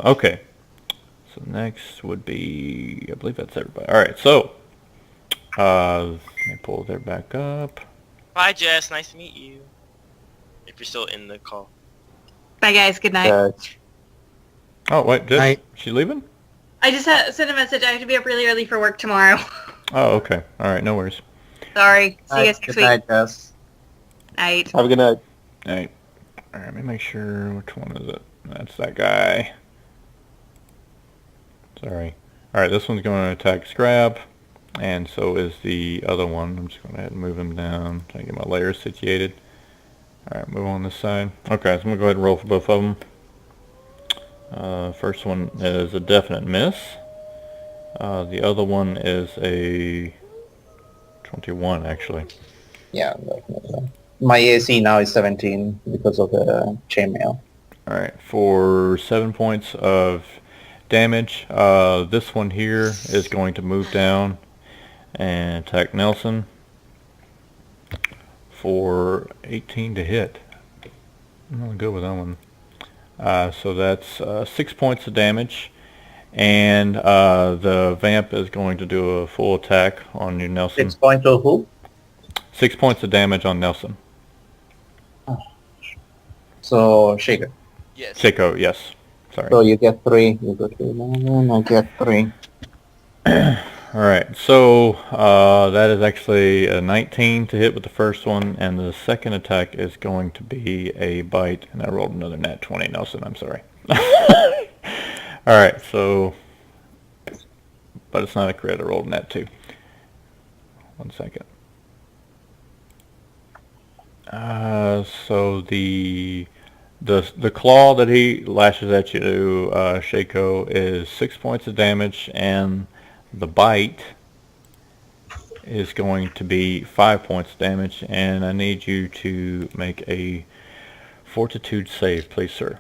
okay. So next would be, I believe that's everybody. All right. So let me pull that back up. Bye, Jess. Nice to meet you. If you're still in the call. Bye, guys. Good night. Oh wait, Night. she leaving? I just sent a message. I have to be up really early for work tomorrow. Oh, okay. All right. No worries. Sorry. See you guys next Good week. night, Jess. Night. Have a good night. All right. All right. Let me make sure. Which one is it? That's that guy. Sorry. All right. This one's going to attack Scrab, and so is the other one. I'm just going to move him down. Try to get my layers situated. All right. Move on this side. Okay. So I'm going to go ahead and roll for both of them. First one is a definite miss. The other one is a 21, actually. Yeah, definitely. My AC now is 17 because of the chainmail. All right, for 7 points of damage, this one here is going to move down and attack Nelson for 18 to hit. I'm gonna go with that one. So that's 6 points of damage, and the vamp is going to do a full attack on you, Nelson. 6 points to who? 6 points of damage on Nelson. So, Shaker. Yes. Shaco, yes. Sorry. So you get 3. You go 3. And I get 3. All right, so that is actually a 19 to hit with the first one, and the second attack is going to be a bite, and I rolled another nat 20, Nelson, I'm sorry. All right, so, but it's not a crit, I rolled a nat 2. 1 second. So the claw that he lashes at you, Shaco, is 6 points of damage, and the bite is going to be 5 points of damage, and I need you to make a fortitude save, please, sir.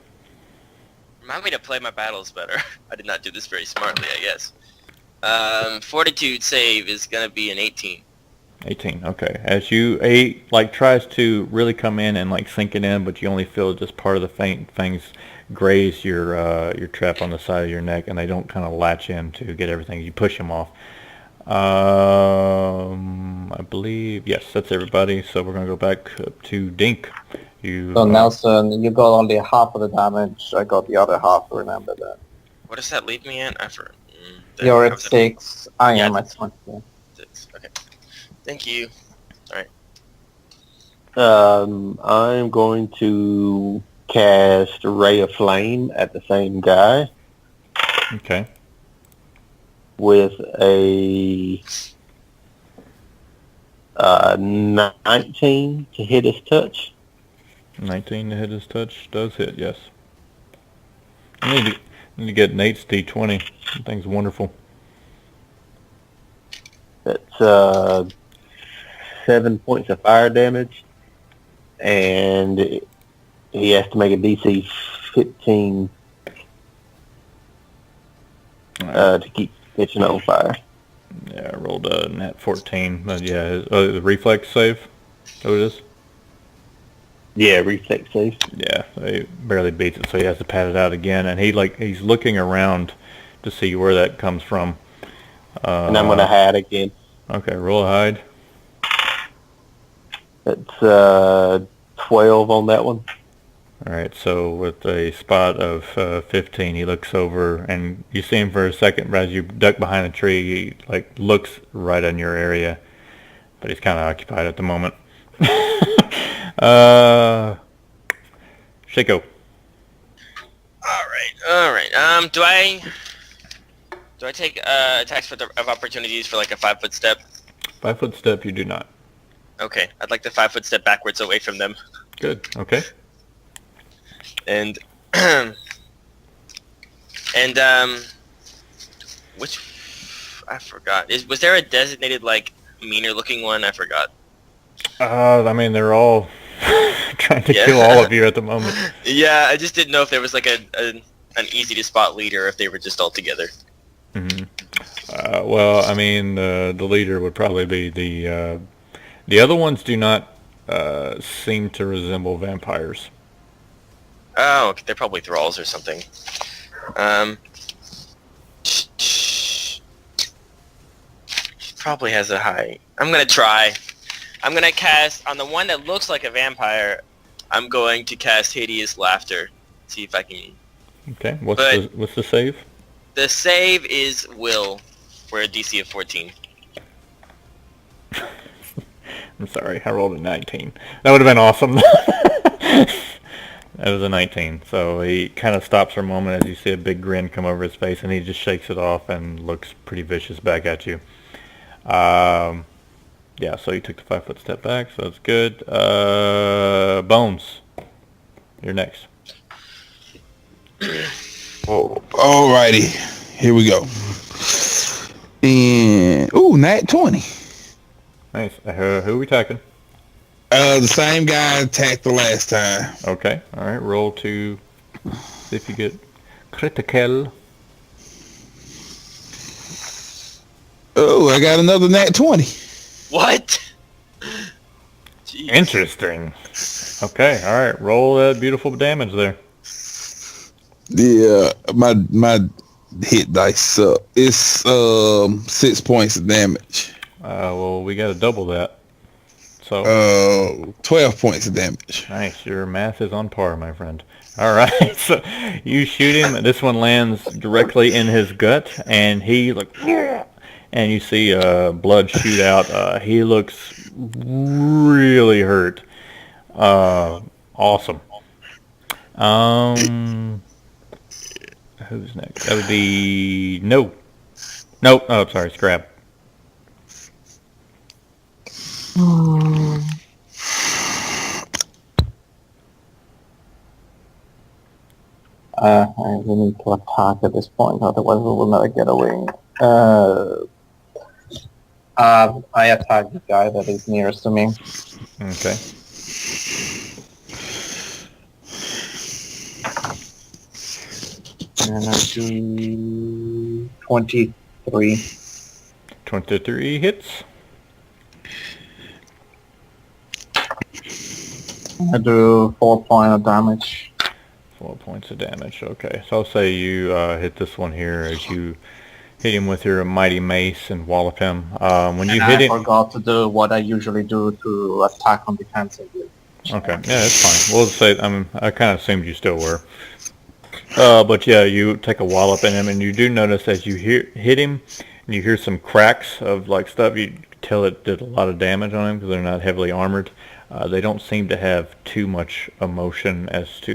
Remind me to play my battles better. I did not do this very smartly, I guess. Fortitude save is gonna be an 18. 18, okay. As you tries to really come in and sink it in, but you only feel just part of the fangs graze your trap on the side of your neck, and they don't kind of latch in to get everything. You push them off. I believe, yes, that's everybody. So we're gonna go back up to Dink. So Nelson, you got only half of the damage. I got the other half. Remember that. What does that leave me at? You're at 6. I Yeah. am at 20. 6. Okay. Thank you. I'm going to cast Ray of Flame at the same guy Okay. with a 19 to hit his touch. 19 to hit his touch does hit, yes. I need to get Nate's D20. That thing's wonderful. That's 7 points of fire damage, and he has to make a DC 15 to keep catching on fire. Yeah, I rolled a nat 14. But yeah, the reflex save. Is that what it is? Yeah, reflex save. Yeah, he barely beats it, so he has to pat it out again, and he's looking around to see where that comes from. And I'm going to hide again. Okay, roll a hide. That's 12 on that one. All right, so with a spot of 15, he looks over, and you see him for a second, but as you duck behind a tree, he looks right in your area, but he's kind of occupied at the moment. Shaco. All right. Do I take attacks of opportunities for like a 5-foot step? 5-foot step, you do not. Okay, I'd like to 5-foot step backwards away from them. Good. Okay. And Which I forgot. Was there a designated like meaner looking one? I forgot. I mean, they're all trying to Yeah. kill all of you at the moment. Yeah, I just didn't know if there was like an easy to spot leader, or if they were just all together. Hmm. Well, I mean, the leader would probably be the other ones do not seem to resemble vampires. Oh, okay, they're probably thralls or something. Probably has a high. I'm gonna try. I'm gonna cast on the one that looks like a vampire. I'm going to cast Hideous Laughter. See if I can. Okay, But- what's the save? The save is Will for a DC of 14. I'm sorry, I rolled a 19. That would have been awesome. That was a 19. So he kind of stops for a moment as you see a big grin come over his face, and he just shakes it off and looks pretty vicious back at you. Yeah, so you took the 5-foot step back, so that's good. Bones, you're next. Oh, alrighty, here we go. And nat 20. Nice. Who are we attacking? The same guy attacked the last time. Okay, all right. Roll to see if you get critical. Oh, I got another nat 20. What? Jeez. Interesting. Okay, all right. Roll that beautiful damage there. Yeah, my hit dice suck. It's 6 points of damage. Well, we got to double that. So 12 points of damage. nice. Your math is on par, my friend. All right. So you shoot him. This one lands directly in his gut, and he like, and you see blood shoot out. He looks really hurt. Awesome. Who's next? That would be no. Nope. Oh, sorry. Scrap. I will need to attack at this point, otherwise we will never get away. I attack the guy that is nearest to me. Okay. And I do 23. 23 hits. I do 4 points of damage. 4 points of damage. Okay, so I'll say you hit this one here as you hit him with your mighty mace and wallop him. When you hit I him, forgot to do what I usually do to attack on defensively. okay, yeah, that's fine. We'll say I kind of assumed you still were. But yeah, you take a wallop in him, and you do notice as you hit him, and you hear some cracks of like stuff. You tell it did a lot of damage on him because they're not heavily armored. They don't seem to have too much emotion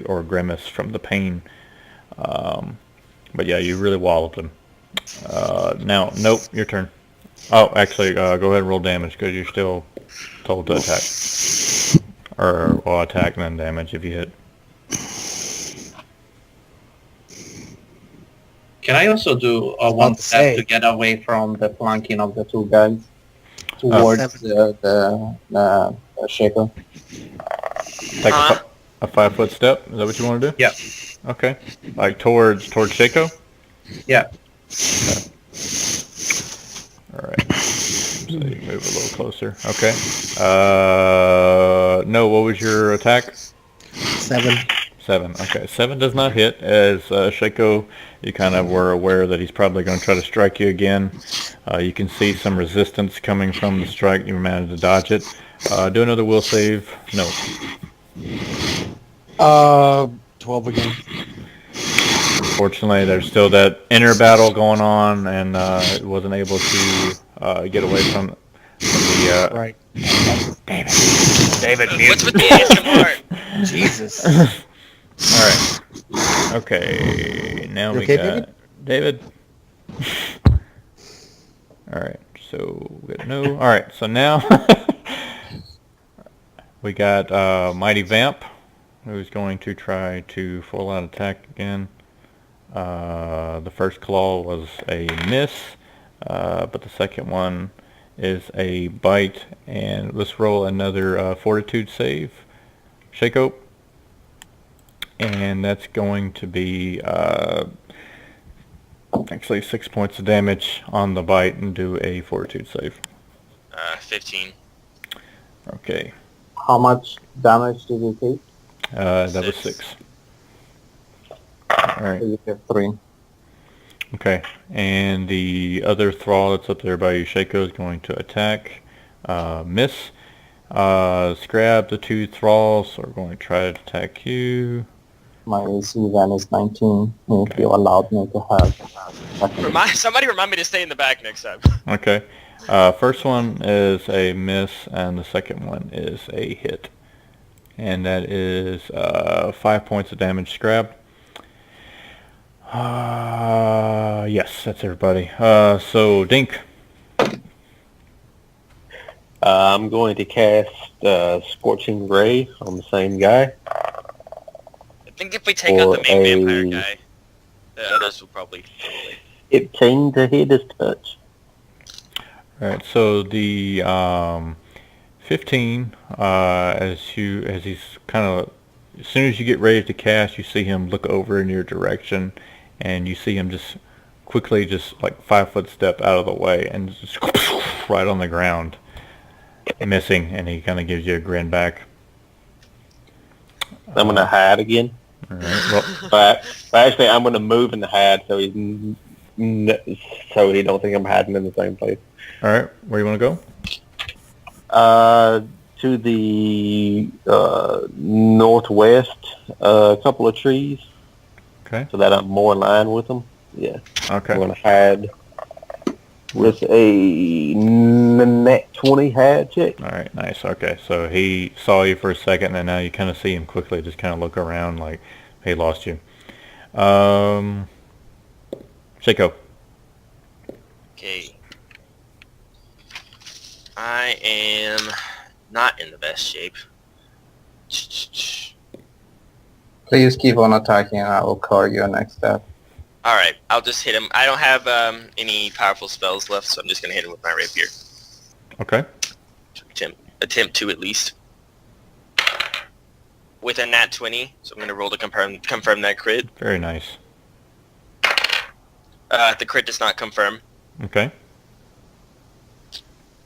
or grimace from the pain. But yeah, you really walloped him. Now, nope, your turn. Oh, actually, go ahead and roll damage because you're still told to attack. Or attack and then damage if you hit. Can I also do a one step to get away from the flanking of the two guys towards the shaker? Take a 5-foot step. Is that what you want to do? Yeah. Okay. Like towards Shaco? Yeah. Okay. All right. So you move a little closer. Okay. No, what was your attack? 7. 7. Okay. 7 does not hit. As Shaco, you kind of were aware that he's probably going to try to strike you again. You can see some resistance coming from the strike. You managed to dodge it. Do another will save. No. 12 again. Unfortunately, there's still that inner battle going on, and it wasn't able to get away from the... Right. David, mute. What's with the ASMR? Jesus. All right. Okay. Now You we okay, got David. All right. So we got no. All right. So now we got Mighty Vamp, who's going to try to full out attack again. The first claw was a miss, but the second one is a bite. And let's roll another fortitude save. Shako. And that's going to be actually 6 points of damage on the bite, and do a fortitude save. 15. Okay. How much damage did you take? That was 6. Alright. So you get 3. Okay. And the other thrall that's up there by you, Shako, is going to attack. Miss. Scrab, the 2 thralls are going to try to attack you. My AC then is 19. If you allowed me to have. Somebody remind me to stay in the back next time. Okay. First one is a miss, and the second one is a hit. And that is 5 points of damage, Scrab. Yes, that's everybody. So, Dink. I'm going to cast Scorching Ray on the same guy. I think if we take out the Or main vampire guy, the others will probably... 18 to hit his touch. Alright, so the 15, as he's kind of, as soon as you get ready to cast, you see him look over in your direction, and you see him just quickly, just like 5 foot step out of the way, and just right on the ground, missing, and he kind of gives you a grin back. I'm going to hide again. Alright, well, But actually, I'm going to move in the hide so so he don't think I'm hiding in the same place. alright, where you want to go? To the northwest, a couple of trees, Okay. so that I'm more in line with them. Yeah, Okay. I'm going to hide with a net 20 hide check. Alright, nice. Okay, so he saw you for a second, and now you kind of see him quickly just kind of look around like he lost you. Shako. Okay. I am not in the best shape. Please keep on attacking and I will call you next step. Alright, I'll just hit him. I don't have any powerful spells left, so I'm just going to hit him with my rapier. Okay. Attempt to at least. With a nat 20, so I'm going to roll to confirm that crit. Very nice. The crit does not confirm. Okay.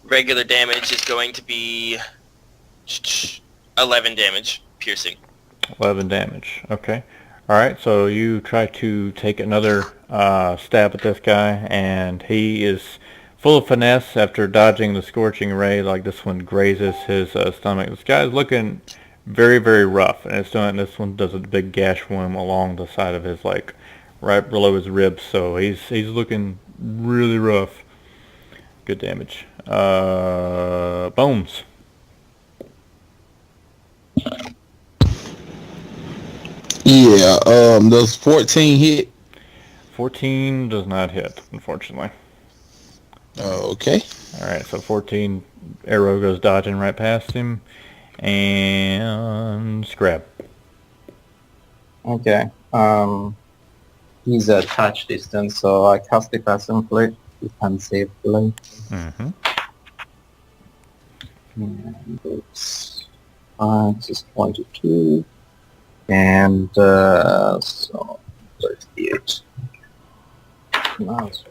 Regular damage is going to be 11 damage, piercing. 11 damage. Okay. Alright, so you try to take another stab at this guy, and he is full of finesse after dodging the scorching ray. Like, this one grazes his stomach. This guy's looking very, very rough, and this one does a big gash wound along the side of his, like, right below his ribs, so he's looking really rough. Good damage. Bones. Yeah, does 14 hit? 14 does not hit, unfortunately. Okay. Alright, so 14, arrow goes dodging right past him. And Scrab. Okay. He's a touch distance, so I cast the person plate. You can save play. Mm-hmm. And it's 22. And so 38. Nice.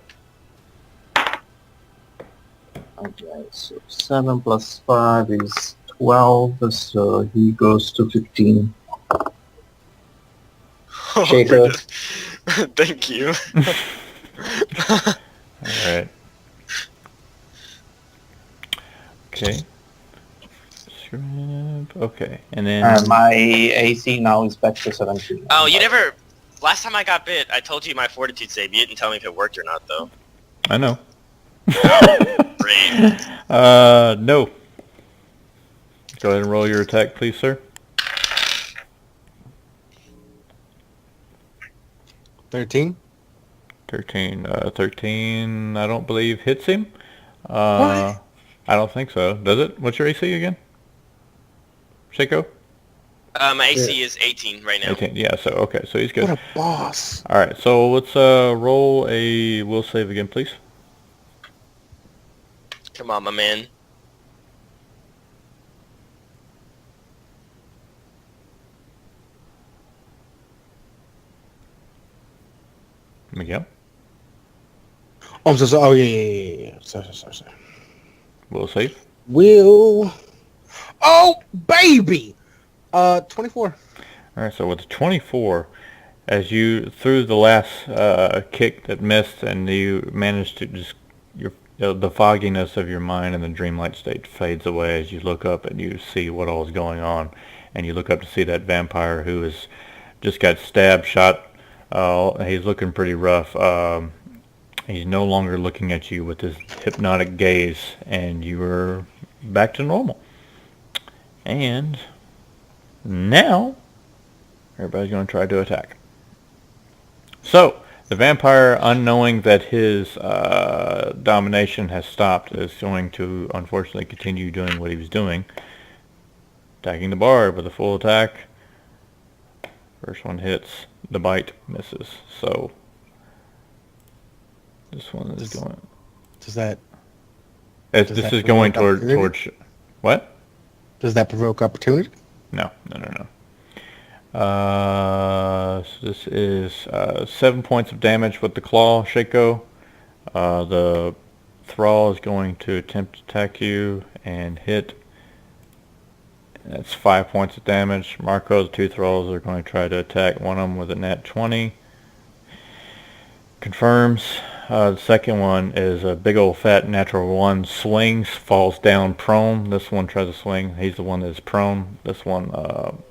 Okay, so 7 plus 5 is 12, so he goes to 15. Shaker. Thank you. Alright. Okay. Scrab. Okay, and then... My AC now is back to 17. Oh, you never... Last time I got bit, I told you my fortitude save. You didn't tell me if it worked or not, though. I know. Great. No. Go ahead and roll your attack, please, sir. 13. 13, I don't believe hits him. What? I don't think so. Does it? What's your AC again? Shako? My AC is 18 right now. 18. Yeah. So okay. So he's good. What a boss. All right. So let's roll a will save again, please. Come on, my man. Miguel. Oh, I'm so sorry. Oh, yeah. Sorry. Will save. Will. Oh, baby. 24. All right. So with the 24, as you threw the last kick that missed, and you managed to just the fogginess of your mind and the dreamlike state fades away as you look up and you see what all is going on, and you look up to see that vampire who has just got stabbed, shot. He's looking pretty rough. He's no longer looking at you with his hypnotic gaze, and you are back to normal. And now everybody's going to try to attack. So the vampire, unknowing that his domination has stopped, is going to unfortunately continue doing what he was doing, attacking the bard with a full attack. First one hits, the bite misses. So this one is going. Does that This is going towards what? Does that provoke opportunity? No. So this is 7 points of damage with the claw, Shaco. The thrall is going to attempt to attack you and hit. That's 5 points of damage. Marco, the two thralls are going to try to attack one of them with a nat 20. Confirms. The second one is a big old fat natural 1. Swings, falls down prone. This one tries to swing. He's the one that is prone. This one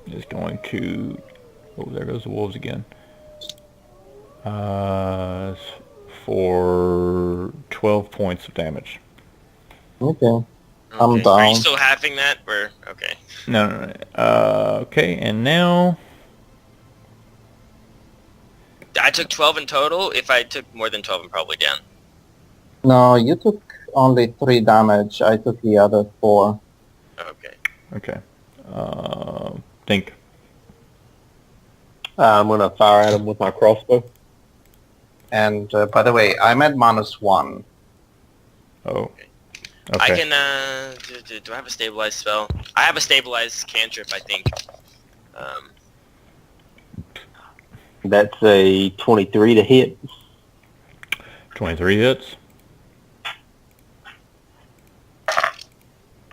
is going to... Oh, there goes the wolves again. For 12 points of damage. Okay. I'm Are down. you still having that? Or okay. No. Okay, and now... I took 12 in total. If I took more than 12, I'm probably down. No, you took only 3 damage. I took the other 4. Okay. Think. I'm going to fire at him with my crossbow. And by the way, I'm at -1. Oh. I Okay. can, do I have a stabilized spell? I have a stabilized cantrip, I think. That's a 23 to hit. 23 hits.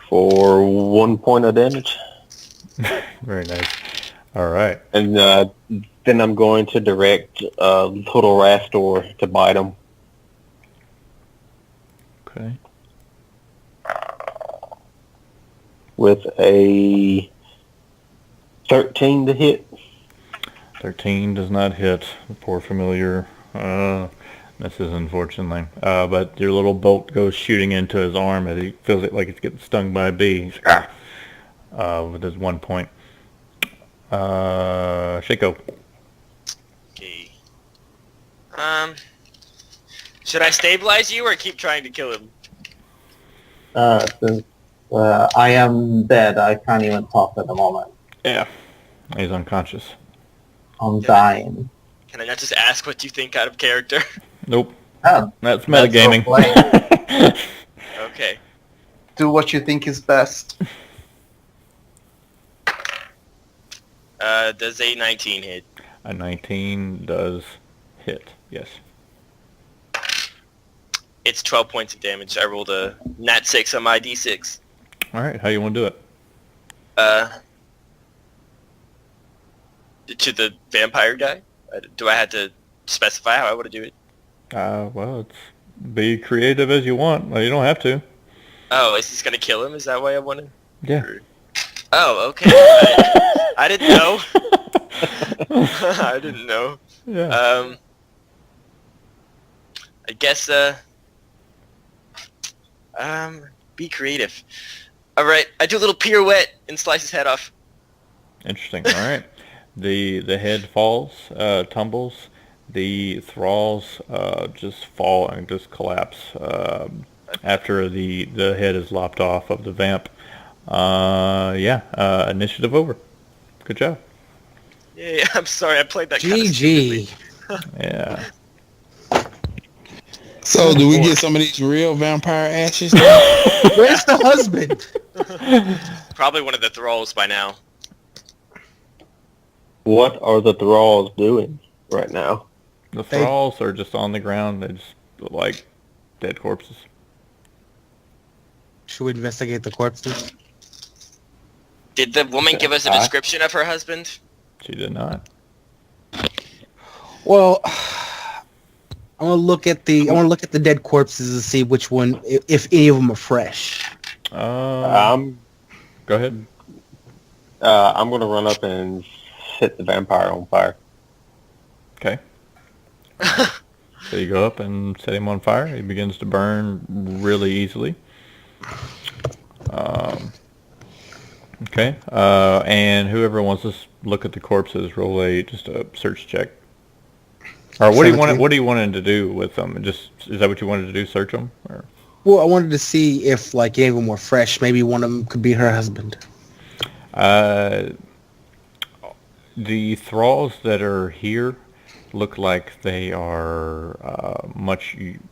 For 1 point of damage. Very nice. All right. And then I'm going to direct Little Rastor to bite him. Okay. With a 13 to hit. 13 does not hit. The poor familiar misses, unfortunately. But your little bolt goes shooting into his arm as he feels it like it's getting stung by a bee. He's like, with his 1 point. Shaco. Okay. Should I stabilize you or keep trying to kill him? Since I am dead, I can't even talk at the moment. Yeah. He's unconscious. I'm dying. Can I not just ask what you think out of character? Nope. Oh, That's metagaming. Okay. do what you think is best. Does a 19 hit? A 19 does hit. Yes. It's 12 points of damage. I rolled a nat 6 on my d6. All right. How you want to do it? To the vampire guy? Do I have to specify how I want to do it? Well, it's be creative as you want. Well, you don't have to. Oh, is this gonna kill him? Is that why I want to? Yeah. Oh, okay. I didn't know. I didn't know. Yeah. I guess, be creative. Alright, I do a little pirouette and slice his head off. Interesting. All right. The head falls, tumbles. The thralls just fall and just collapse after the head is lopped off of the vamp. Initiative over. Good job. Yeah, I'm sorry, I played that kind of stupidly. GG. Yeah. So do we get some of these real vampire ashes now? Where's the husband? Probably one of the thralls by now. What are the thralls doing right now? The thralls are just on the ground. They just look like dead corpses. Should we investigate the corpses? Did the woman give us a description of her husband? She did not. Well, I want to look at the dead corpses and see which one, if any of them are fresh. I'm Go ahead. I'm gonna run up and set the vampire on fire. Okay. So you go up and set him on fire. He begins to burn really easily. Okay. And whoever wants to look at the corpses, roll just a search check. Or what do you want? 17. What do you wanted to do with them? Just is that what you wanted to do? Search them? Or? Well, I wanted to see if like any of them were fresh. Maybe one of them could be her husband. The thralls that are here look like they are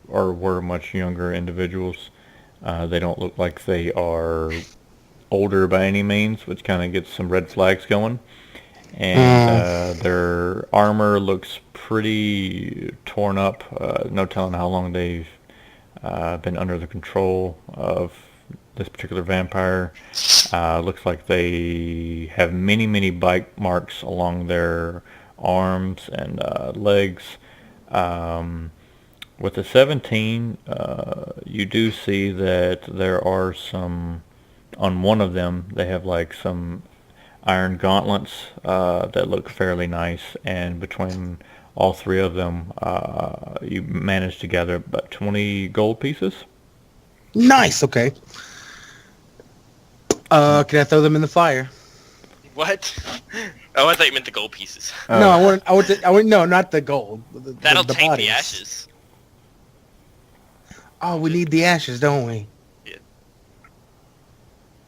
were much younger individuals. They don't look like they are older by any means, which kind of gets some red flags going. And their armor looks pretty torn up. No telling how long they've been under the control of this particular vampire. Looks like they have many bite marks along their arms and legs. With the 17, you do see that there are some, on one of them, they have like some iron gauntlets that look fairly nice, and between all three of them, you managed to gather about 20 gold pieces. Nice. Okay. Can I throw them in the fire? What? Oh, I thought you meant the gold pieces. No, I want. No, not the gold. That'll the taint bodies. the ashes. Oh, we need the ashes, don't we? Yeah.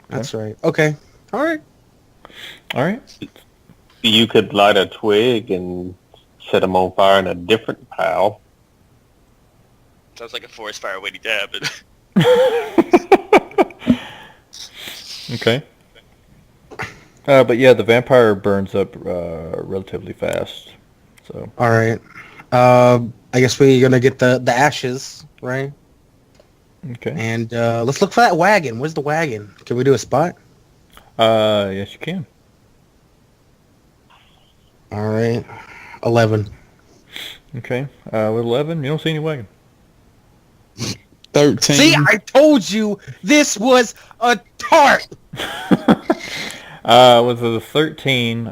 That's right. Okay. All right. All right. You could light a twig and set them on fire in a different pile. Sounds like a forest fire waiting to happen. Okay. But yeah, the vampire burns up relatively fast. So. All right. I guess we're gonna get the ashes, right? Okay. And let's look for that wagon. Where's the wagon? Can we do a spot? Yes, you can. All right. 11. Okay. With 11, you don't see any wagon. 13. See, I told you this was a tart. With the 13,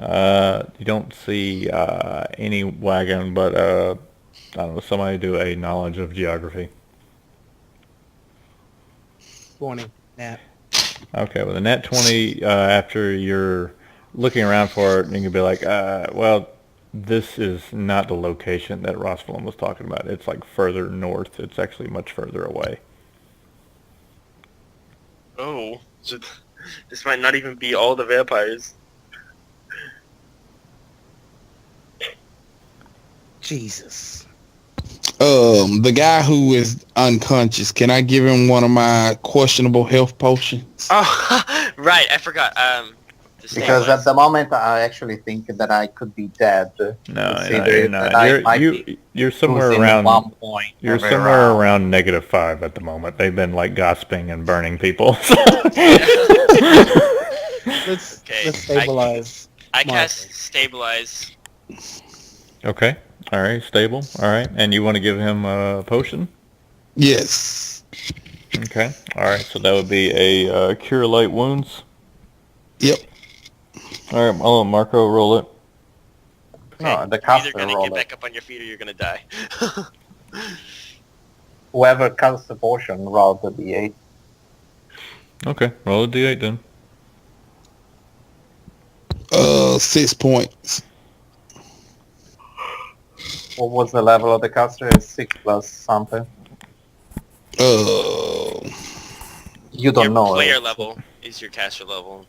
you don't see any wagon, but I don't know. Somebody do a knowledge of geography. 20. Yeah. Okay, with a nat 20, after you're looking around for it, you can be like, well, this is not the location that Roswell was talking about. It's like further north. It's actually much further away. Oh, so this might not even be all the vampires. Jesus. The guy who is unconscious, can I give him one of my questionable health potions? Oh, right, I forgot. Because at the moment, I actually think that I could be dead. No, you're not. You're somewhere around. You're somewhere around -5 at the moment. They've been like gossiping and burning people. Let's Okay, stabilize. I cast stabilize. Okay. All right. Stable. All right. And you want to give him a potion? Yes. Okay. All right. So that would be a cure light wounds. Yep. All right. I'll let Marco roll it. No, the You're caster either gonna roll get it. back up on your feet or you're gonna die. Whoever casts the potion, roll the d8. Okay. Roll a d8 then. 6 points. What was the level of the caster? It's 6 plus something. Uh, You don't Your know. player right? level is your caster level.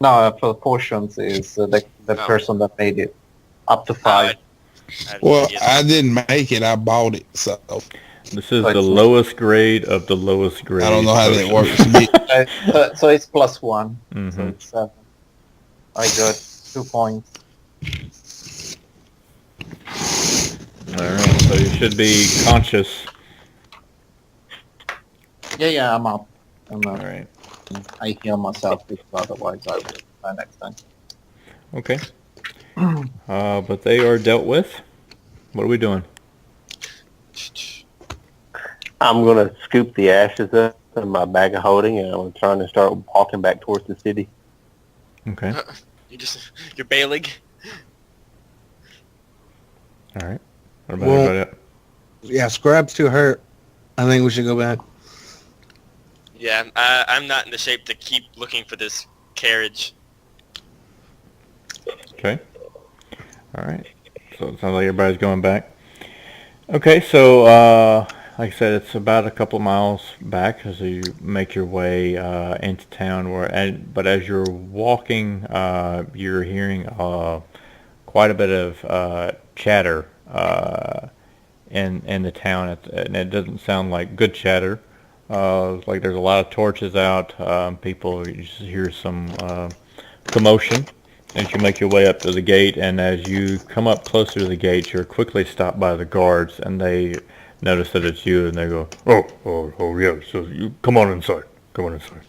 No, for portions is the Oh. person that made it. Up to Oh, 5. I have no Well, idea. I didn't make it. I bought it, so This is So the it's- lowest grade of the lowest grade. I don't know how that potion. works. So it's +1. So Mhm. it's 7. I got 2 points. All right, so you should be conscious. Yeah, I'm up. I'm All up. right. I heal myself because otherwise I will die next time. Okay. But they are dealt with. What are we doing? I'm going to scoop the ashes up in my bag of holding, and I'm trying to start walking back towards the city. Okay. You're bailing. All right. What about Well- everybody else? Yeah, Scrub's too hurt. I think we should go back. Yeah, I'm not in the shape to keep looking for this carriage. Okay. All right. So it sounds like everybody's going back. Okay, so like I said, it's about a couple miles back as you make your way into town. But as you're walking, you're hearing quite a bit of chatter in the town, and it doesn't sound like good chatter. Like there's a lot of torches out. People, you just hear some commotion as you make your way up to the gate, and as you come up closer to the gate, you're quickly stopped by the guards, and they notice that it's you, and they go, oh, yeah, so you come on inside. Come on inside.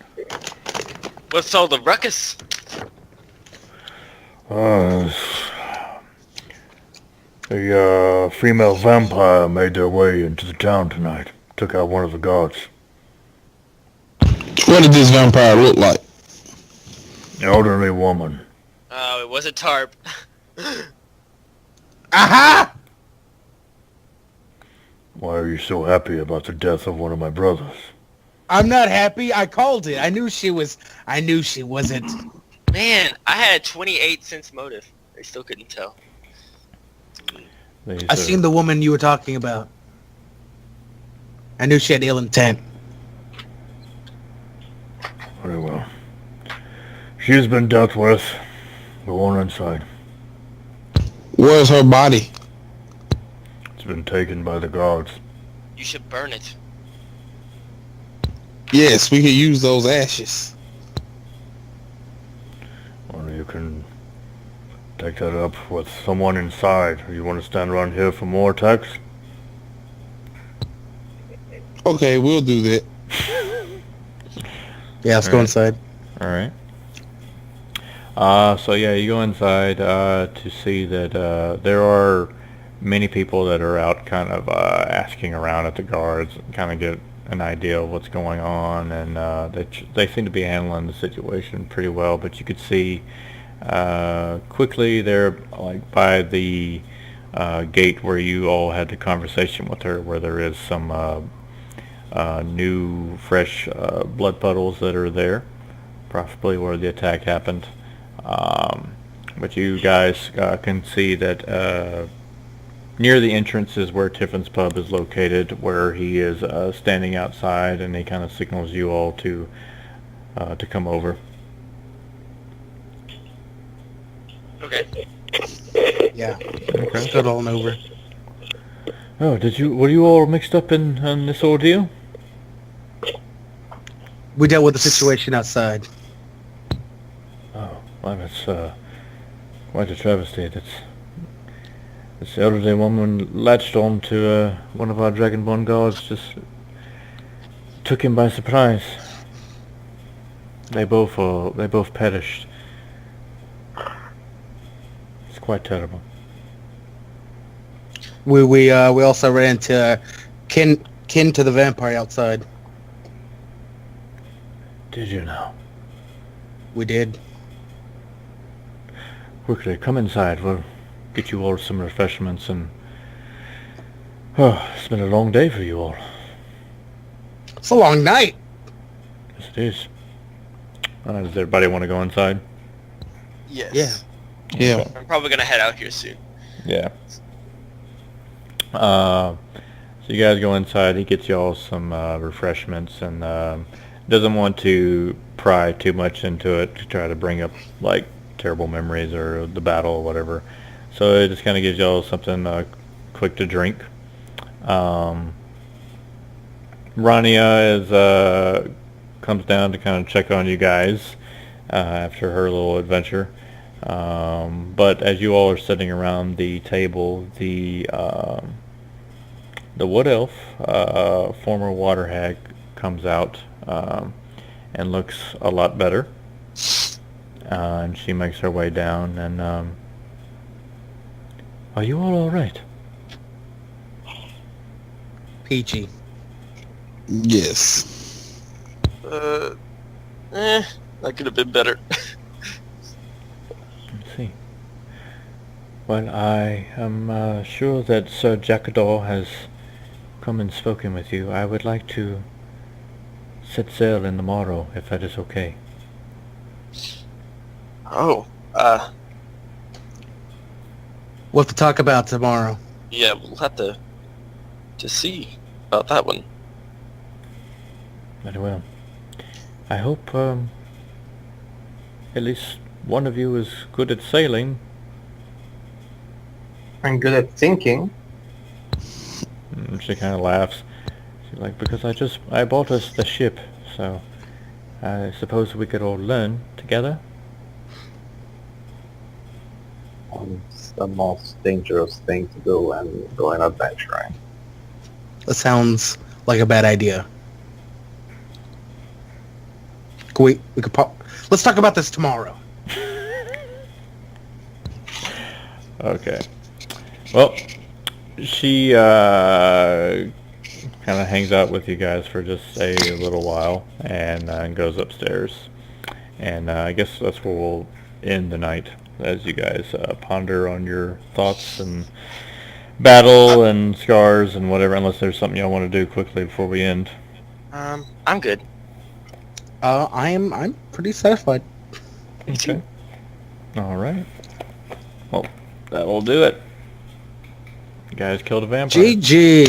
What's all the ruckus? A female vampire made their way into the town tonight. Took out one of the guards. What did this vampire look like? Elderly woman. Oh, it was a tarp. Aha! Why are you so happy about the death of one of my brothers? I'm not happy. I called it. I knew she wasn't. Man, I had 28 cents motive. I still couldn't tell. I seen the woman you were talking about. I knew she had ill intent. Very well. She's been dealt with. Go on inside. Where's her body? It's been taken by the guards. You should burn it. Yes, we could use those ashes. Or you can take that up with someone inside. Or you want to stand around here for more attacks? Okay, we'll do that. Yeah, let's go inside. All right. So yeah, you go inside to see that there are many people that are out kind of asking around at the guards, kind of get an idea of what's going on, and they seem to be handling the situation pretty well. But you could see quickly there, like by the gate where you all had the conversation with her, where there is some new, fresh blood puddles that are there, possibly where the attack happened. But you guys can see that near the entrance is where Tiffin's pub is located, where he is standing outside, and he kind of signals you all to come over. Okay. Yeah, Okay. stood on over. Oh, were you all mixed up in this ordeal? We dealt with the situation outside. Oh, well, that's quite a travesty. This elderly woman latched on to one of our Dragonborn guards, just took him by surprise. They both perished. It's quite terrible. We also ran into kin to the vampire outside. Did you now? We did. Quickly, come inside. We'll get you all some refreshments and... Oh, it's been a long day for you all. It's a long night. Yes, it is. Does everybody want to go inside? Yes. Yeah. Yeah. I'm probably gonna head out here soon. Yeah. So you guys go inside. He gets you all some refreshments, and doesn't want to pry too much into it to try to bring up like terrible memories or the battle or whatever. So it just kind of gives y'all something quick to drink. Rania is comes down to kind of check on you guys after her little adventure. But as you all are sitting around the table, the wood elf, former water hag, comes out and looks a lot better. And she makes her way down and, are you all right? Peachy. Yes. That could have been better. Let's see. Well, I am sure that Sir Jackadaw has come and spoken with you. I would like to set sail in the morrow, if that is okay. Oh, We'll have to talk about tomorrow. yeah, we'll have to see about that one. Very well. I hope at least one of you is good at sailing. I'm good at thinking. And she kind of laughs. She's like, because I bought us the ship, so I suppose we could all learn together. It's the most dangerous thing to do when going adventuring. That sounds like a bad idea. We could let's talk about this tomorrow. Okay. Well, she kind of hangs out with you guys for just a little while and goes upstairs. And I guess that's where we'll end the night as you guys ponder on your thoughts and battle and scars and whatever, unless there's something y'all want to do quickly before we end. I'm good. I'm pretty satisfied. Okay. All right. Well, that'll do it. You guys killed a vampire. GG.